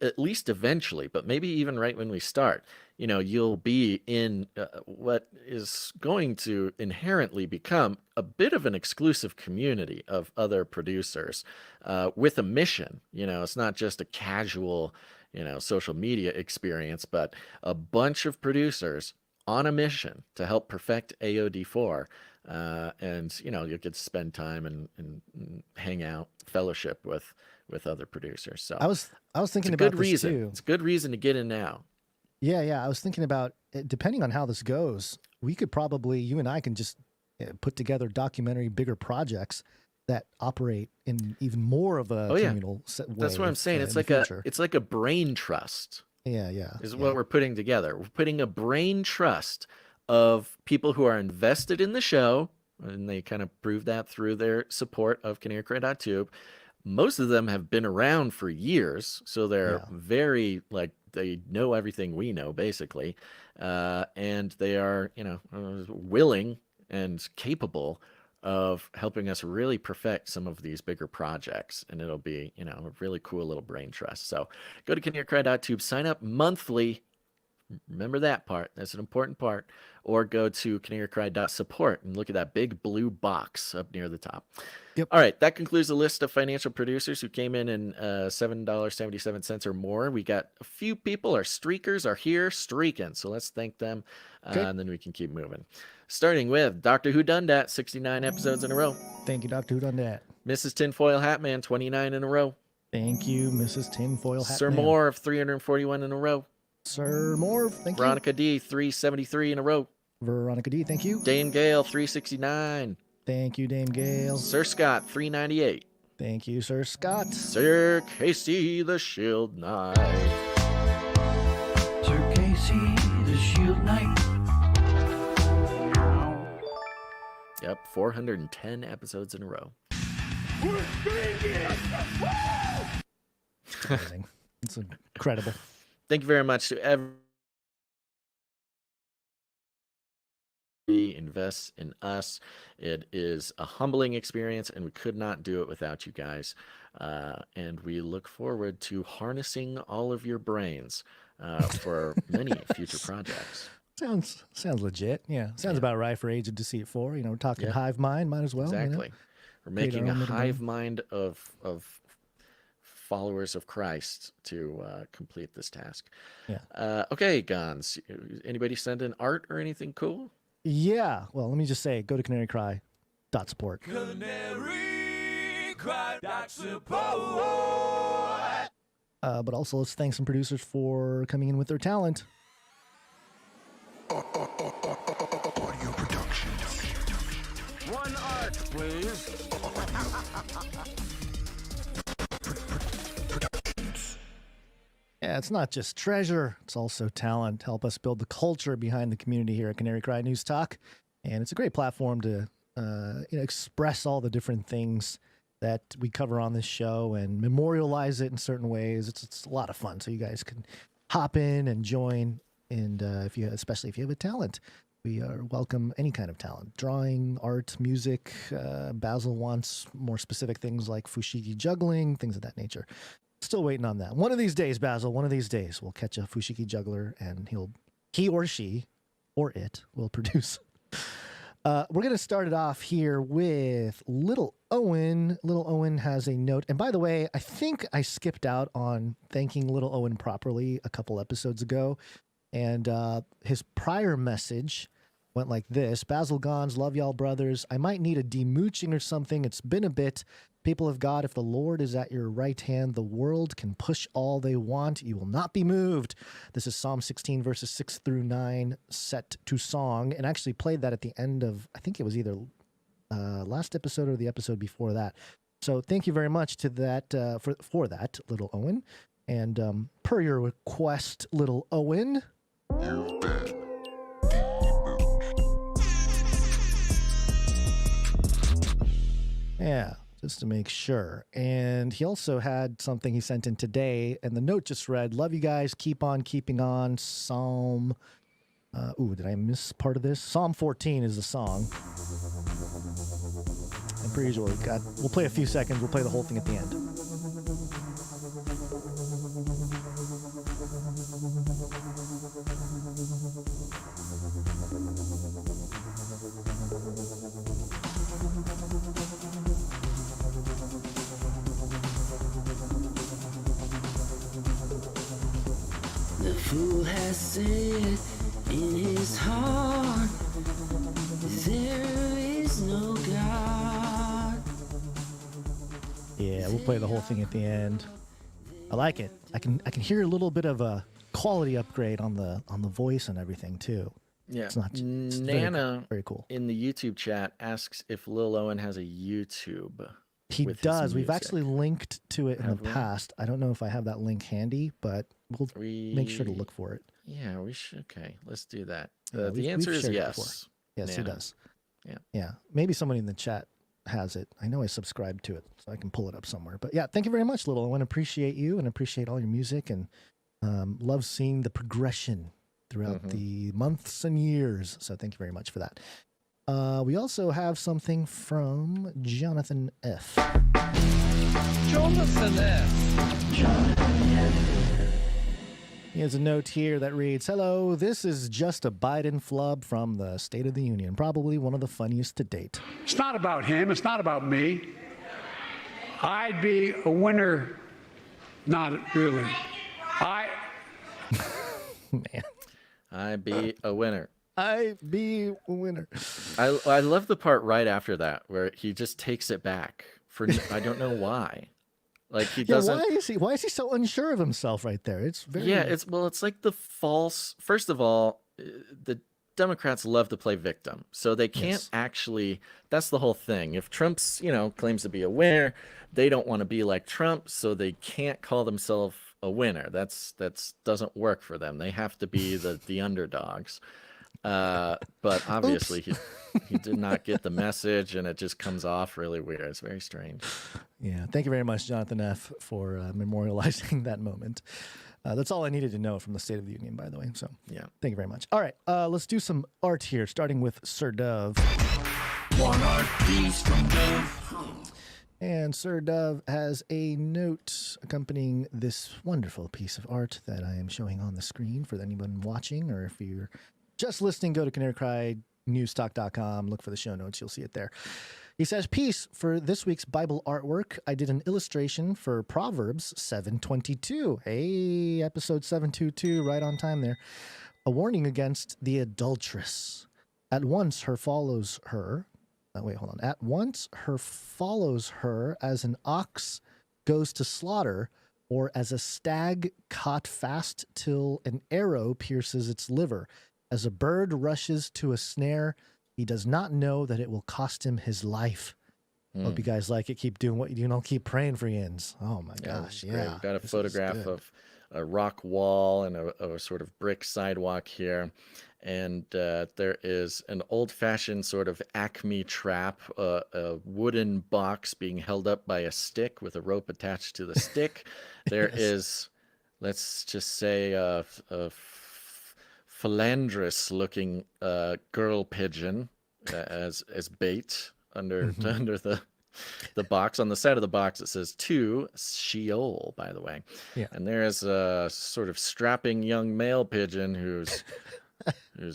at least eventually, but maybe even right when we start, you'll be in what is going to inherently become a bit of an exclusive community of other producers with a mission. It's not just a casual, social media experience, but a bunch of producers on a mission to help perfect AOD4. And, you'll get to spend time and hang out, fellowship with other producers. So I was thinking about this too. It's a good reason to get in now. Yeah. I was thinking about, depending on how this goes, we could probably, you and I can just put together documentary, bigger projects that operate in even more of a communal way. That's what I'm saying. It's like a brain trust. Yeah. Is what we're putting together. We're putting a brain trust of people who are invested in the show, and they kind of prove that through their support of CanaryCry.tube. Most of them have been around for years, so they're very, they know everything we know, basically. And they are, willing and capable of helping us really perfect some of these bigger projects. And it'll be, a really cool little brain trust. So go to CanaryCry.tube, sign up monthly. Remember that part. That's an important part. Or go to CanaryCry.support and look at that big blue box up near the top. Yep. All right, that concludes the list of financial producers who came in $7.77 or more. We got a few people. Our streakers are here streaking, so let's thank them, and then we can keep moving. Starting with Dr. Who Done Dat, 69 episodes in a row. Thank you, Dr. Who Done Dat. Mrs. Tinfoil Hatman, 29 in a row. Thank you, Mrs. Tinfoil Hatman. Sir Moore, 341 in a row. Sir Moore, thank Veronica D, 373 in a row. Veronica D, thank you. Dame Gale, 369. Thank you, Dame Gale. Sir Scott, 398. Thank you, Sir Scott. Sir Casey the Shield Knight. Sir Casey the Shield Knight. Yep, 410 episodes in a row. Amazing. It's incredible. Thank you very much to everyone who invests in us. It is a humbling experience, and we could not do it without you guys. And we look forward to harnessing all of your brains for many future projects. Sounds legit. Yeah, sounds about right for Age of Deceit 4. We're talking hive mind, might as well. Exactly. We're making a hive mind of followers of Christ to complete this task. Yeah. Okay, Gons. Anybody send in art or anything cool? Yeah. Well, let me just say, go to CanaryCry.support. CanaryCry.support. But also, let's thank some producers for coming in with their talent. Audio production. One art, please. Yeah, it's not just treasure, it's also talent. Help us build the culture behind the community here at Canary Cry News Talk. And it's a great platform to express all the different things that we cover on this show and memorialize it in certain ways. It's a lot of fun. So you guys can hop in and join. And especially if you have a talent, We welcome any kind of talent, drawing, art, music. Basil wants more specific things like fushigi juggling, things of that nature. Still waiting on that. One of these days, Basil, one of these days, we'll catch a fushigi juggler and he or she or it will produce. We're going to start it off here with Little Owen. Little Owen has a note. And by the way, I think I skipped out on thanking Little Owen properly a couple episodes ago. And his prior message went like this. Basil Gons, love y'all brothers. I might need a demooching or something. It's been a bit. People of God, if the Lord is at your right hand, the world can push all they want. You will not be moved. This is Psalm 16, verses 6 through 9, set to song. And I actually played that at the end of, I think it was either last episode or the episode before that. So thank you very much to that for that, Little Owen. And per your request, Little Owen. You've been Yeah, just to make sure. And he also had something he sent in today, and the note just read, love you guys, keep on keeping on. Psalm, did I miss part of this? Psalm 14 is the song. And per usual, we'll play a few seconds, we'll play the whole thing at the end. The fool has said in his heart, there is no God. Yeah, we'll play the whole thing at the end. I like it. I can hear a little bit of a quality upgrade on the voice and everything too. Yeah. It's Nana very cool. In the YouTube chat asks if Lil Owen has a YouTube. He with his does. We've music. actually linked to it in Have the we? past. I don't know if I have that link handy, but we'll make sure to look for it. Yeah, we should. Okay, let's do that. Yeah, The answer we've is shared it yes. before. Yes, he Nana. does. Yeah. Yeah. Maybe somebody in the chat has it. I know I subscribed to it, so I can pull it up somewhere. But yeah, thank you very much, Little Owen. Appreciate you and appreciate all your music, and love seeing the progression throughout the months and years. So thank you very much for that. We also have something from Jonathan F. Jonathan F. He has a note here that reads, hello, this is just a Biden flub from the State of the Union. Probably one of the funniest to date. It's not about him. It's not about me. I'd be a winner. Not really. Man. I be a winner. I be a winner. I love the part right after that where he just takes it back for I don't know why. Like he doesn't. Why is he so unsure of himself right there? It's very it's like the false. First of all, the Democrats love to play victim, so they can't actually. That's the whole thing. If Trump's claims to be a winner, they don't want to be like Trump, so they can't call themselves a winner. That's doesn't work for them. They have to be the underdogs. But obviously he did not get the message, and it just comes off really weird. It's very strange. Yeah. Thank you very much, Jonathan F., for memorializing that moment. That's all I needed to know from the State of the Union, by the way. So yeah, thank you very much. All right, let's do some art here, starting with Sir Dove. one art piece from Dove. And Sir Dove has a note accompanying this wonderful piece of art that I am showing on the screen for anyone watching, or if you're just listening, go to canarycrynewstalk.com, look for the show notes, you'll see it there. He says, peace. For this week's Bible artwork, I did an illustration for Proverbs 7:22. Hey, episode 722, right on time there. A warning against the adulteress. At once her follows her. At once her follows her as an ox goes to slaughter, or as a stag caught fast till an arrow pierces its liver. As a bird rushes to a snare, he does not know that it will cost him his life. Hope you guys like it. Keep doing what you do. Don't keep praying for yins. Oh my gosh. Yeah. We've got a photograph of a rock wall and a sort of brick sidewalk here. And there is an old-fashioned sort of Acme trap, a wooden box being held up by a stick with a rope attached to the stick. There is, let's just say, a philandrous-looking girl pigeon as bait under the box. On the side of the box, it says "To Sheol," by the way. Yeah. And there's a sort of strapping young male pigeon who's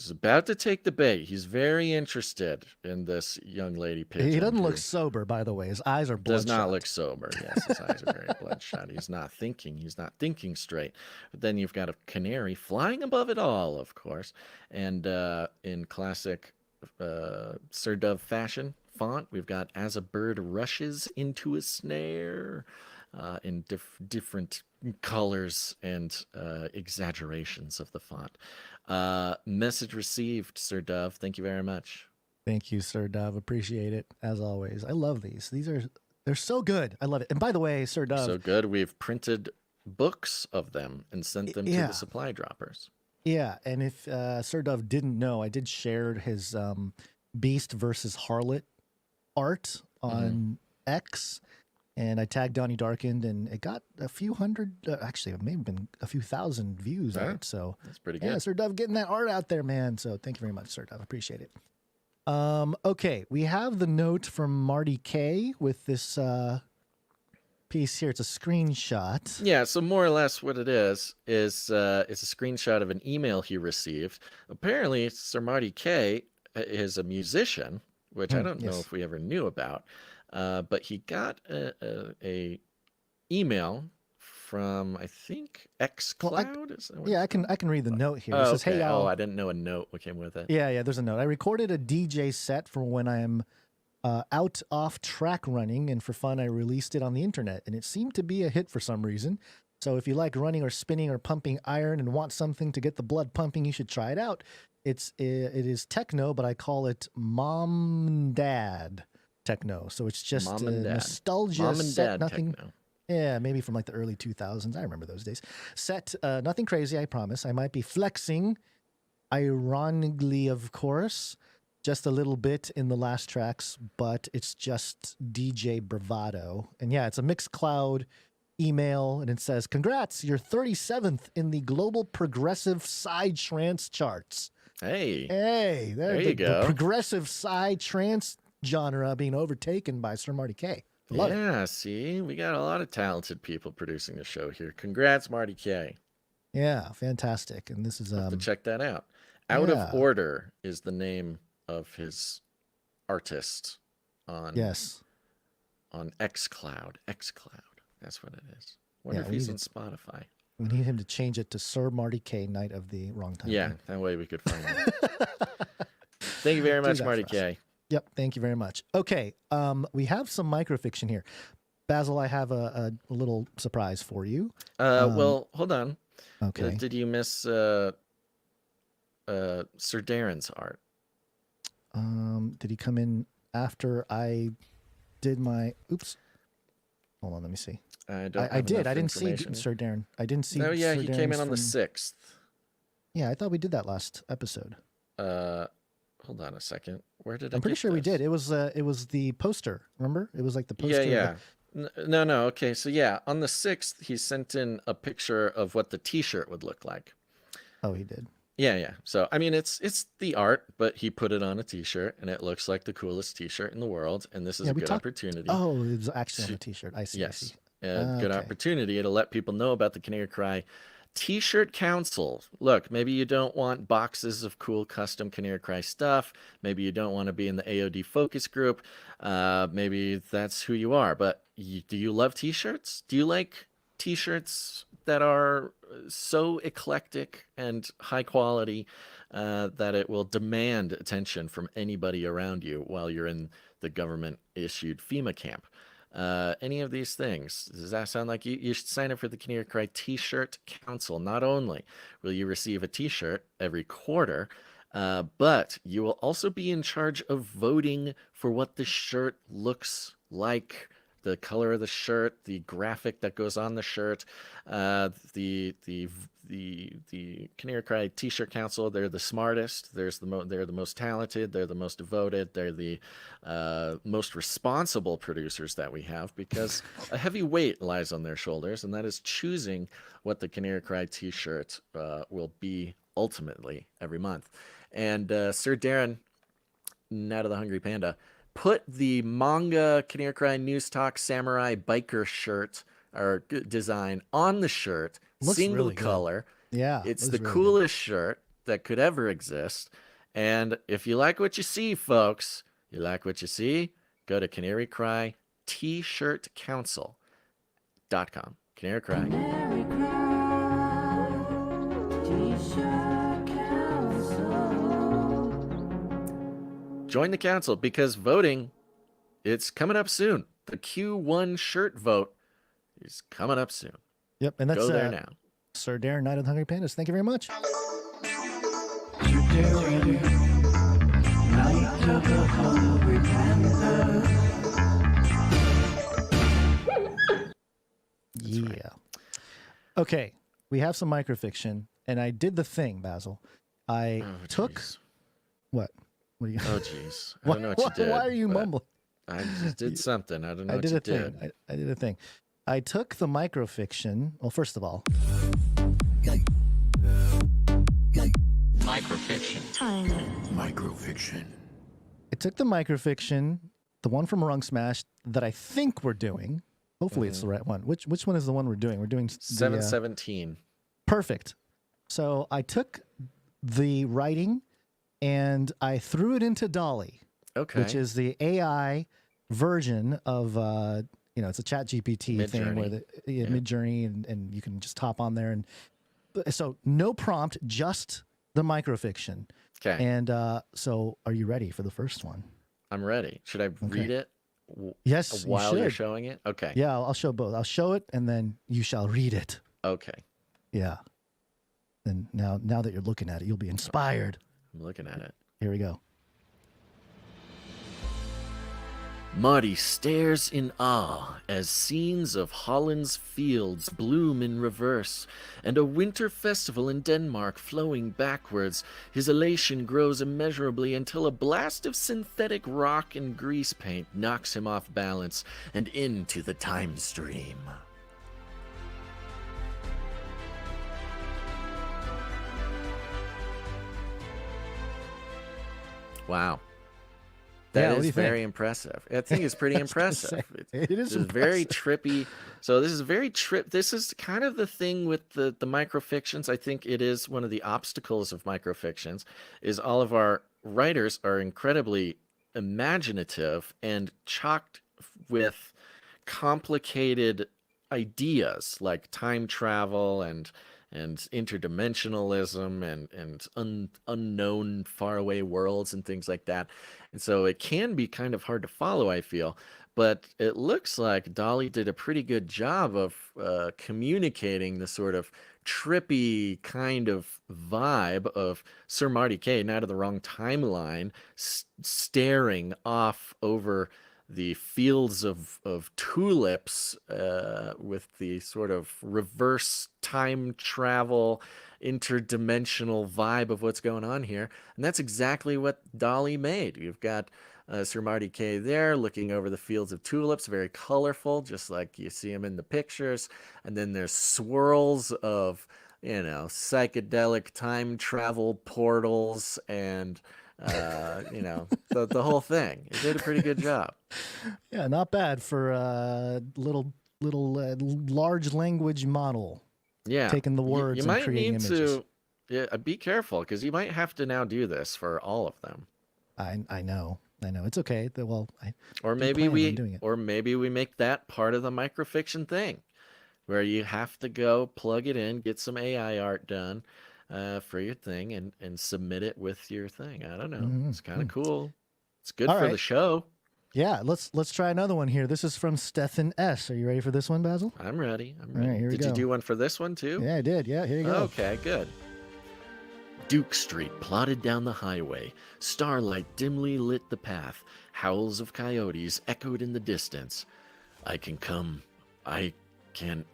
about to take the bait. He's very interested in this young lady pigeon. He doesn't who look sober, by the way. His eyes are bloodshot. does not look sober. Yes, his eyes are very bloodshot. He's not thinking. He's not thinking straight. But then you've got a canary flying above it all, of course. And in classic Sir Dove fashion font, we've got "As a bird rushes into a snare," in different colors and exaggerations of the font. Message received, Sir Dove. Thank you very much. Thank you, Sir Dove. Appreciate it, as always. I love these. They're so good. I love it. And by the way, Sir Dove. So good. We've printed books of them and sent them to Yeah. the supply droppers. Yeah, and if Sir Dove didn't know, I did share his Beast versus Harlot art on X, and I tagged Donnie Darkened, and it got a few hundred, actually, it may have been a few thousand views on it. So that's pretty yeah, good. Sir Dove getting that art out there, man. So thank you very much, Sir Dove. Appreciate it. Okay, we have the note from Marty K with this piece here. It's a screenshot. Yeah, so more or less what it is it's a screenshot of an email he received. Apparently, Sir Marty K is a musician, which I don't know yes. if we ever knew about, but he got a email from, I think, xCloud. Is that what Yeah, it's I can read the note here. It Oh, says, okay. "Hey, I didn't know a note came with it. Yeah, there's a note. I recorded a DJ set for when I'm out off track running, and for fun, I released it on the internet, and it seemed to be a hit for some reason. So if you like running or spinning or pumping iron and want something to get the blood pumping, you should try it out. It is techno, but I call it mom and dad techno. So it's just Mom and dad. nostalgia Mom and set, dad nothing. techno. Yeah, maybe from like the early 2000s. I remember those days. Set, nothing crazy, I promise. I might be flexing, ironically, of course, just a little bit in the last tracks, but it's just DJ bravado. And yeah, it's a Mixcloud email, and it says, "Congrats, you're 37th in the global progressive side trance charts." Hey, there you go. The progressive side trance genre being overtaken by Sir Marty K. Love it. Yeah, see, we got a lot of talented people producing the show here. Congrats, Marty K. Yeah, fantastic. And this is Have to check that out. Out yeah. of Order is the name of his artist on on xCloud. That's what it is. Wonder Yeah, if we he's need on Spotify. We need him to change it to Sir Marty K, Night of the Wrong Time. Yeah, that way we could find him. Thank you very Do much, that Marty for us. K. Yep, thank you very much. Okay, we have some microfiction here. Basil, I have a little surprise for you. Well, hold on. Okay. Did you miss Sir Darren's art? Did he come in after I did my? Oops. Hold on, let me see. I did. I didn't see Sir Darren. I didn't see. Oh yeah, Sir he came in Darren's on the from- 6th. Yeah, I thought we did that last episode. Hold on a second. Where did I? I'm pretty get sure we this? did. It was the poster. Remember? It was like the poster. Yeah. No. Okay, so yeah, on the 6th, he sent in a picture of what the T-shirt would look like. Oh, he did. Yeah. So I mean, it's the art, but he put it on a T-shirt, and it looks like the coolest T-shirt in the world. And this is a good opportunity. Oh, it was actually on the T-shirt. I see. Yes, I see. good opportunity to let people know about the Canary Cry T-shirt Council. Look, maybe you don't want boxes of cool custom Canary Cry stuff. Maybe you don't want to be in the AOD focus group. Maybe that's who you are. But do you love T-shirts? Do you like T-shirts that are so eclectic and high quality that it will demand attention from anybody around you while you're in the government-issued FEMA camp? Any of these things, does that sound like you should sign up for the Canary Cry T-shirt Council? Not only will you receive a T-shirt every quarter, but you will also be in charge of voting for what the shirt looks like, the color of the shirt, the graphic that goes on the shirt. The Canary Cry T-shirt Council, they're the smartest. They're the most talented. They're the most devoted. They're the most responsible producers that we have, because a heavy weight lies on their shoulders, and that is choosing what the Canary Cry T-shirt will be ultimately every month. And Sir Darren, Night of the Hungry Panda, put the manga Kinnear Cry News Talk Samurai biker shirt or design on the shirt, Looks single really good. color. Yeah, It's looks the really coolest shirt that could ever exist. And if you like what you see, folks, you like what you see, go to Canary Cry T-shirt Council.com. Canary Cry. Join the council because voting, it's coming up soon. The Q1 shirt vote is coming up soon. Yep, and that's go there now. Sir Darren, Night of the Hungry Pandas. Thank you very much. Yeah. Okay, we have some microfiction, and I did the thing, Basil. I took what? What are you? Oh, jeez. I don't know what you did. Why are you mumbling? I just did something. I don't know what you did. I did a thing. I took the microfiction. Well, first of all, Microfiction. I took the microfiction, the one from Rung Smash that I think we're doing. Hopefully, it's the right one. Which one is the one we're doing? We're doing 717. Perfect. So I took the writing and I threw it into Dolly. Okay. Which is the AI version of it's a chat GPT thing where the Mid-Journey and you can just hop on there and so no prompt, just the microfiction. Okay. And so are you ready for the first one? I'm ready. Should I read it? Yes, while you're showing it? Okay. Yeah, I'll show both. I'll show it and then you shall read it. Okay. Yeah. And now that you're looking at it, you'll be inspired. I'm looking at it. Here we go. Marty stares in awe as scenes of Holland's fields bloom in reverse, and a winter festival in Denmark flowing backwards. His elation grows immeasurably until a blast of synthetic rock and grease paint knocks him off balance and into the time stream. Wow. That is very impressive. I think it's pretty impressive. It is very trippy. So this is very This is kind of the thing with the microfictions. I think it is one of the obstacles of microfictions is all of our writers are incredibly imaginative and chocked with complicated ideas like time travel and interdimensionalism and unknown faraway worlds and things like that. And so it can be kind of hard to follow, I feel. But it looks like Dolly did a pretty good job of communicating the sort of trippy kind of vibe of Sir Marty K, Night of the Wrong Timeline, staring off over the fields of tulips with the sort of reverse time travel, interdimensional vibe of what's going on here. And that's exactly what Dolly made. You've got Sir Marty K there looking over the fields of tulips, very colorful, just like you see him in the pictures. And then there's swirls of, psychedelic time travel portals and the whole thing. It did a pretty good job. Yeah, not bad for little large language model. Yeah, taking the words you and might creating need images. to be careful because you might have to now do this for all of them. I know. It's okay. Or maybe we make that part of the microfiction thing, where you have to go plug it in, get some AI art done for your thing, and submit it with your thing. I don't know. It's kind of cool. It's good for the show. Yeah, let's try another one here. This is from Stefan S. Are you ready for this one, Basil? I'm ready. All right, here we Did go. you do one for this one too? Yeah, I did. Yeah, here you go. Okay, good. Duke Street plodded down the highway. Starlight dimly lit the path. Howls of coyotes echoed in the distance. I can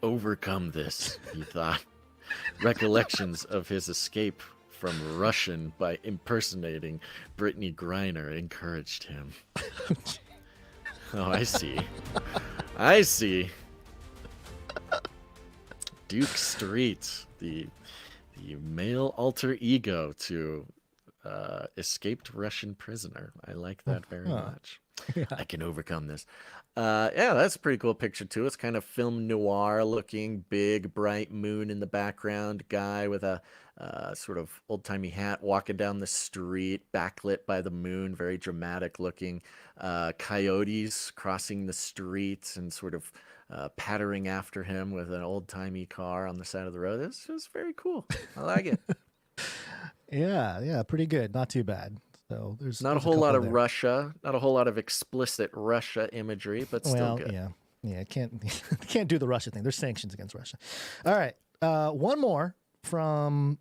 overcome this, he thought. Recollections of his escape from Russian by impersonating Brittany Griner encouraged him. Oh, I see. Duke Street, the The male alter ego to escaped Russian prisoner. I like that very much. Yeah. I can overcome this. Yeah, that's a pretty cool picture too. It's kind of film noir looking, big bright moon in the background, guy with a sort of old-timey hat walking down the street, backlit by the moon, very dramatic looking. Coyotes crossing the street and sort of pattering after him with an old-timey car on the side of the road. It's just very cool. I like it. Yeah, pretty good. Not too bad. So there's Not a whole lot of Russia, not a whole lot of explicit Russia imagery, but still good. Yeah, can't do the Russia thing. There's sanctions against Russia. All right, one more from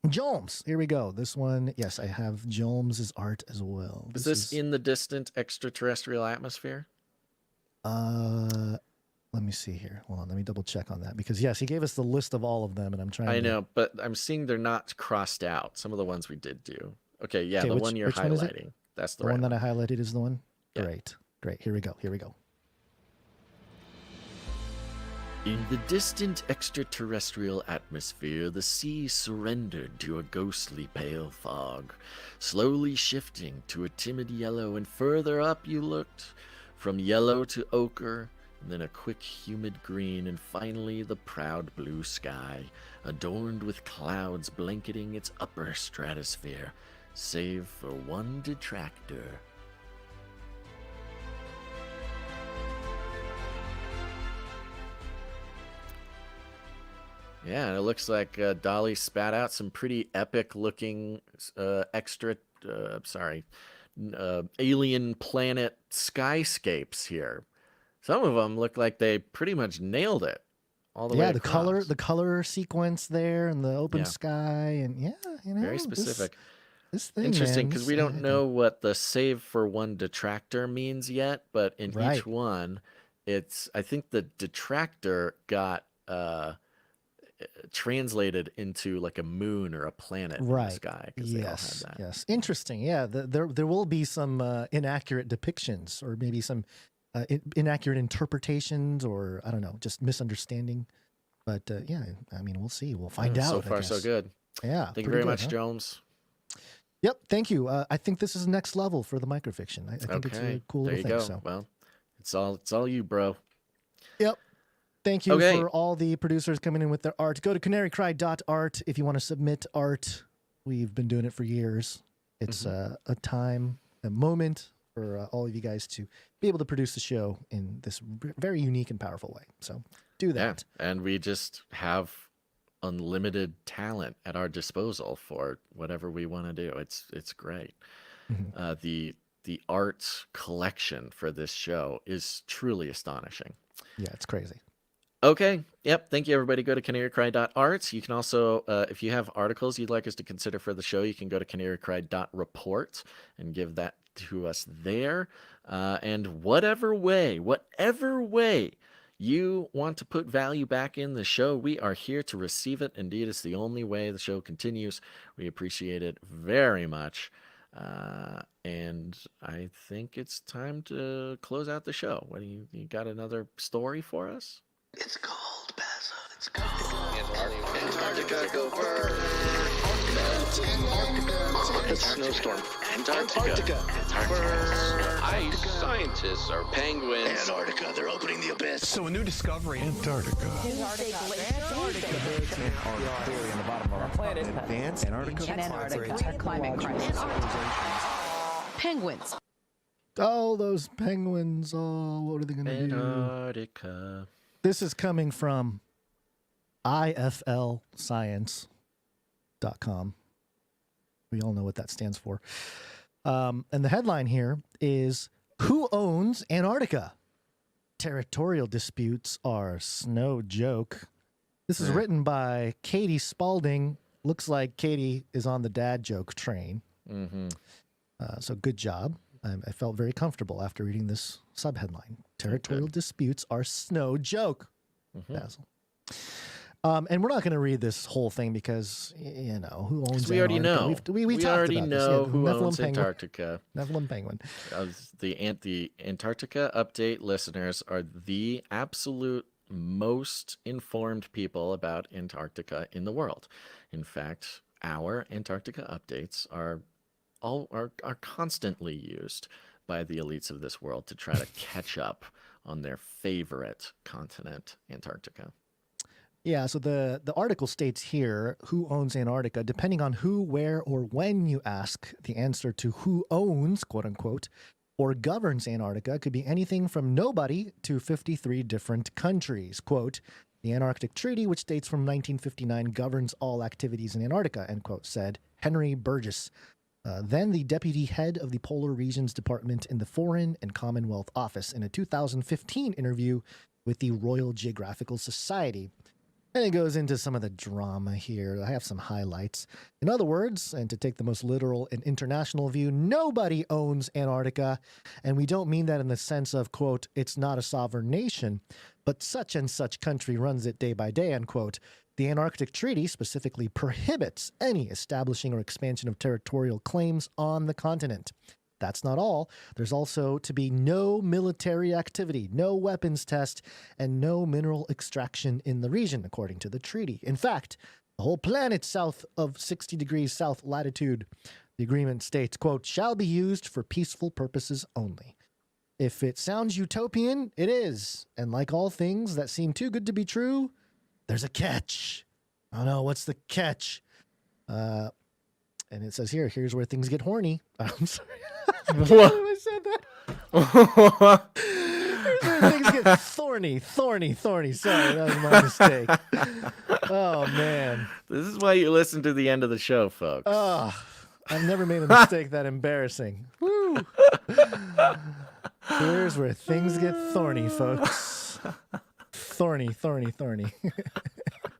Jolmes. Here we go. This one, yes, I have Jolmes' art as well. Is this in the distant extraterrestrial atmosphere? Let me see here. Hold on, let me double check on that because yes, he gave us the list of all of them, and I'm trying. I know, but I'm seeing they're not crossed out. Some of the ones we did do. Okay, yeah, the one you're highlighting. That's the right one that I highlighted is the one. Yeah. Great. Here we go. In the distant extraterrestrial atmosphere, the sea surrendered to a ghostly pale fog, slowly shifting to a timid yellow, and further up you looked, from yellow to ochre, and then a quick humid green, and finally the proud blue sky, adorned with clouds blanketing its upper stratosphere, save for one detractor. Yeah, and it looks like Dolly spat out some pretty epic-looking alien planet skyscapes here. Some of them look like they pretty much nailed it all the way across. the color sequence there, and the open sky, and very specific. This thing, interesting, man, because we don't know what the save for one detractor means yet, but in each one, I think the detractor got translated into like a moon or a planet in the sky. Yes. Interesting. Yeah, there will be some inaccurate depictions, or maybe some inaccurate interpretations, or I don't know, just misunderstanding. But yeah, I mean, we'll see. We'll find out. So far, so good. Yeah. Thank you very much, Jones. Yep. Thank you. I think this is next level for the microfiction. I think it's a cool little thing. There you go. So. Well, it's all you, bro. Yep. Thank you for all the producers coming in with their art. Go to canarycry.art if you want to submit art. We've been doing it for years. It's a moment for all of you guys to be able to produce the show in this very unique and powerful way. So do that. Yeah, and we just have unlimited talent at our disposal for whatever we want to do. It's great. The art collection for this show is truly astonishing. Yeah, it's crazy. Okay. Yep. Thank you, everybody. Go to canarycry.art. You can also, if you have articles you'd like us to consider for the show, you can go to canarycry.report and give that to us there. And whatever way you want to put value back in the show, we are here to receive it. Indeed, it's the only way the show continues. We appreciate it very much. And I think it's time to close out the show. What do you got another story for us? It's cold, Basil. It's cold. Antarctica, go burn. A snowstorm. Antarctica. Ice. Scientists are penguins. Antarctica, they're opening the abyss. So a new discovery. Antarctica. Penguins. Oh, those penguins. Oh, what are they going to do? Antarctica. This is coming from iflscience.com. We all know what that stands for. And the headline here is, "Who owns Antarctica? Territorial disputes are no joke." This is written by Katie Spalding. Looks like Katie is on the dad joke train. So good job. I felt very comfortable after reading this subheadline. Territorial disputes are no joke, Basil. And we're not going to read this whole thing because, you know, who owns we already Antarctica? know. We talked already about know this. who Nephilim owns penguin. Antarctica. Nephilim penguin. The Antarctica Update listeners are the absolute most informed people about Antarctica in the world. In fact, our Antarctica updates are constantly used by the elites of this world to try to catch up on their favorite continent, Antarctica. Yeah, so the article states here who owns Antarctica. Depending on who, where, or when you ask, the answer to who owns, quote unquote, or governs Antarctica could be anything from nobody to 53 different countries. Quote, the Antarctic Treaty, which dates from 1959, governs all activities in Antarctica, end quote, said Henry Burgess, then the deputy head of the Polar Regions Department in the Foreign and Commonwealth Office, in a 2015 interview with the Royal Geographical Society. And it goes into some of the drama here. I have some highlights. In other words, and to take the most literal and international view, nobody owns Antarctica. And we don't mean that in the sense of, quote, it's not a sovereign nation, but such and such country runs it day by day, unquote. The Antarctic Treaty specifically prohibits any establishing or expansion of territorial claims on the continent. That's not all. There's also to be no military activity, no weapons test, and no mineral extraction in the region, according to the treaty. In fact, the whole planet south of 60 degrees south latitude, the agreement states, quote, shall be used for peaceful purposes only. If it sounds utopian, it is. And like all things that seem too good to be true, there's a catch. Oh no, what's the catch? And it says here's where things get horny. I'm sorry. What? I said that. Here's where things get thorny. Sorry, that was my mistake. Oh, man. This is why you listen to the end of the show, folks. Oh, I've never made a mistake that embarrassing. Woo. Here's where things get thorny, folks. Thorny.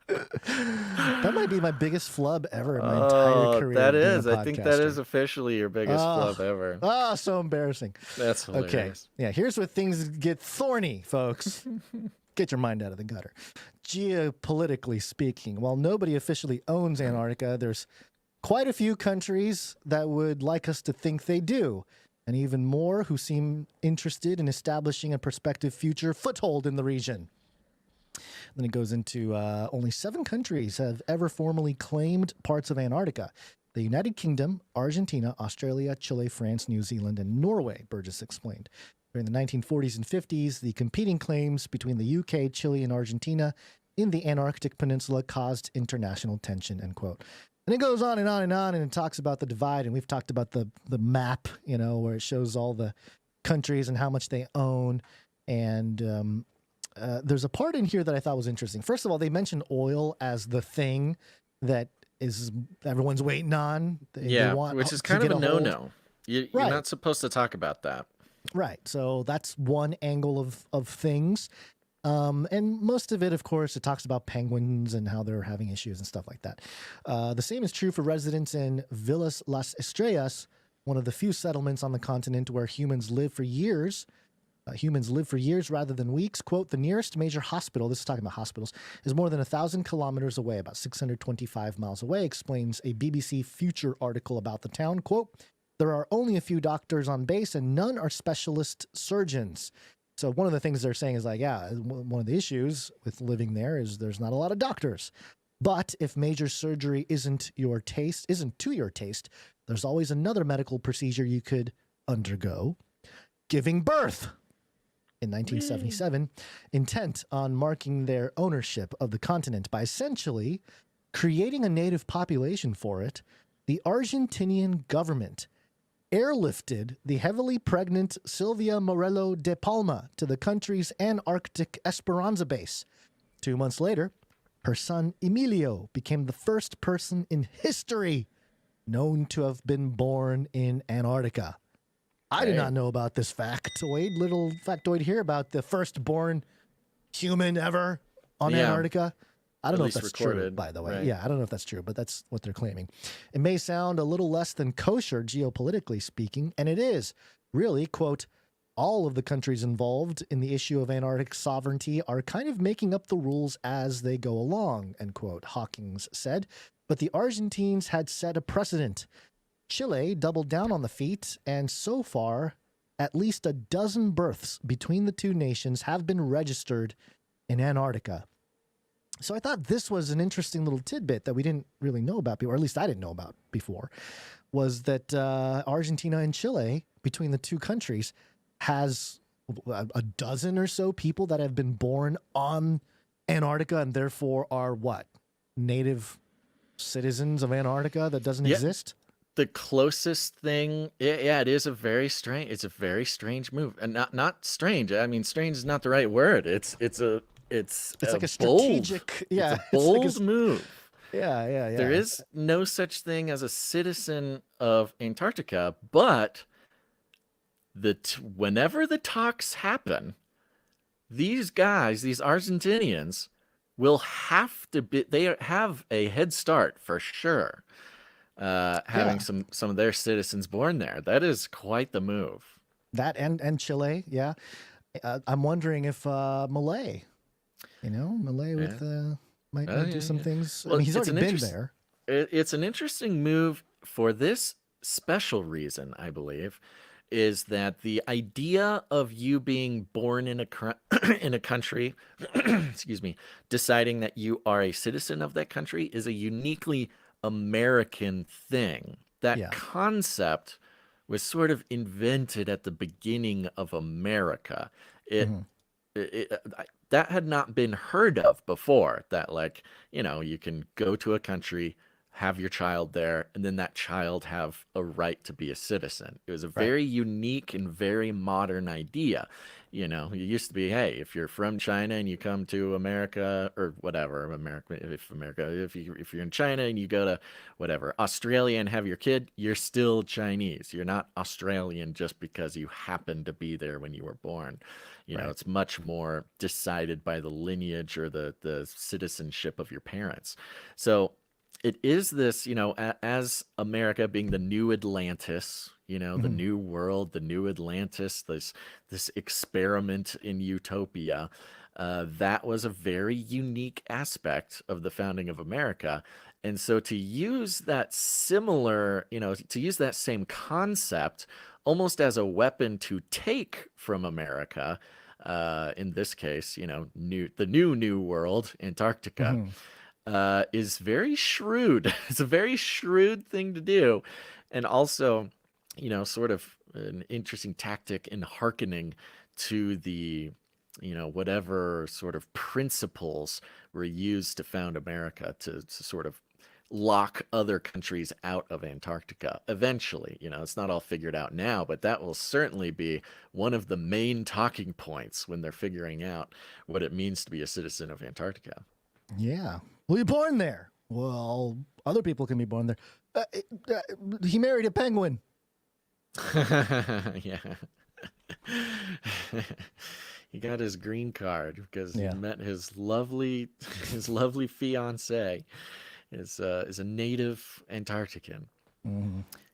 That might be my biggest flub ever in my entire career. That is. I think that is officially your biggest flub ever. So embarrassing. That's hilarious. Okay. Yeah, here's where things get thorny, folks. Get your mind out of the gutter. Geopolitically speaking, while nobody officially owns Antarctica, there's quite a few countries that would like us to think they do, and even more who seem interested in establishing a prospective future foothold in the region. Then it goes into only 7 countries have ever formally claimed parts of Antarctica. The United Kingdom, Argentina, Australia, Chile, France, New Zealand, and Norway, Burgess explained. During the 1940s and 50s, the competing claims between the UK, Chile, and Argentina in the Antarctic Peninsula caused international tension, end quote. And it goes on and on and on, and it talks about the divide, and we've talked about the map, where it shows all the countries and how much they own, and there's a part in here that I thought was interesting. First of all, they mentioned oil as the thing that is everyone's waiting on. Yeah, which is kind of a no-no. You're Right. not supposed to talk about that. Right. So that's one angle of things. And most of it, of course, it talks about penguins and how they're having issues and stuff like that. The same is true for residents in Villas Las Estrellas, one of the few settlements on the continent where humans live for years rather than weeks. Quote, the nearest major hospital, this is talking about hospitals, is more than 1,000 kilometers away, about 625 miles away, explains a BBC Future article about the town. Quote, there are only a few doctors on base and none are specialist surgeons. So one of the things they're saying is like, yeah, one of the issues with living there is there's not a lot of doctors. But if major surgery isn't to your taste, there's always another medical procedure you could undergo. Giving birth. In 1977, intent on marking their ownership of the continent by essentially creating a native population for it, the Argentinian government airlifted the heavily pregnant Silvia Morello de Palma to the country's Antarctic Esperanza base. 2 months later, her son Emilio became the first person in history known to have been born in Antarctica. I did not know about this factoid. Little factoid here about the firstborn human ever on Antarctica. I don't know if that's true, by the way. Right. Yeah, I don't know if that's true, but that's what they're claiming. It may sound a little less than kosher, geopolitically speaking, and it is. Really, quote, all of the countries involved in the issue of Antarctic sovereignty are kind of making up the rules as they go along, end quote, Hawkins said. But the Argentines had set a precedent. Chile doubled down on the feat, and so far, at least a dozen births between the two nations have been registered in Antarctica. So I thought this was an interesting little tidbit that we didn't really know about before, or at least I didn't know about before, was that Argentina and Chile, between the two countries, has a dozen or so people that have been born on Antarctica and therefore are what? Native citizens of Antarctica that doesn't exist? The closest thing, yeah, it is a very strange. It's a very strange move, and not strange. I mean, strange is not the right word. It's like a bold, strategic, yeah, it's a bold move. Yeah. There is no such thing as a citizen of Antarctica, but whenever the talks happen, these guys, these Argentinians, will have to be. They have a head start for sure. Having some of their citizens born there. That is quite the move. That and Chile, yeah. I'm wondering if Malay, Malay with might do some things. Well, I mean, he's already been there. It's an interesting move for this special reason, I believe, is that the idea of you being born in a country, excuse me, deciding that you are a citizen of that country is a uniquely American thing. That concept was sort of invented at the beginning of America. That had not been heard of before, that you can go to a country, have your child there, and then that child have a right to be a citizen. It was a very unique and very modern idea. It used to be, hey, if you're from China and you come to America or whatever, if you're in China and you go to whatever, Australia and have your kid, you're still Chinese. You're not Australian just because you happen to be there when you were born. It's much more decided by the lineage or the citizenship of your parents. So it is this, as America being the new Atlantis, the new world, the new Atlantis, this experiment in utopia, that was a very unique aspect of the founding of America. And so to use that to use that same concept almost as a weapon to take from America, in this case, the new world, Antarctica, is very shrewd. It's a very shrewd thing to do. And also, sort of an interesting tactic in hearkening to the, whatever sort of principles were used to found America to sort of lock other countries out of Antarctica eventually. It's not all figured out now, but that will certainly be one of the main talking points when they're figuring out what it means to be a citizen of Antarctica. Yeah. Well, you're born there. Well, other people can be born there. He married a penguin. Yeah. He got his green card because he met his lovely fiance is a native Antarctican.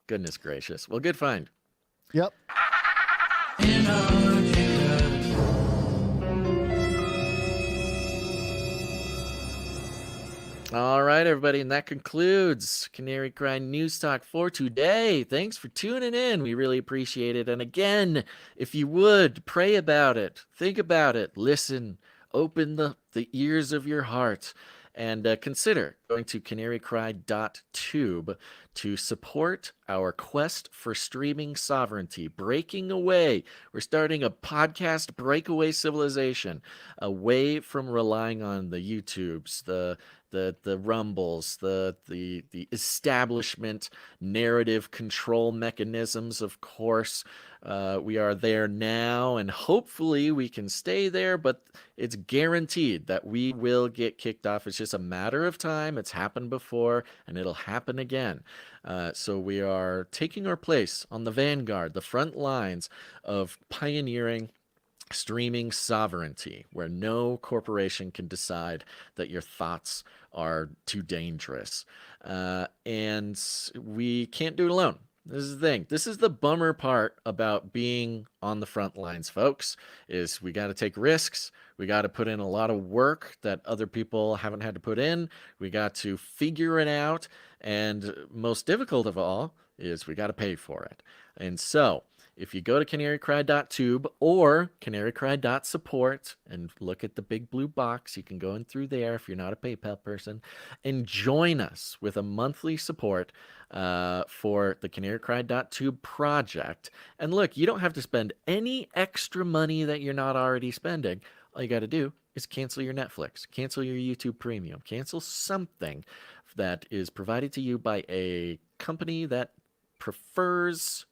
Goodness gracious. Well, good find. Yep. All right, everybody, and that concludes Canary Cry News Talk for today. Thanks for tuning in. We really appreciate it. And again, if you would, pray about it, think about it, listen, open the ears of your heart, and consider going to canarycry.tube to support our quest for streaming sovereignty, breaking away. We're starting a podcast breakaway civilization, away from relying on the YouTubes, the Rumbles, the establishment narrative control mechanisms. Of course, we are there now, and hopefully we can stay there, but it's guaranteed that we will get kicked off. It's just a matter of time. It's happened before, and it'll happen again. So we are taking our place on the vanguard, the front lines of pioneering streaming sovereignty, where no corporation can decide that your thoughts are too dangerous. And we can't do it alone. This is the thing. This is the bummer part about being on the front lines, folks, is we got to take risks. We got to put in a lot of work that other people haven't had to put in. We got to figure it out. And most difficult of all is we got to pay for it. And so if you go to canarycry.tube or canarycry.support and look at the big blue box, you can go in through there if you're not a PayPal person, and join us with a monthly support for the canarycry.tube project. And look, you don't have to spend any extra money that you're not already spending. All you got to do is cancel your Netflix, cancel your YouTube Premium, cancel something that is provided to you by a company that prefers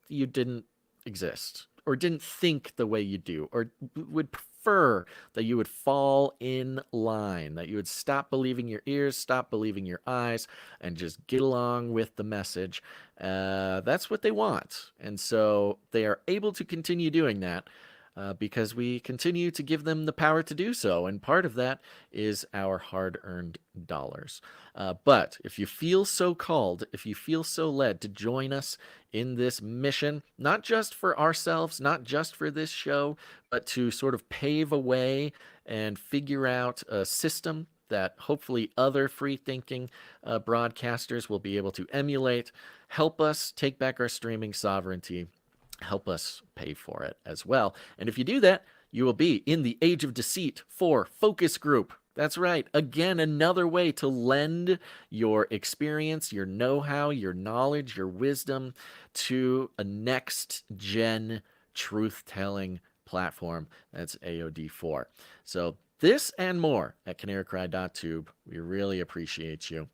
you didn't exist or didn't think the way you do, or would prefer that you would fall in line, that you would stop believing your ears, stop believing your eyes, and just get along with the message. That's what they want. And so they are able to continue doing that because we continue to give them the power to do so. And part of that is our hard-earned dollars. But if you feel so called, if you feel so led to join us in this mission, not just for ourselves, not just for this show, but to sort of pave a way and figure out a system that hopefully other free-thinking broadcasters will be able to emulate, help us take back our streaming sovereignty, help us pay for it as well. And if you do that, you will be in the Age of Deceit 4 focus group. That's right. Again, another way to lend your experience, your know-how, your knowledge, your wisdom to a next-gen truth-telling platform. That's AOD4. So this and more at canarycry.tube. We really appreciate you.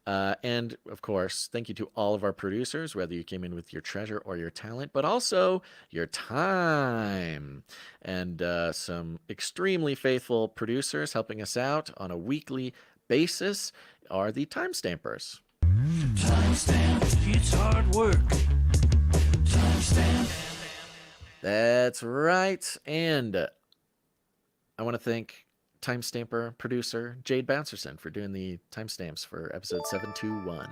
And of course, thank you to all of our producers, whether you came in with your treasure or your talent, but also your time. And some extremely faithful producers helping us out on a weekly basis are the Timestampers. Timestamp, it's hard work. Timestamp. That's right. And I want to thank Timestamper producer Jade Bouncerson for doing the timestamps for episode 721.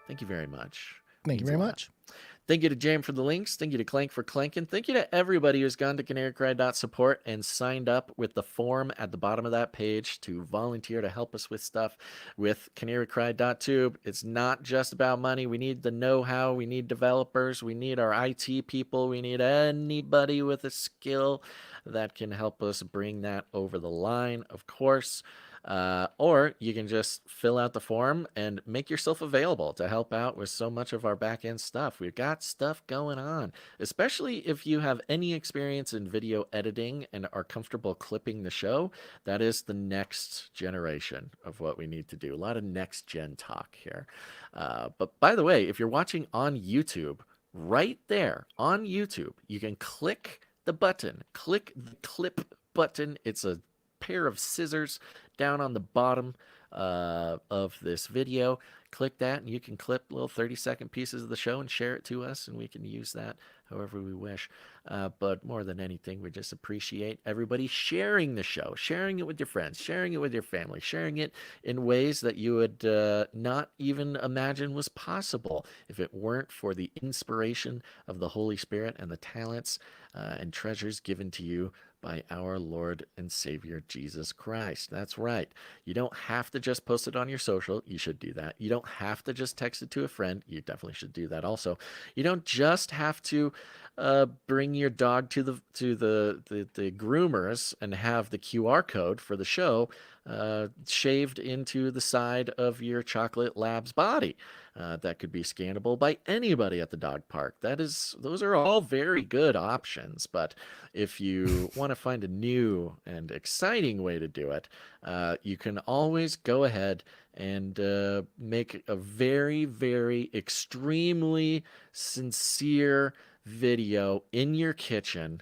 Thank you very much. Thank you very much. Thank you to Jam for the links. Thank you to Clank for clanking. Thank you to everybody who's gone to canarycry.support and signed up with the form at the bottom of that page to volunteer to help us with stuff with canarycry.tube. It's not just about money. We need the know-how. We need developers. We need our IT people. We need anybody with a skill that can help us bring that over the line, of course. Or you can just fill out the form and make yourself available to help out with so much of our back-end stuff. We've got stuff going on, especially if you have any experience in video editing and are comfortable clipping the show. That is the next generation of what we need to do. A lot of next-gen talk here. But by the way, if you're watching on YouTube, right there on YouTube, you can click the button. Click the clip button. It's a pair of scissors down on the bottom of this video. Click that and you can clip little 30-second pieces of the show and share it to us, and we can use that however we wish. But more than anything, we just appreciate everybody sharing the show, sharing it with your friends, sharing it with your family, sharing it in ways that you would not even imagine was possible if it weren't for the inspiration of the Holy Spirit and the talents and treasures given to you by our Lord and Savior Jesus Christ. That's right. You don't have to just post it on your social. You should do that. You don't have to just text it to a friend. You definitely should do that also. You don't just have to bring your dog to the groomers and have the QR code for the show shaved into the side of your chocolate lab's body. That could be scannable by anybody at the dog park. Those are all very good options. But if you want to find a new and exciting way to do it, you can always go ahead and make a very, very extremely sincere video in your kitchen,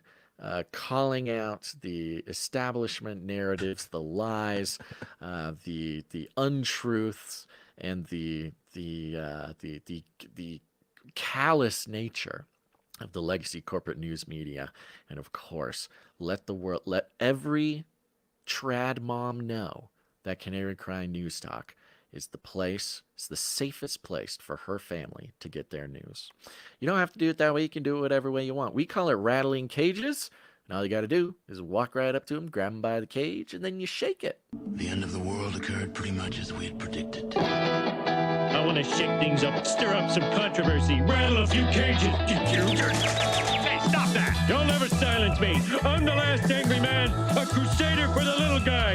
calling out the establishment narratives, the lies, the untruths, and the callous nature of the legacy corporate news media. And of course, let every trad mom know that Canary Cry News Talk is the place, it's the safest place for her family to get their news. You don't have to do it that way. You can do it whatever way you want. We call it rattling cages. And all you got to do is walk right up to them, grab them by the cage, and then you shake it. The end of the world occurred pretty much as we had predicted. I want to shake things up, stir up some controversy, rattle a few cages. I'm the last angry man, a crusader for the little guy.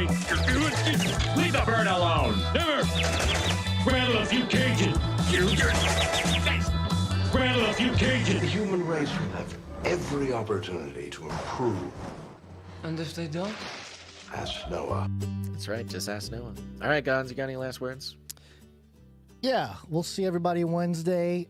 Leave the bird alone. Never. Rattle a few cages. Rattle a few cages. The human race will have every opportunity to improve. And if they don't? Ask Noah. That's right. Just ask Noah. All right, Gons, you got any last words? Yeah, we'll see everybody Wednesday.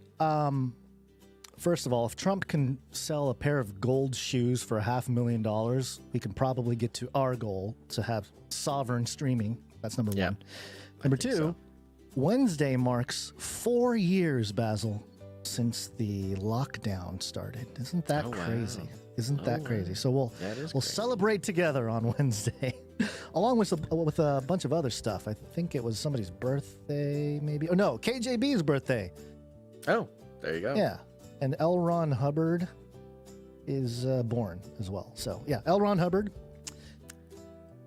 First of all, if Trump can sell a pair of gold shoes for $500,000, we can probably get to our goal to have sovereign streaming. That's number one. Number two, Wednesday marks 4 years, Basil, since the lockdown started. Isn't that crazy? Wow. Isn't that crazy? So we'll crazy. celebrate together on Wednesday, along with a bunch of other stuff. I think it was somebody's birthday, maybe. Oh no, KJB's birthday. Oh, there you go. Yeah, and L. Ron Hubbard is born as well. So yeah, L. Ron Hubbard.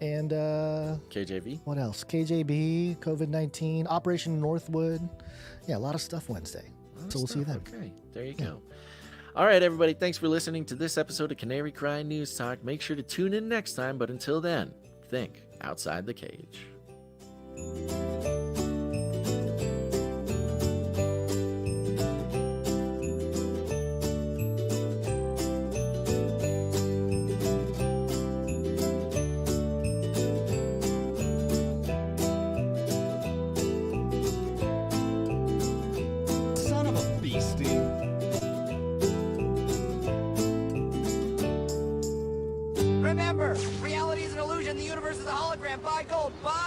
And KJB. What else? KJB, COVID-19, Operation Northwood. Yeah, a lot of stuff Wednesday. So we'll see you then. Okay, there you go. All right, everybody. Thanks for listening to this episode of Canary Cry News Talk. Make sure to tune in next time. But until then, think outside the cage. Son of a beastie. Remember, reality is an illusion. The universe is a hologram. Buy gold. Buy!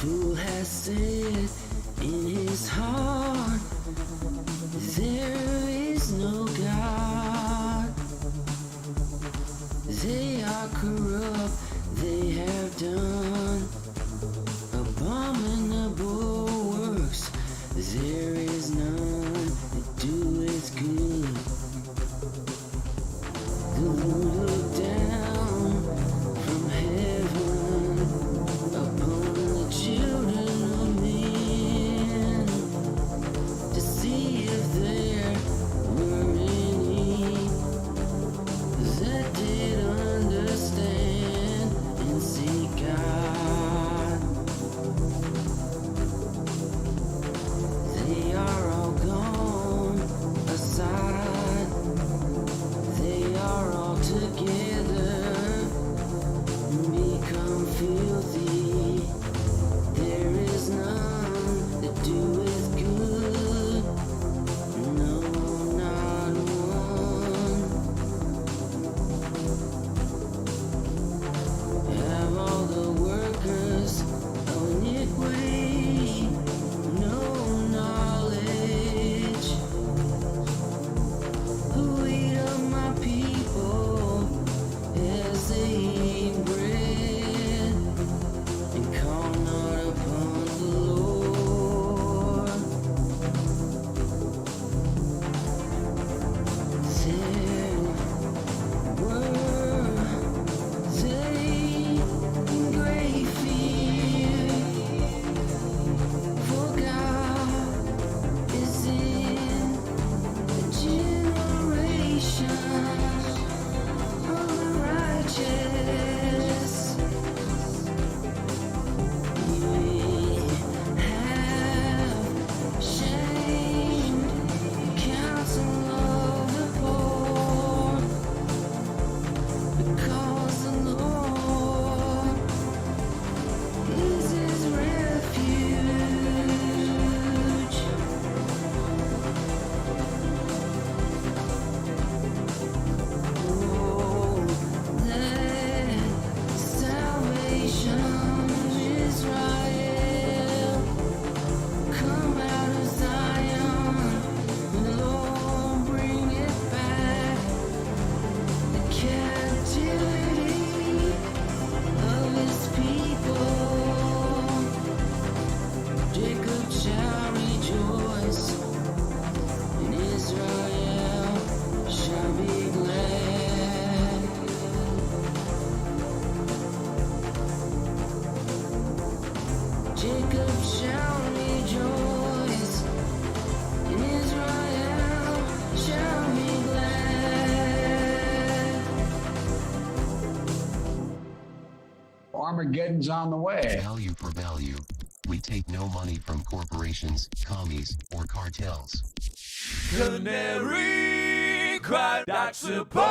fool has said in his heart, there is no God. They are corrupt, they have done abominable works. There is none that doeth good. The Lord looked down from heaven upon the children of men to see if there were any that did understand and see God. They are all gone aside. They are all together become filthy. There is none that doeth good. No, not one. Have all the workers of iniquity no knowledge? Who eat up my people as they eat bread and call not upon the Lord? There were they in great fear, for God is in the generation of the righteous. We have shamed counsel of the poor, because the Lord is his refuge. Oh, let salvation of Israel come out of Zion, and Lord bring it back. The captivity of his people. Jacob shall rejoice, and Israel shall be glad. Jacob shall rejoice, and Israel shall be glad. Armageddon's on the way. Value for value. We take no money from corporations, commies, or cartels. Canary cry, that's support.